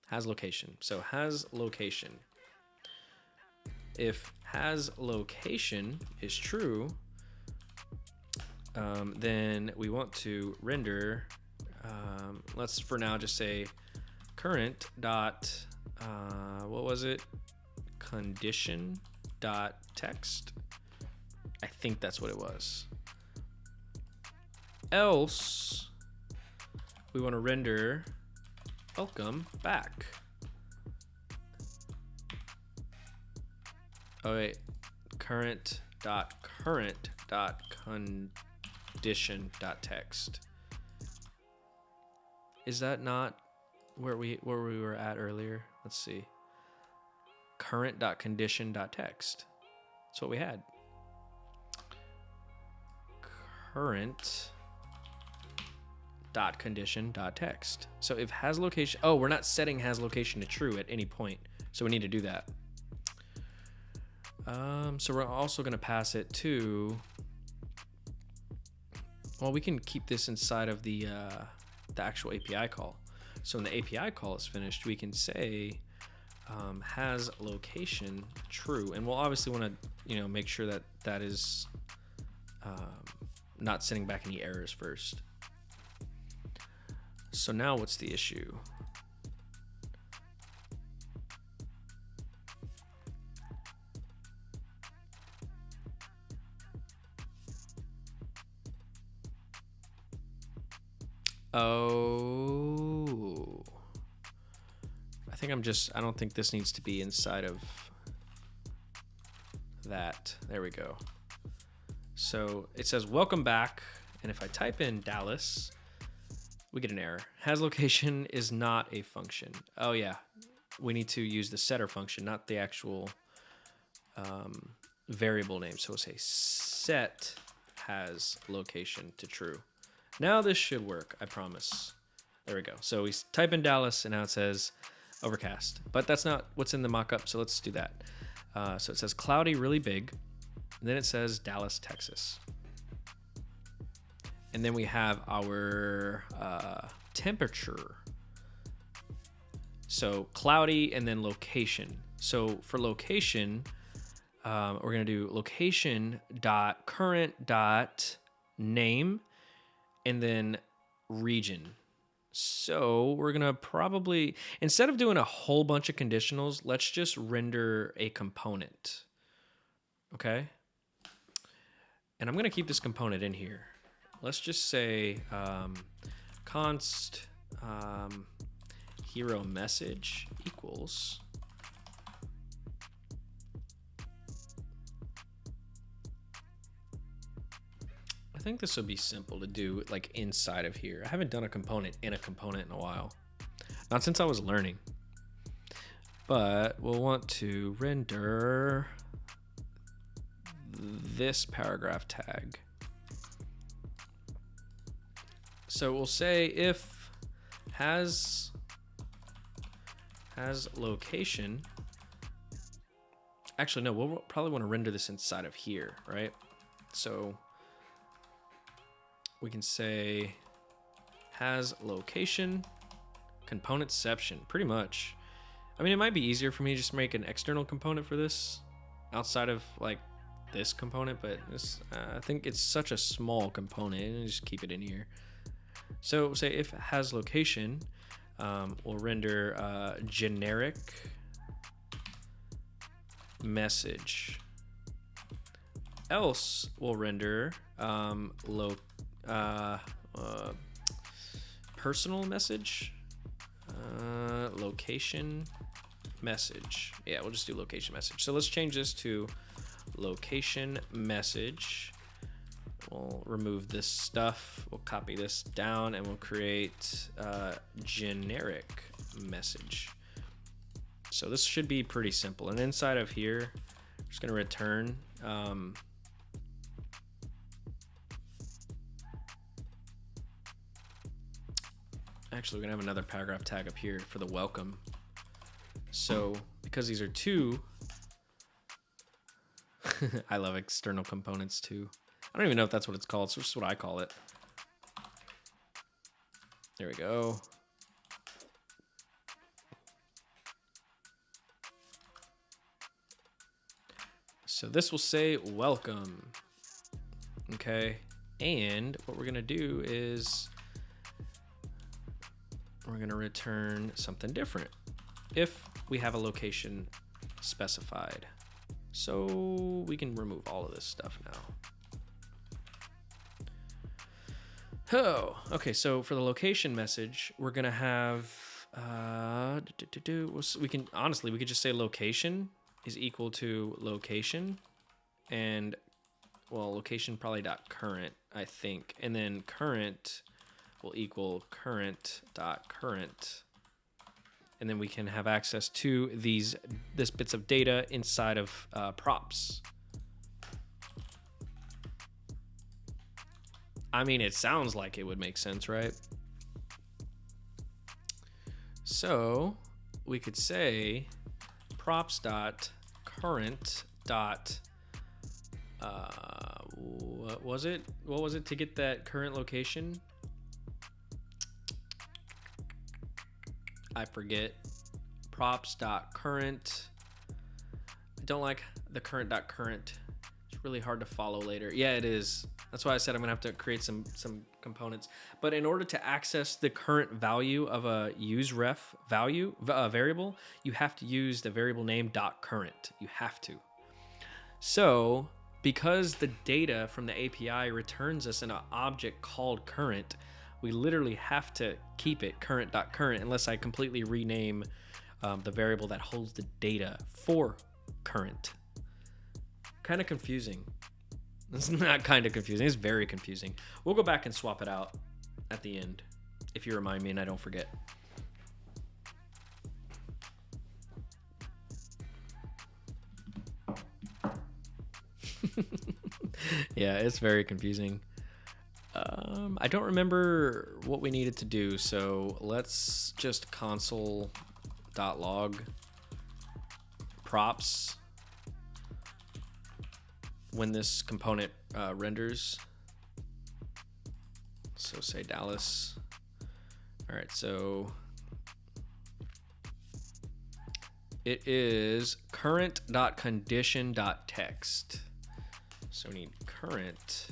S1: Has location. So has location. If has location is true, then we want to render, let's for now just say current dot, what was it? Condition dot text. I think that's what it was. Else, we want to render welcome back. Oh wait, current dot condition dot text. Is that not where we were at earlier? Let's see. Current dot condition dot text. That's what we had. Current dot condition dot text. So if has location, oh, we're not setting has location to true at any point, so we need to do that. So we're also going to pass it to, well, we can keep this inside of the actual API call. So when the API call is finished, we can say has location true, and we'll obviously want to make sure that that is not sending back any errors first. So now what's the issue? Oh, I don't think this needs to be inside of that. There we go. So it says welcome back, and if I type in Dallas, we get an error. Has location is not a function. Oh yeah, we need to use the setter function, not the actual variable name. So we'll say set has location to true. Now this should work, I promise. There we go. So we type in Dallas, and now it says overcast. But that's not what's in the mockup, so let's do that. So it says cloudy really big, and then it says Dallas, Texas. And then we have our temperature. So cloudy and then location. So for location, we're going to do location dot current dot name and then region. So we're going to probably, instead of doing a whole bunch of conditionals, let's just render a component. Okay. And I'm going to keep this component in here. Let's just say const hero message equals I think this will be simple to do like inside of here. I haven't done a component in a component in a while. Not since I was learning. But we'll want to render this paragraph tag. So we'll say if has location. Actually, no, we'll probably want to render this inside of here, right? So we can say has location componentception, pretty much. I mean, it might be easier for me to just make an external component for this outside of like this component, but this, I think it's such a small component and just keep it in here. So say if has location, we'll render generic message. Else we'll render personal message, location message. Yeah, we'll just do location message. So let's change this to location message. We'll remove this stuff. We'll copy this down and we'll create generic message. So this should be pretty simple. And inside of here, I'm just gonna return actually, we're gonna have another paragraph tag up here for the welcome. So because these are two, I love external components too. I don't even know if that's what it's called. It's just what I call it. There we go. So this will say welcome. Okay. And what we're gonna do is we're gonna return something different if we have a location specified. So we can remove all of this stuff now. Oh, okay. So for the location message, we're gonna have we can honestly we could just say location is equal to location, and well, location probably dot current, I think, and then current will equal current dot current, and then we can have access to this bits of data inside of props. I mean, it sounds like it would make sense, right? So we could say props dot current dot what was it to get that current location? I forget. Props dot current. I don't like the current dot current. It's really hard to follow later. Yeah, it is. That's why I said I'm gonna have to create some components. But in order to access the current value of a useRef value variable, you have to use the variable name dot current. You have to. So because the data from the API returns us an object called current, we literally have to keep it current dot current unless I completely rename the variable that holds the data for current. Kind of confusing. It's not kind of confusing, it's very confusing. We'll go back and swap it out at the end if you remind me and I don't forget. Yeah, it's very confusing. I don't remember what we needed to do, so let's just console.log props when this component renders. So say Dallas. All right, so it is current.condition.text. So we need current,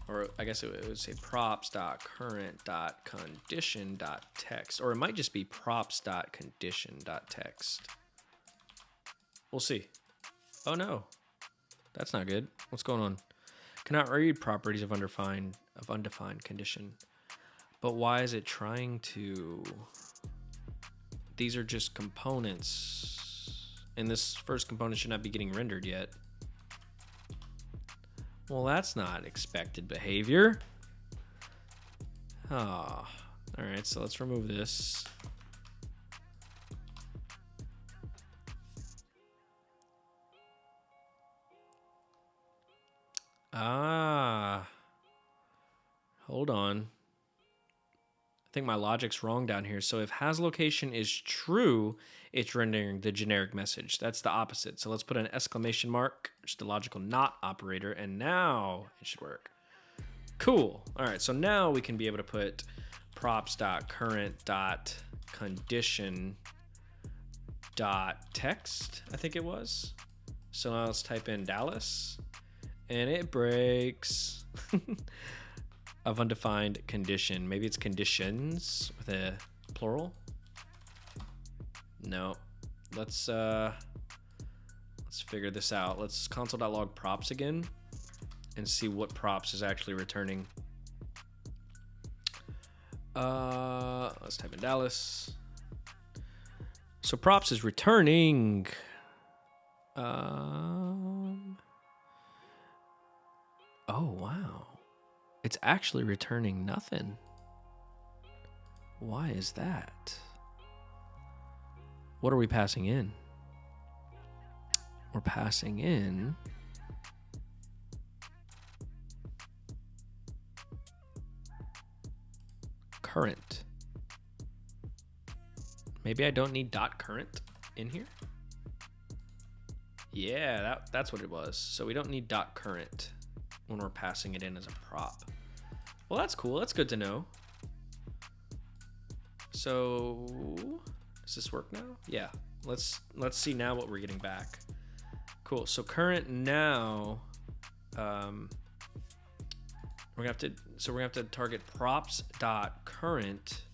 S1: or I guess it would say props.current.condition.text, or it might just be props.condition.text. We'll see. Oh no, that's not good. What's going on? Cannot read properties of undefined condition. But why is it trying to? These are just components, and this first component should not be getting rendered yet. Well, that's not expected behavior. Ah, all right, so let's remove this. Hold on. I think my logic's wrong down here. So if has location is true, it's rendering the generic message. That's the opposite. So let's put an exclamation mark, just a logical not operator, and now it should work. Cool. All right, so now we can be able to put props.current.condition.text, I think it was. So now let's type in Dallas, and it breaks. of undefined condition. Maybe it's conditions with a plural. No. Let's figure this out. Let's console.log props again and see what props is actually returning. Let's type in Dallas. So props is returning. Oh, wow. It's actually returning nothing. Why is that? What are we passing in? We're passing in current. Maybe I don't need dot current in here. Yeah, that's what it was. So we don't need dot current when we're passing it in as a prop. Well, that's cool. That's good to know. So does this work now? Yeah. Let's see now what we're getting back. Cool. So current now, we're gonna have to target props dot current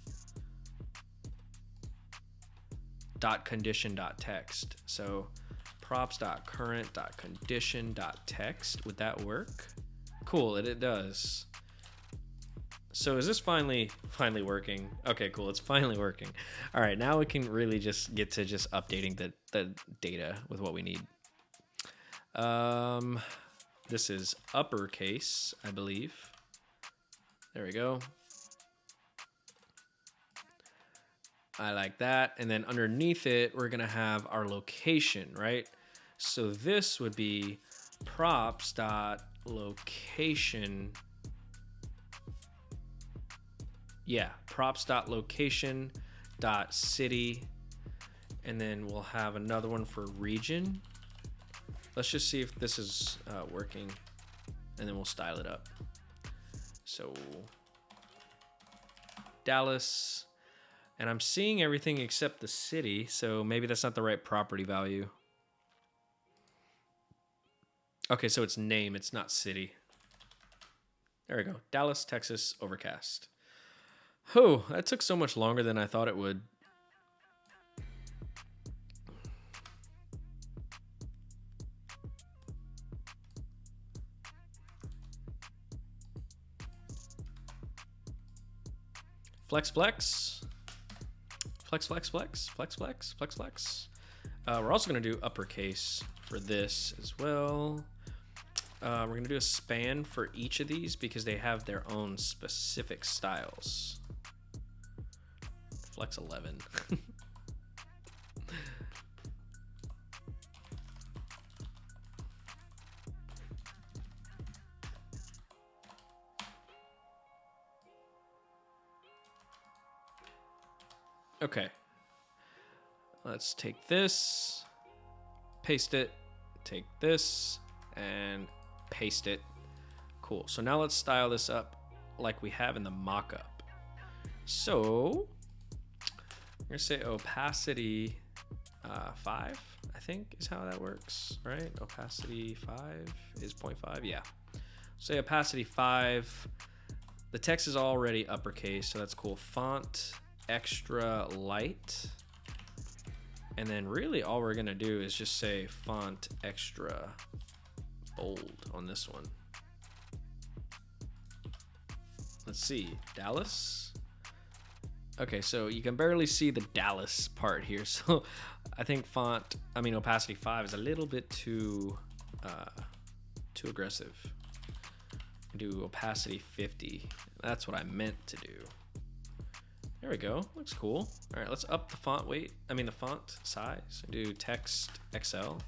S1: dot condition dot text. So props dot current dot condition dot text. Would that work? Cool. It does. So is this finally working? Okay, cool. It's finally working. All right, now we can really just get to just updating the data with what we need. This is uppercase, I believe. There we go. I like that. And then underneath it, we're gonna have our location, right? So this would be props dot location. Yeah, props dot location dot city, and then we'll have another one for region. Let's just see if this is working, and then we'll style it up. So Dallas, and I'm seeing everything except the city, so maybe that's not the right property value. Okay, so it's name, it's not city. There we go. Dallas, Texas, overcast. Oh, that took so much longer than I thought it would. Flex, flex. Flex, flex, flex. Flex, flex, flex, flex. We're also going to do uppercase for this as well. We're going to do a span for each of these because they have their own specific styles. Flex 11. Okay. Let's take this, paste it, take this, and paste it. Cool. So now let's style this up like we have in the mockup. So I'm gonna say opacity 5, I think is how that works, right? Opacity 5 is 0.5, yeah. Say opacity 5. The text is already uppercase, so that's cool. Font extra light. And then really all we're gonna do is just say font extra bold on this one. Let's see, Dallas. Okay, so you can barely see the Dallas part here. So I think opacity 5 is a little bit too aggressive. Do opacity 50. That's what I meant to do. There we go. Looks cool. All right, let's up the font weight. the font size. Do text XL.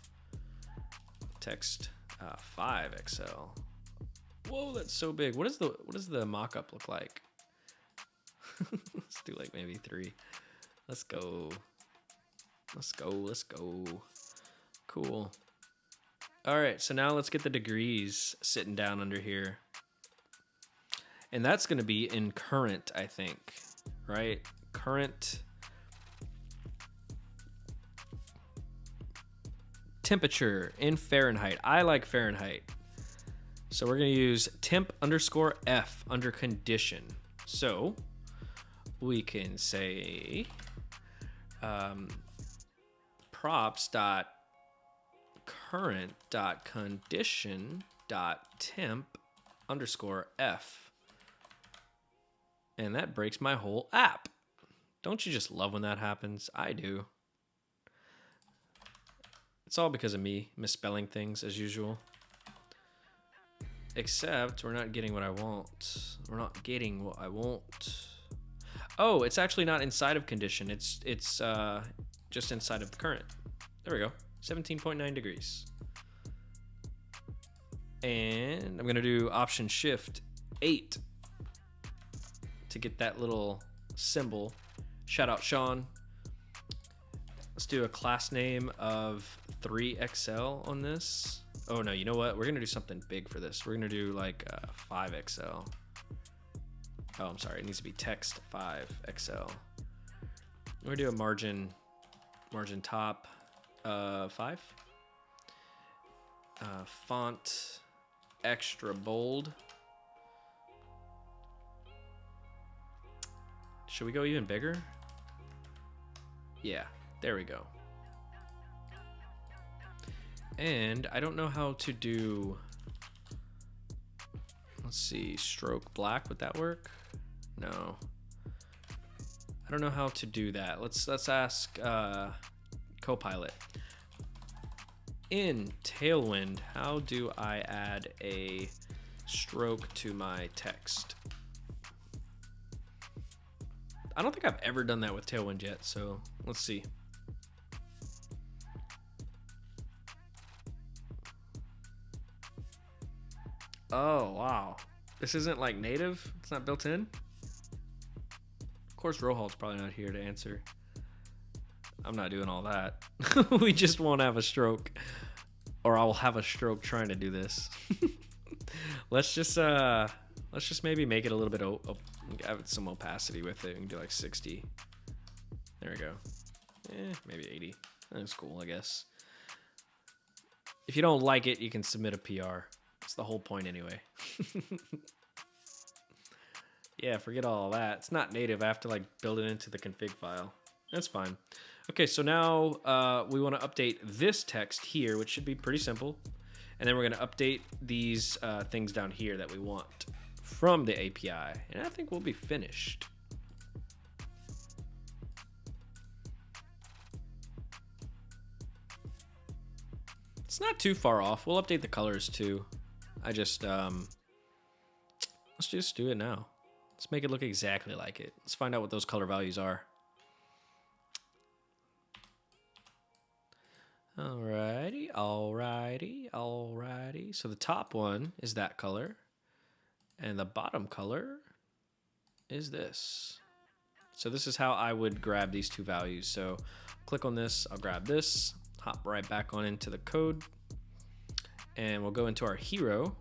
S1: Text 5 XL. Whoa, that's so big. What does the mock-up look like? Let's do like maybe 3. Let's go. Let's go. Let's go. Cool. All right, so now let's get the degrees sitting down under here. And that's going to be in current, I think. Right? Current temperature in Fahrenheit. I like Fahrenheit. So we're going to use temp underscore F under condition. So we can say props dot current dot condition dot temp underscore F. And that breaks my whole app. Don't you just love when that happens? I do. It's all because of me misspelling things as usual. Except we're not getting what I want. We're not getting what I want. Oh, it's actually not inside of condition. It's just inside of current. There we go. 17.9 degrees. And I'm gonna do Option Shift 8 to get that little symbol. Shout out Sean. Let's do a class name of 3XL on this. Oh no, you know what? We're gonna do something big for this. We're gonna do like 5XL. Oh, I'm sorry, it needs to be text 5XL. We're gonna do a margin top 5. Font extra bold. Should we go even bigger? Yeah, there we go. And I don't know how to do, let's see, stroke black, would that work? No. I don't know how to do that. Let's ask Copilot. In Tailwind, how do I add a stroke to my text? I don't think I've ever done that with Tailwind yet, so let's see. Oh, wow. This isn't like native? It's not built in? Of course, Rohal's probably not here to answer. I'm not doing all that. We just won't have a stroke. Or I'll have a stroke trying to do this. Let's just maybe make it a little bit have some opacity with it. We can do like 60. There we go. Maybe 80. That's cool, I guess. If you don't like it, you can submit a PR. That's the whole point anyway. Yeah, forget all that. It's not native. I have to like build it into the config file. That's fine. Okay, so now we want to update this text here, which should be pretty simple. And then we're going to update these things down here that we want from the API. And I think we'll be finished. It's not too far off. We'll update the colors too. I just, let's just do it now. Let's make it look exactly like it. Let's find out what those color values are. Alrighty, alrighty, alrighty. So the top one is that color. And the bottom color is this. So this is how I would grab these two values. So click on this, I'll grab this, hop right back on into the code. And we'll go into our hero.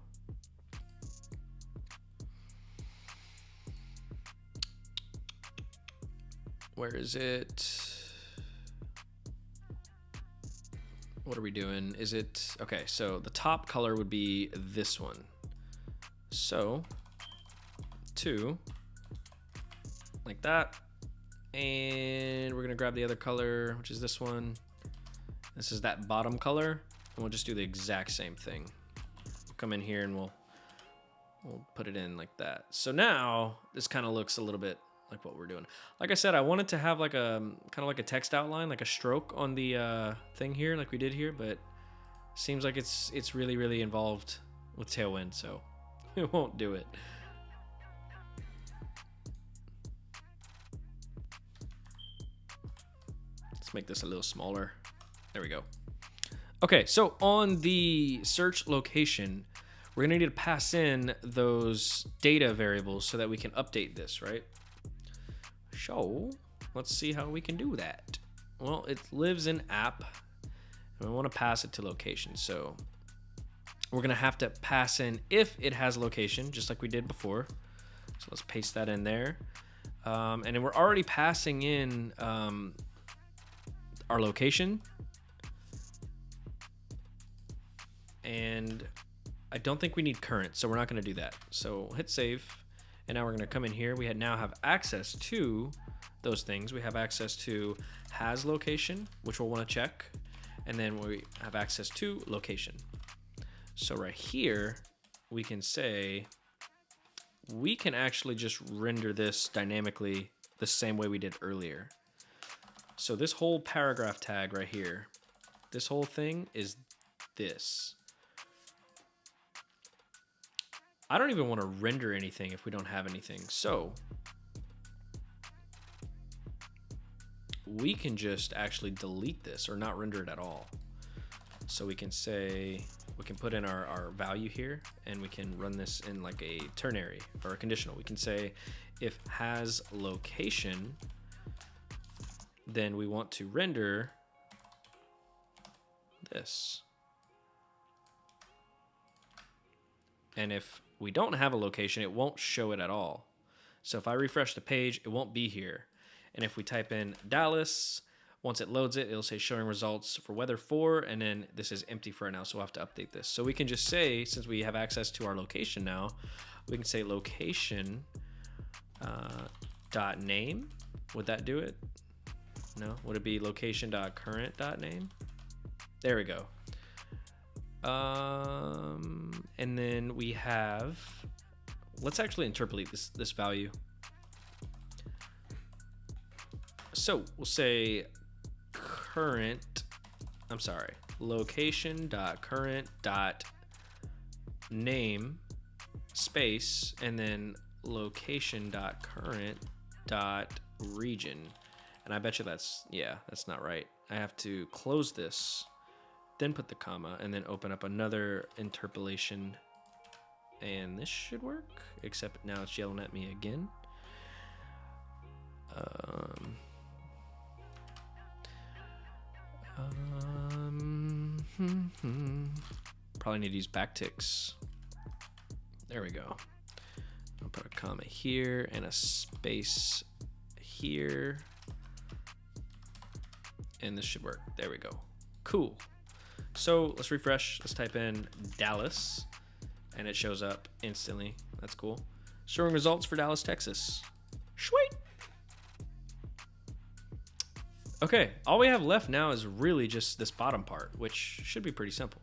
S1: Where is it? What are we doing? Is it, okay, so the top color would be this one. So, 2, like that. And we're gonna grab the other color, which is this one. This is that bottom color, and we'll just do the exact same thing. We'll come in here and we'll put it in like that. So now, this kind of looks a little bit like what we're doing. Like I said, I wanted to have like a kind of like a text outline, like a stroke on the thing here, like we did here, but seems like it's really, really involved with Tailwind, so it won't do it. Let's make this a little smaller. There we go. Okay, so on the search location, we're gonna need to pass in those data variables so that we can update this, right? So let's see how we can do that. Well, it lives in app, and we want to pass it to location. So we're gonna have to pass in if it has location, just like we did before. So let's paste that in there. And then we're already passing in our location. And I don't think we need current, so we're not going to do that. So hit save. And now we're going to come in here. We now have access to those things. We have access to has location, which we'll want to check. And then we have access to location. So right here, we can say, we can actually just render this dynamically the same way we did earlier. So this whole paragraph tag right here, this whole thing is this. I don't even want to render anything if we don't have anything. So we can just actually delete this or not render it at all. So we can say, we can put in our value here, and we can run this in like a ternary or a conditional. We can say if has location, then we want to render this. And if we don't have a location, it won't show it at all. So if I refresh the page, it won't be here. And if we type in Dallas, once it loads it, it'll say showing results for weather 4, and then this is empty for now, so we'll have to update this. So we can just say, since we have access to our location now, we can say location dot name. Would that do it? No? Would it be location dot current dot name? There we go. And then we have, let's actually interpolate this value. So we'll say location dot current dot name space, and then location dot current dot region. And I bet you that's not right. I have to close this, then put the comma, and then open up another interpolation, and this should work, except now it's yelling at me again. Probably need to use backticks. There we go. I'll put a comma here and a space here, and this should work. There we go. Cool. So let's refresh. Let's type in Dallas, and it shows up instantly. That's cool. Showing results for Dallas, Texas. Sweet. Okay, all we have left now is really just this bottom part, which should be pretty simple.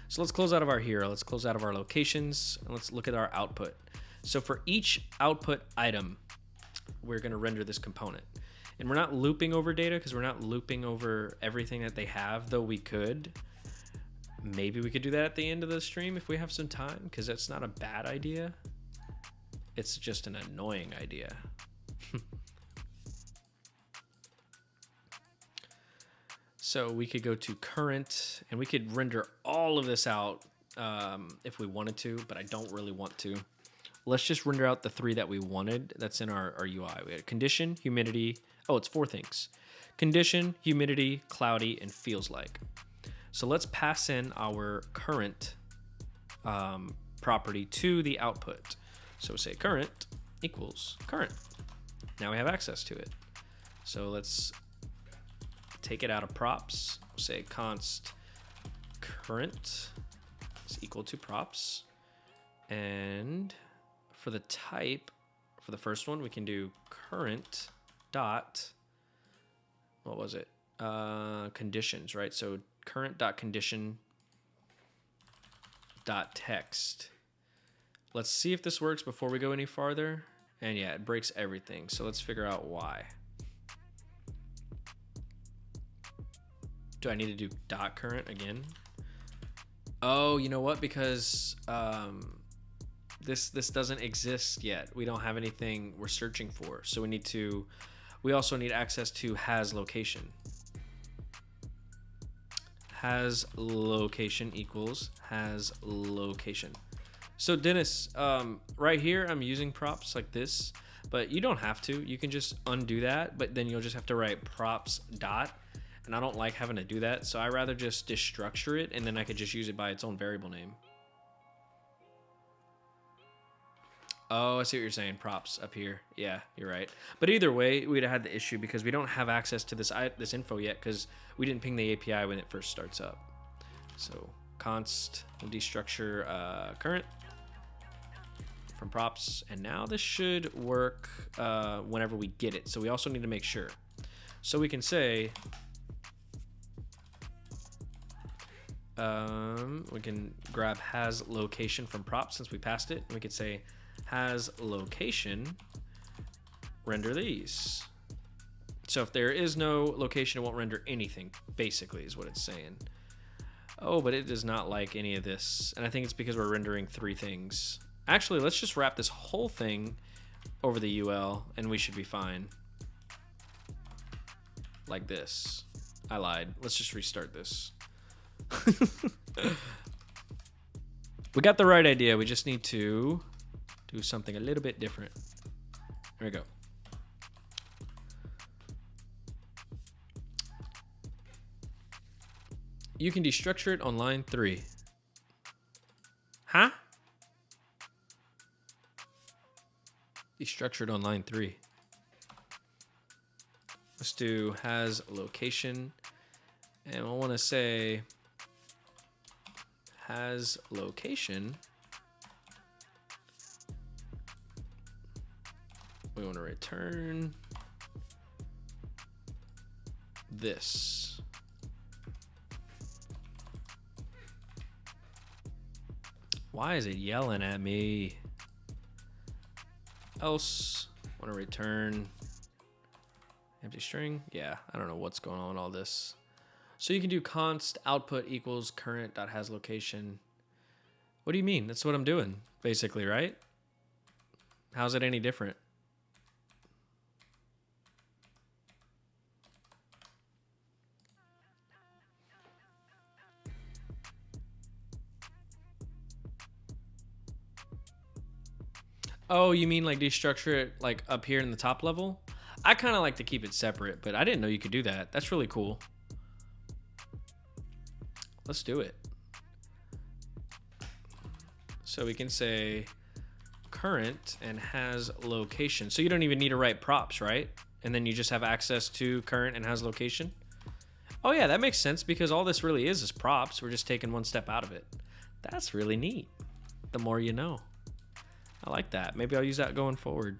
S1: So let's close out of our hero. Let's close out of our locations, and let's look at our output. So for each output item, we're going to render this component. And we're not looping over data because we're not looping over everything that they have, though we could. Maybe we could do that at the end of the stream if we have some time, because that's not a bad idea. It's just an annoying idea. So we could go to current, and we could render all of this out if we wanted to, but I don't really want to. Let's just render out the 3 that we wanted. That's in our UI. We had condition, humidity. Oh, it's 4 things. Condition, humidity, cloudy, and feels like. So let's pass in our current property to the output. So say current equals current. Now we have access to it. So let's take it out of props. We'll say const current is equal to props. And for the type, for the first one, we can do current dot, what was it? Conditions, right? So current dot condition dot text. Let's see if this works before we go any farther. And yeah, it breaks everything. So let's figure out why. Do I need to do dot current again? Oh, you know what? Because this doesn't exist yet. We don't have anything we're searching for. So we also need access to has location. Has location equals has location. So Dennis, right here, I'm using props like this, but you don't have to. You can just undo that, but then you'll just have to write props dot. And I don't like having to do that, so I rather just destructure it, and then I could just use it by its own variable name. Oh, I see what you're saying. Props up here. Yeah, you're right. But either way, we'd have had the issue because we don't have access to this info yet because we didn't ping the API when it first starts up. So const, we'll destructure current from props, and now this should work whenever we get it. So we also need to make sure. So we can say, we can grab has location from props since we passed it, and we could say has location, render these. So if there is no location, it won't render anything, basically is what it's saying. Oh, but it does not like any of this. And I think it's because we're rendering 3 things. Actually, let's just wrap this whole thing over the UL and we should be fine. Like this. I lied. Let's just restart this. We got the right idea. We just need to do something a little bit different. There we go. You can destructure it on line 3. Huh? Destructured on line 3. Let's do has location. And I want to say has location. We want to return this. Why is it yelling at me? Else, want to return empty string. Yeah, I don't know what's going on with all this. So you can do const output equals current dot has location. What do you mean? That's what I'm doing, basically, right? How's it any different? Oh, you mean like destructure it like up here in the top level? I kind of like to keep it separate, but I didn't know you could do that. That's really cool. Let's do it. So we can say current and has location. So you don't even need to write props, right? And then you just have access to current and has location. Oh yeah, that makes sense because all this really is props. We're just taking one step out of it. That's really neat. The more you know. I like that. Maybe I'll use that going forward.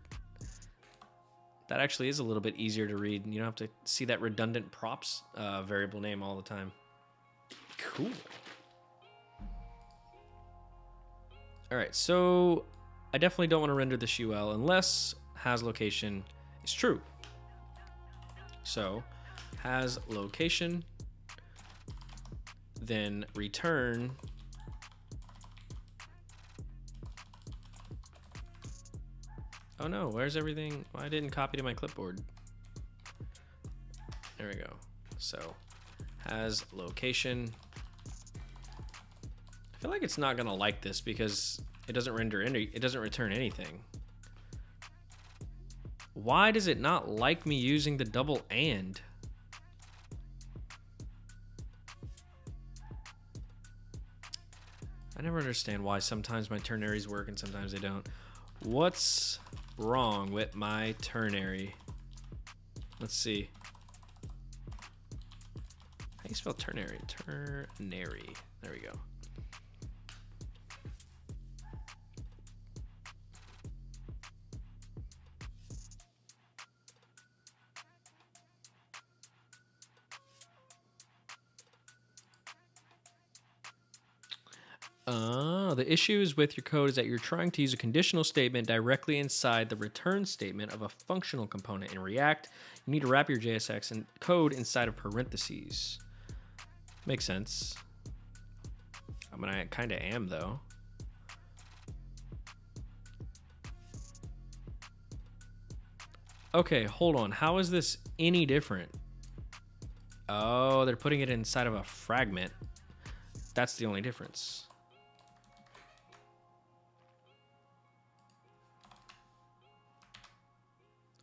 S1: That actually is a little bit easier to read. You don't have to see that redundant props variable name all the time. Cool. All right, so I definitely don't want to render this UL unless has location is true. So has location, then return oh no, where's everything? Well, I didn't copy to my clipboard. There we go. So has location. I feel like it's not gonna like this because it doesn't render any, it doesn't return anything. Why does it not like me using the double and? I never understand why sometimes my ternaries work and sometimes they don't. What's wrong with my ternary? Let's see. How do you spell ternary? Ternary. There we go. The issues with your code is that you're trying to use a conditional statement directly inside the return statement of a functional component. In React, you need to wrap your JSX and code inside of parentheses. Makes sense. I mean, I kind of am, though. Okay, hold on. How is this any different? Oh, they're putting it inside of a fragment. That's the only difference.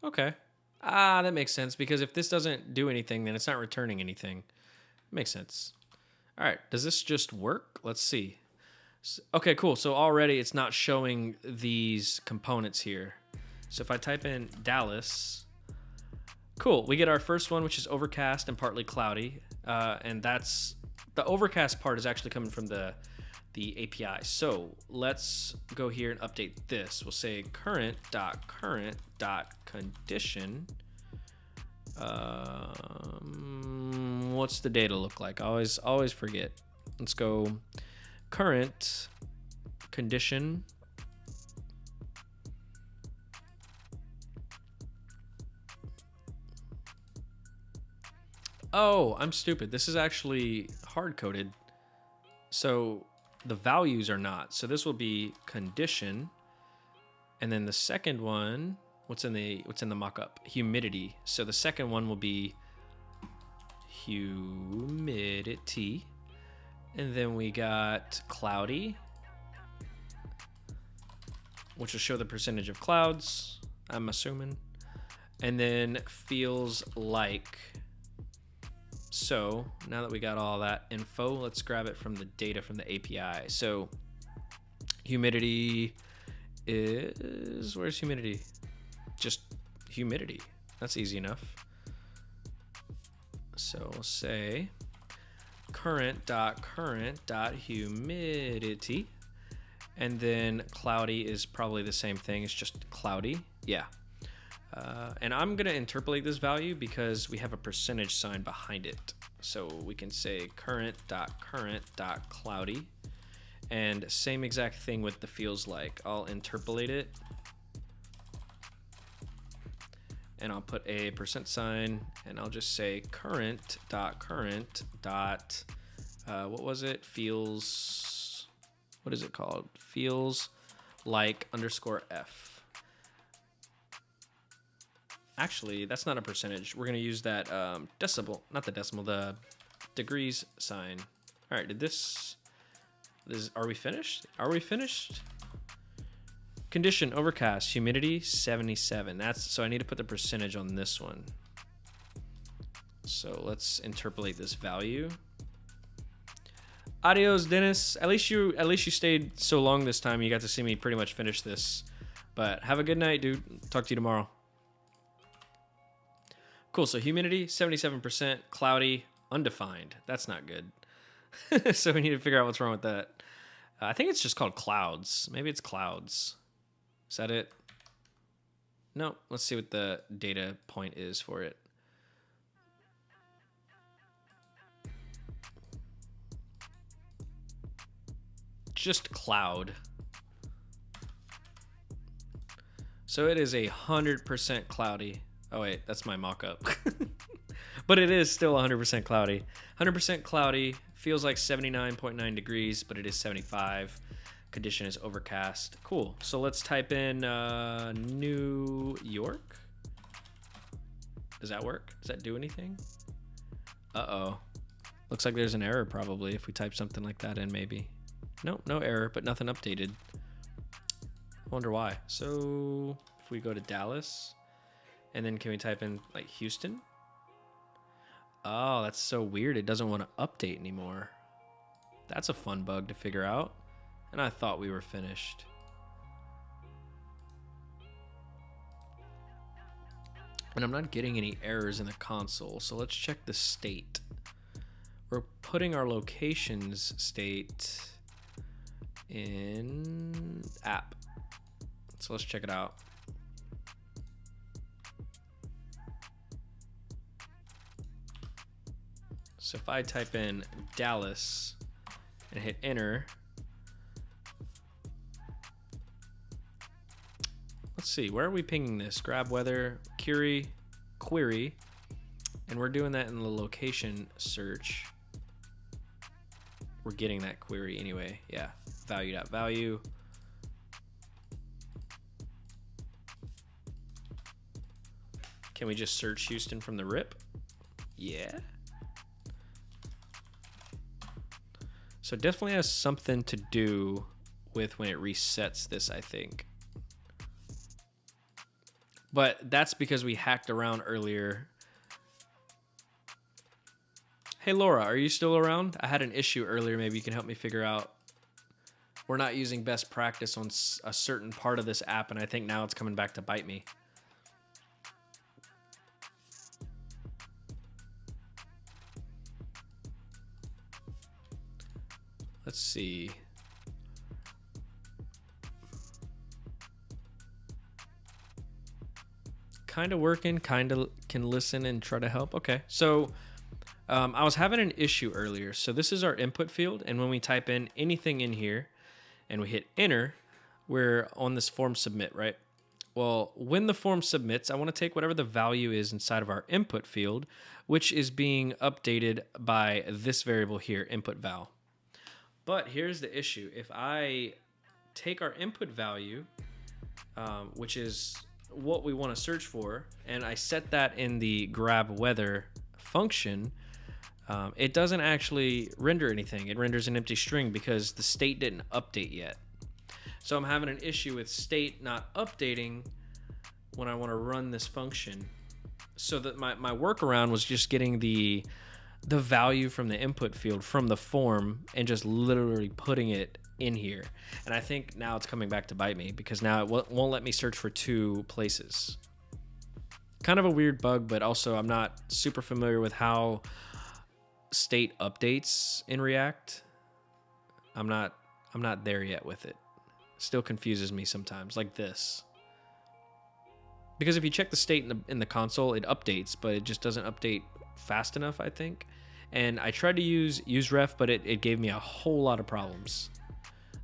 S1: Okay. Ah, that makes sense because if this doesn't do anything, then it's not returning anything. Makes sense. All right. Does this just work? Let's see. Okay, cool. So already it's not showing these components here. So if I type in Dallas, cool. We get our first one, which is overcast and partly cloudy. And that's the overcast part is actually coming from the API. So let's go here and update this. We'll say current.condition. What's the data look like? I always forget. Let's go current condition. Oh, I'm stupid. This is actually hard coded. So the values are not. So this will be condition. And then the second one, what's in the mock-up? Humidity. So the second one will be humidity. And then we got cloudy, which will show the percentage of clouds, I'm assuming. And then feels like. So now that we got all that info, let's grab it from the data from the API. So humidity is, where's humidity? Just humidity. That's easy enough. So we'll say current.humidity. And then cloudy is probably the same thing. It's just cloudy. Yeah. And I'm going to interpolate this value because we have a percentage sign behind it. So we can say current.current.cloudy. And same exact thing with the feels like. I'll interpolate it. And I'll put a percent sign. And I'll just say current.current. What was it? Feels. What is it called? Feels like _ F. Actually, that's not a percentage. We're going to use that decimal, not the decimal, the degrees sign. All right, are we finished? Are we finished? Condition, overcast, humidity, 77. So I need to put the percentage on this one. So let's interpolate this value. Adios, Dennis. At least you stayed so long this time. You got to see me pretty much finish this. But have a good night, dude. Talk to you tomorrow. Cool, so humidity, 77%, cloudy, undefined. That's not good. So we need to figure out what's wrong with that. I think it's just called clouds. Maybe it's clouds. Is that it? No, let's see what the data point is for it. Just cloud. So it is 100% cloudy. Oh wait, that's my mock-up. But it is still 100% cloudy. 100% cloudy, feels like 79.9 degrees, but it is 75. Condition is overcast. Cool, so let's type in New York. Does that work? Does that do anything? Uh-oh. Looks like there's an error probably if we type something like that in maybe. Nope, no error, but nothing updated. I wonder why. So if we go to Dallas, and then can we type in like Houston? Oh, that's so weird. It doesn't want to update anymore. That's a fun bug to figure out. And I thought we were finished. And I'm not getting any errors in the console. So let's check the state. We're putting our locations state in app. So let's check it out. So if I type in Dallas and hit enter, let's see, where are we pinging this? Grab weather, query, and we're doing that in the location search. We're getting that query anyway. Yeah, value.value. Can we just search Houston from the rip? Yeah. So it definitely has something to do with when it resets this, I think. But that's because we hacked around earlier. Hey, Laura, are you still around? I had an issue earlier. Maybe you can help me figure out. We're not using best practice on a certain part of this app, and I think now it's coming back to bite me. Let's see. Kind of working, kind of can listen and try to help. Okay, so I was having an issue earlier. So this is our input field, and when we type in anything in here and we hit enter, we're on this form submit, right? Well, when the form submits, I want to take whatever the value is inside of our input field, which is being updated by this variable here, input val. But here's the issue. If I take our input value, which is what we want to search for, and I set that in the grab weather function, it doesn't actually render anything. It renders an empty string because the state didn't update yet. So I'm having an issue with state not updating when I want to run this function. So that my workaround was just getting the value from the input field from the form and just literally putting it in here. And I think now it's coming back to bite me because now it won't let me search for two places. Kind of a weird bug, but also I'm not super familiar with how state updates in React. I'm not there yet with it. Still confuses me sometimes, like this. Because if you check the state in the console, it updates, but it just doesn't update fast enough, I think. And I tried to use ref, but it gave me a whole lot of problems.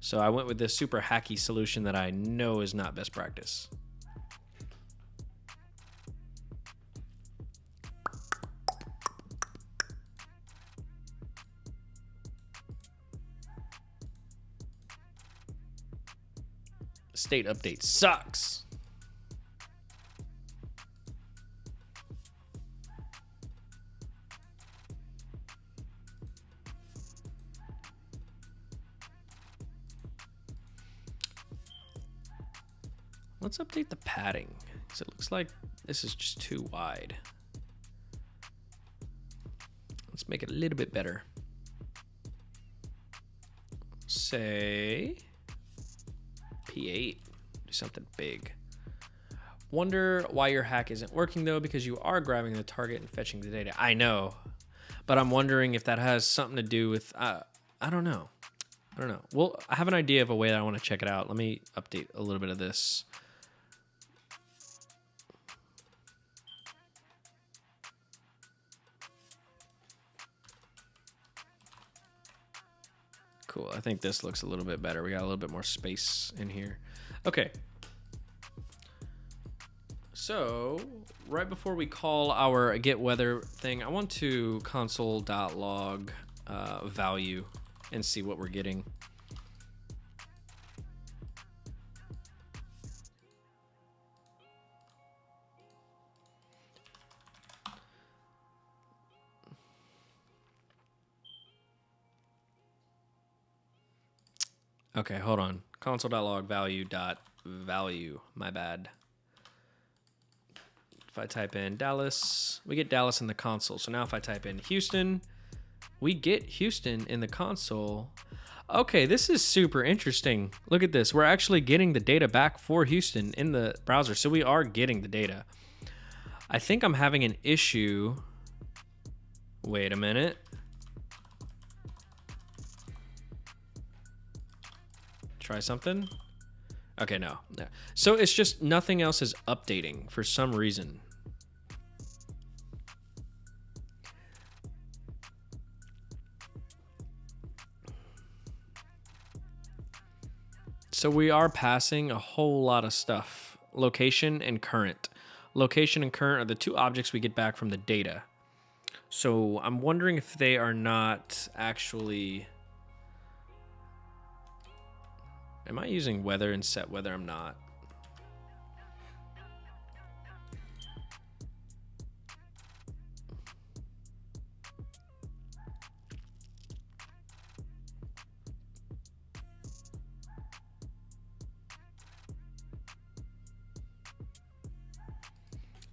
S1: So I went with this super hacky solution that I know is not best practice. State update sucks. Let's update the padding, because it looks like this is just too wide. Let's make it a little bit better. Say P8, do something big. Wonder why your hack isn't working though, because you are grabbing the target and fetching the data. I know, but I'm wondering if that has something to do with, I don't know. Well, I have an idea of a way that I want to check it out. Let me update a little bit of this. Cool. I think this looks a little bit better. We got a little bit more space in here. Okay. So right before we call our get weather thing, I want to console.log value and see what we're getting. Okay, hold on. Console.log value. My bad. If I type in Dallas, we get Dallas in the console. So now if I type in Houston, we get Houston in the console. Okay, this is super interesting. Look at this. We're actually getting the data back for Houston in the browser. So we are getting the data. I think I'm having an issue. Wait a minute. Try something. Okay, no. So it's just nothing else is updating for some reason. So we are passing a whole lot of stuff. Location and current. Location and current are the two objects we get back from the data. So I'm wondering if they are not actually... Am I using weather and set weather? I'm not.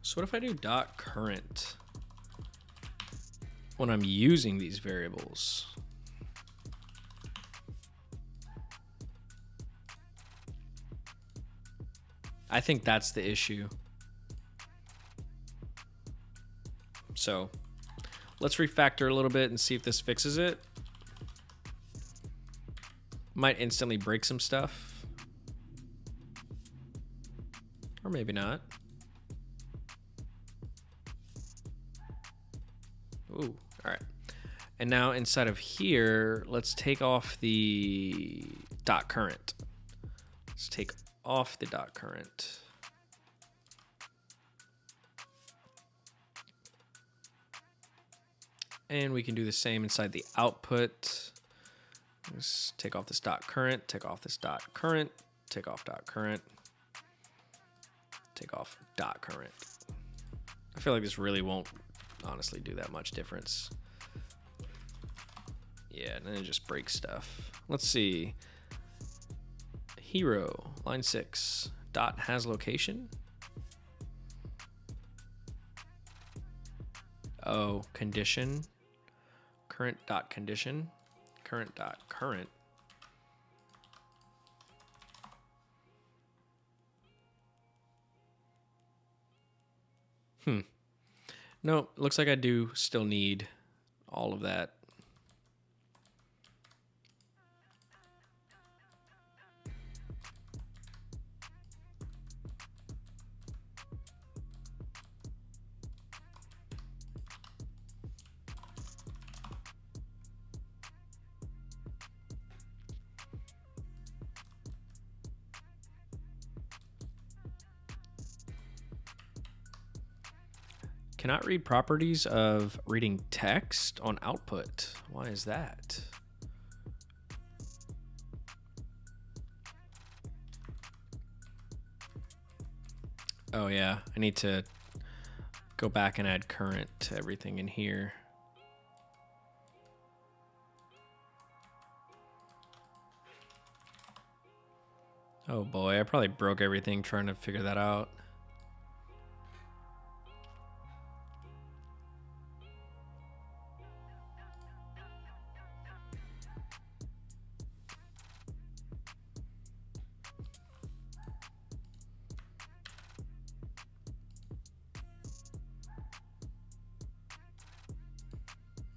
S1: So what if I do dot current when I'm using these variables? I think that's the issue. So let's refactor a little bit and see if this fixes it. Might instantly break some stuff. Or maybe not. Ooh, all right. And now inside of here, let's take off the dot current. Let's take off the dot current. And we can do the same inside the output. Let's take off this dot current, take off this dot current, take off dot current, take off dot current. I feel like this really won't honestly do that much difference. Yeah, and then it just breaks stuff. Let's see. Hero, line 6, dot has location. Oh, condition. Current dot condition. Current dot current. No, looks like I do still need all of that. Cannot read properties of reading text on output. Why is that? Oh yeah, I need to go back and add current to everything in here. Oh boy, I probably broke everything trying to figure that out.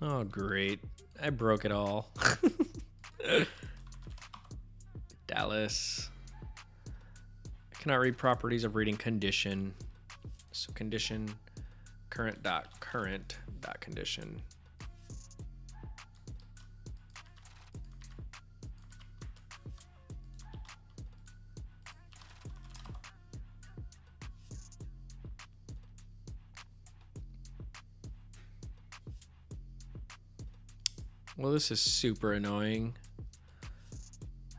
S1: Oh, great. I broke it all. Dallas. I cannot read properties of reading condition. So condition current dot condition. Well, this is super annoying.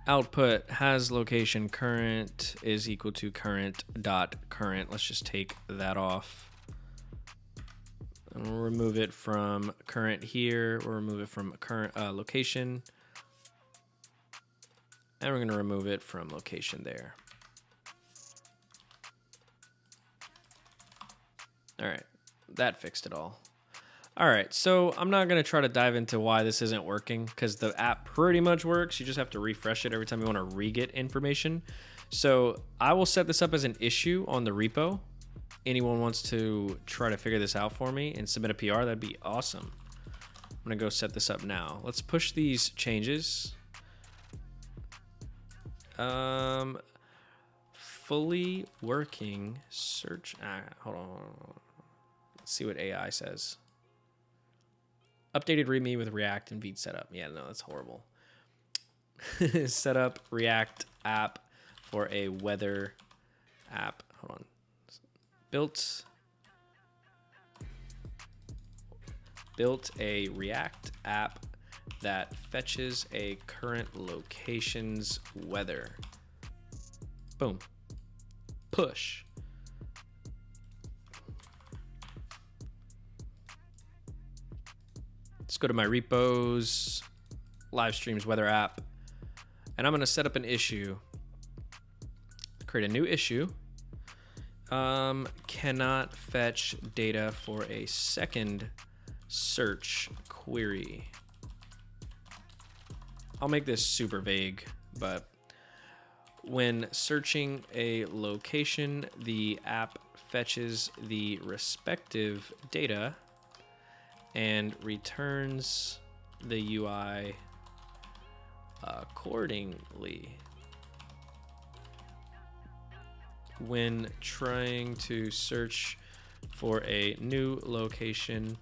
S1: Output has location current is equal to current dot current. Let's just take that off. And we'll remove it from current here. We'll remove it from current location. And we're going to remove it from location there. All right, that fixed it all. All right, so I'm not going to try to dive into why this isn't working because the app pretty much works. You just have to refresh it every time you want to re-get information. So I will set this up as an issue on the repo. Anyone wants to try to figure this out for me and submit a PR, that'd be awesome. I'm going to go set this up now. Let's push these changes. Fully working search. Hold on. Let's see what AI says. Updated README with React and Vite setup. Yeah, no, that's horrible. Set up React app for a weather app. Hold on. Built a React app that fetches a current location's weather. Boom. Push. Let's go to my repos, Livestream's weather app, and I'm going to set up an issue. Create a new issue. Cannot fetch data for a second search query. I'll make this super vague, but when searching a location, the app fetches the respective data and returns the UI accordingly when trying to search for a new location.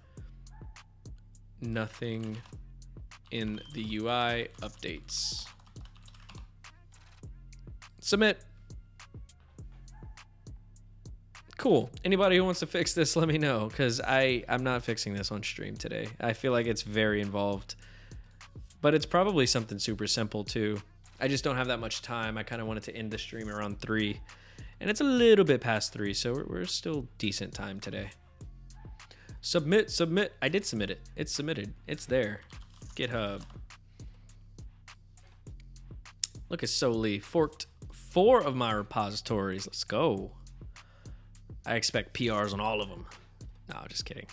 S1: Nothing in the UI updates. Submit. Cool. Anybody who wants to fix this, let me know, because I'm not fixing this on stream today. I feel like it's very involved, but it's probably something super simple too. I just don't have that much time. I kind of wanted to end the stream around 3, and it's a little bit past 3, so we're still decent time today. Submit. I did submit it. It's submitted. It's there. GitHub. Look at Soli forked 4 of my repositories. Let's go. I expect PRs on all of them. No, just kidding.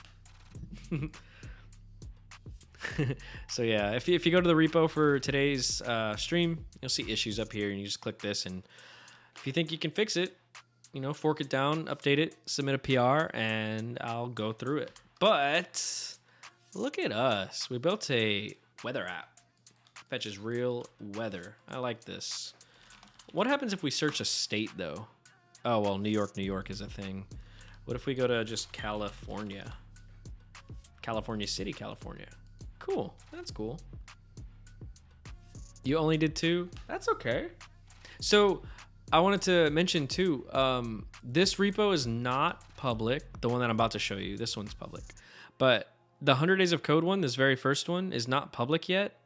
S1: So yeah, if you go to the repo for today's stream, you'll see issues up here, and you just click this, and if you think you can fix it, you know, fork it down, update it, submit a PR, and I'll go through it. But look at us. We built a weather app. Fetches real weather. I like this. What happens if we search a state though? Oh, well, New York is a thing. What if we go to just California? California City, California. Cool. That's cool. You only did 2? That's okay. So I wanted to mention too, this repo is not public. The one that I'm about to show you, this one's public. But the 100 Days of Code one, this very first one, is not public yet.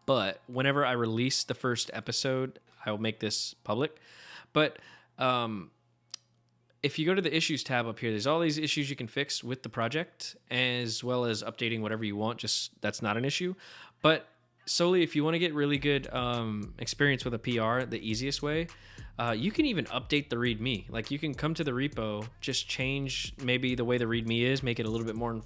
S1: But whenever I release the first episode, I will make this public. But if you go to the issues tab up here, there's all these issues you can fix with the project, as well as updating whatever you want. Just that's not an issue. But solely if you want to get really good experience with a PR, the easiest way, you can even update the README. Like you can come to the repo, just change maybe the way the README is, make it a little bit more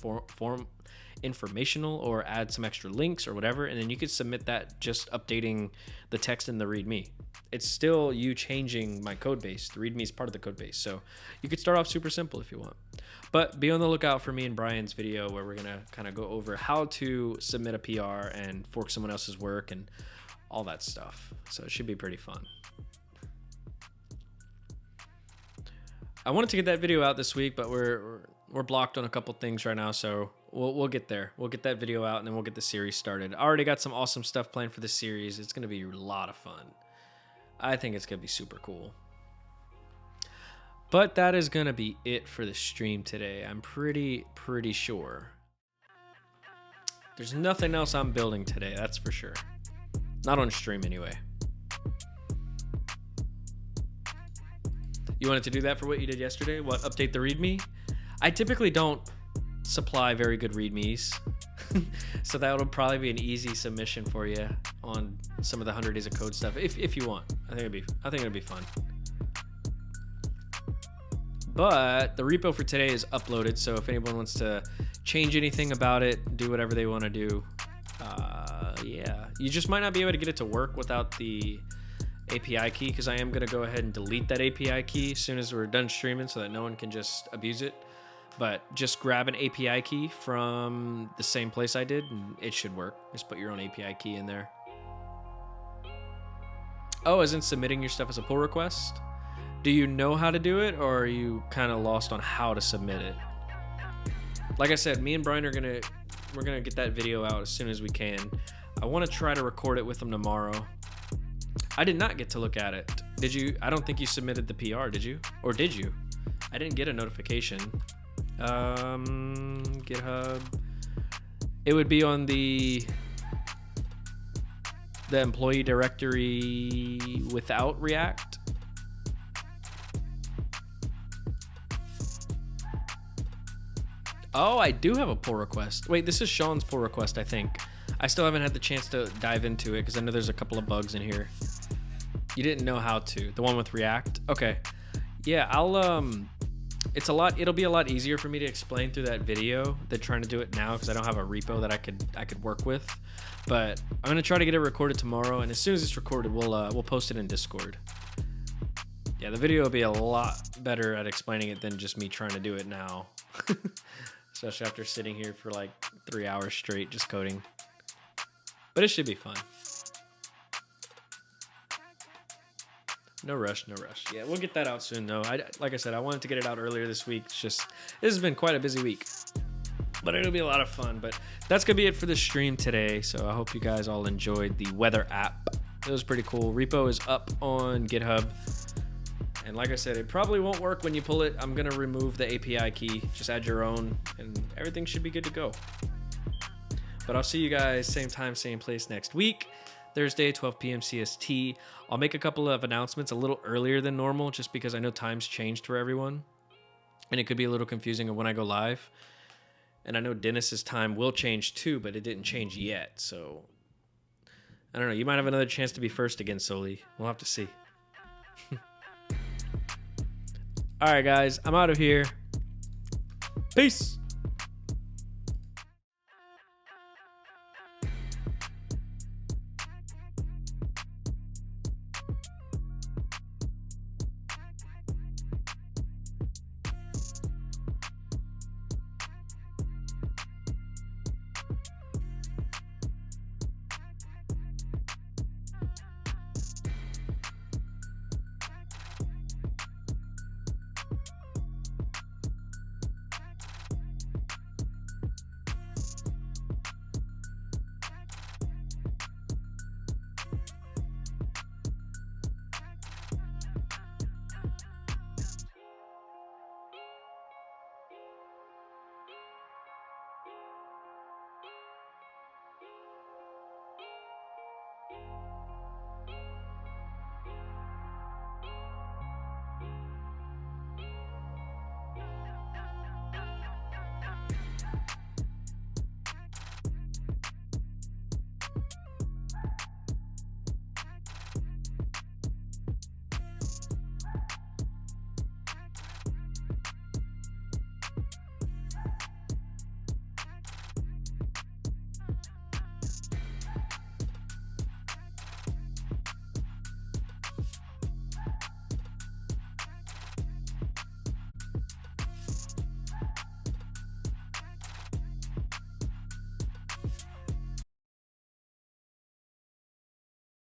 S1: informational, or add some extra links or whatever, and then you could submit that just updating the text in the README. It's still you changing my code base. The README is part of the code base, so you could start off super simple if you want. But be on the lookout for me and Brian's video where we're gonna kind of go over how to submit a PR and fork someone else's work and all that stuff. So it should be pretty fun. I wanted to get that video out this week, but we're blocked on a couple things right now, so we'll get there. We'll get that video out, and then we'll get the series started. I already got some awesome stuff planned for this series. It's gonna be a lot of fun. I think it's gonna be super cool. But that is gonna be it for the stream today. I'm pretty sure. There's nothing else I'm building today, that's for sure. Not on stream anyway. You wanted to do that for what you did yesterday? What, update the README? I typically don't supply very good READMEs. So that would probably be an easy submission for you on some of the 100 Days of Code stuff, if you want. I think it'd be fun. But the repo for today is uploaded, so if anyone wants to change anything about it, do whatever they want to do, yeah. You just might not be able to get it to work without the API key, because I am going to go ahead and delete that API key as soon as we're done streaming so that no one can just abuse it. But just grab an API key from the same place I did, and it should work. Just put your own API key in there. Oh, as in submitting your stuff as a pull request? Do you know how to do it, or are you kind of lost on how to submit it? Like I said, me and Brian we're gonna get that video out as soon as we can. I want to try to record it with them tomorrow. I did not get to look at it. Did you? I don't think you submitted the PR, did you? Or did you? I didn't get a notification. GitHub. It would be on the employee directory without React. Oh, I do have a pull request. Wait, this is Sean's pull request, I think. I still haven't had the chance to dive into it because I know there's a couple of bugs in here. You didn't know how to. The one with React? Okay. Yeah, it'll be a lot easier for me to explain through that video than trying to do it now because I don't have a repo that I could work with. But I'm gonna try to get it recorded tomorrow, and as soon as it's recorded, we'll post it in Discord. Yeah, the video will be a lot better at explaining it than just me trying to do it now. Especially after sitting here for like 3 hours straight just coding. But it should be fun. No rush, no rush. Yeah, we'll get that out soon, though. Like I said, I wanted to get it out earlier this week. It's just, this has been quite a busy week. But it'll be a lot of fun. But that's going to be it for the stream today. So I hope you guys all enjoyed the weather app. It was pretty cool. Repo is up on GitHub. And like I said, it probably won't work when you pull it. I'm going to remove the API key. Just add your own, and everything should be good to go. But I'll see you guys same time, same place next week. Thursday, 12 p.m. CST. I'll make a couple of announcements a little earlier than normal just because I know time's changed for everyone. And it could be a little confusing of when I go live. And I know Dennis's time will change too, but it didn't change yet. So, I don't know. You might have another chance to be first again, Soli. We'll have to see. All right, guys. I'm out of here. Peace.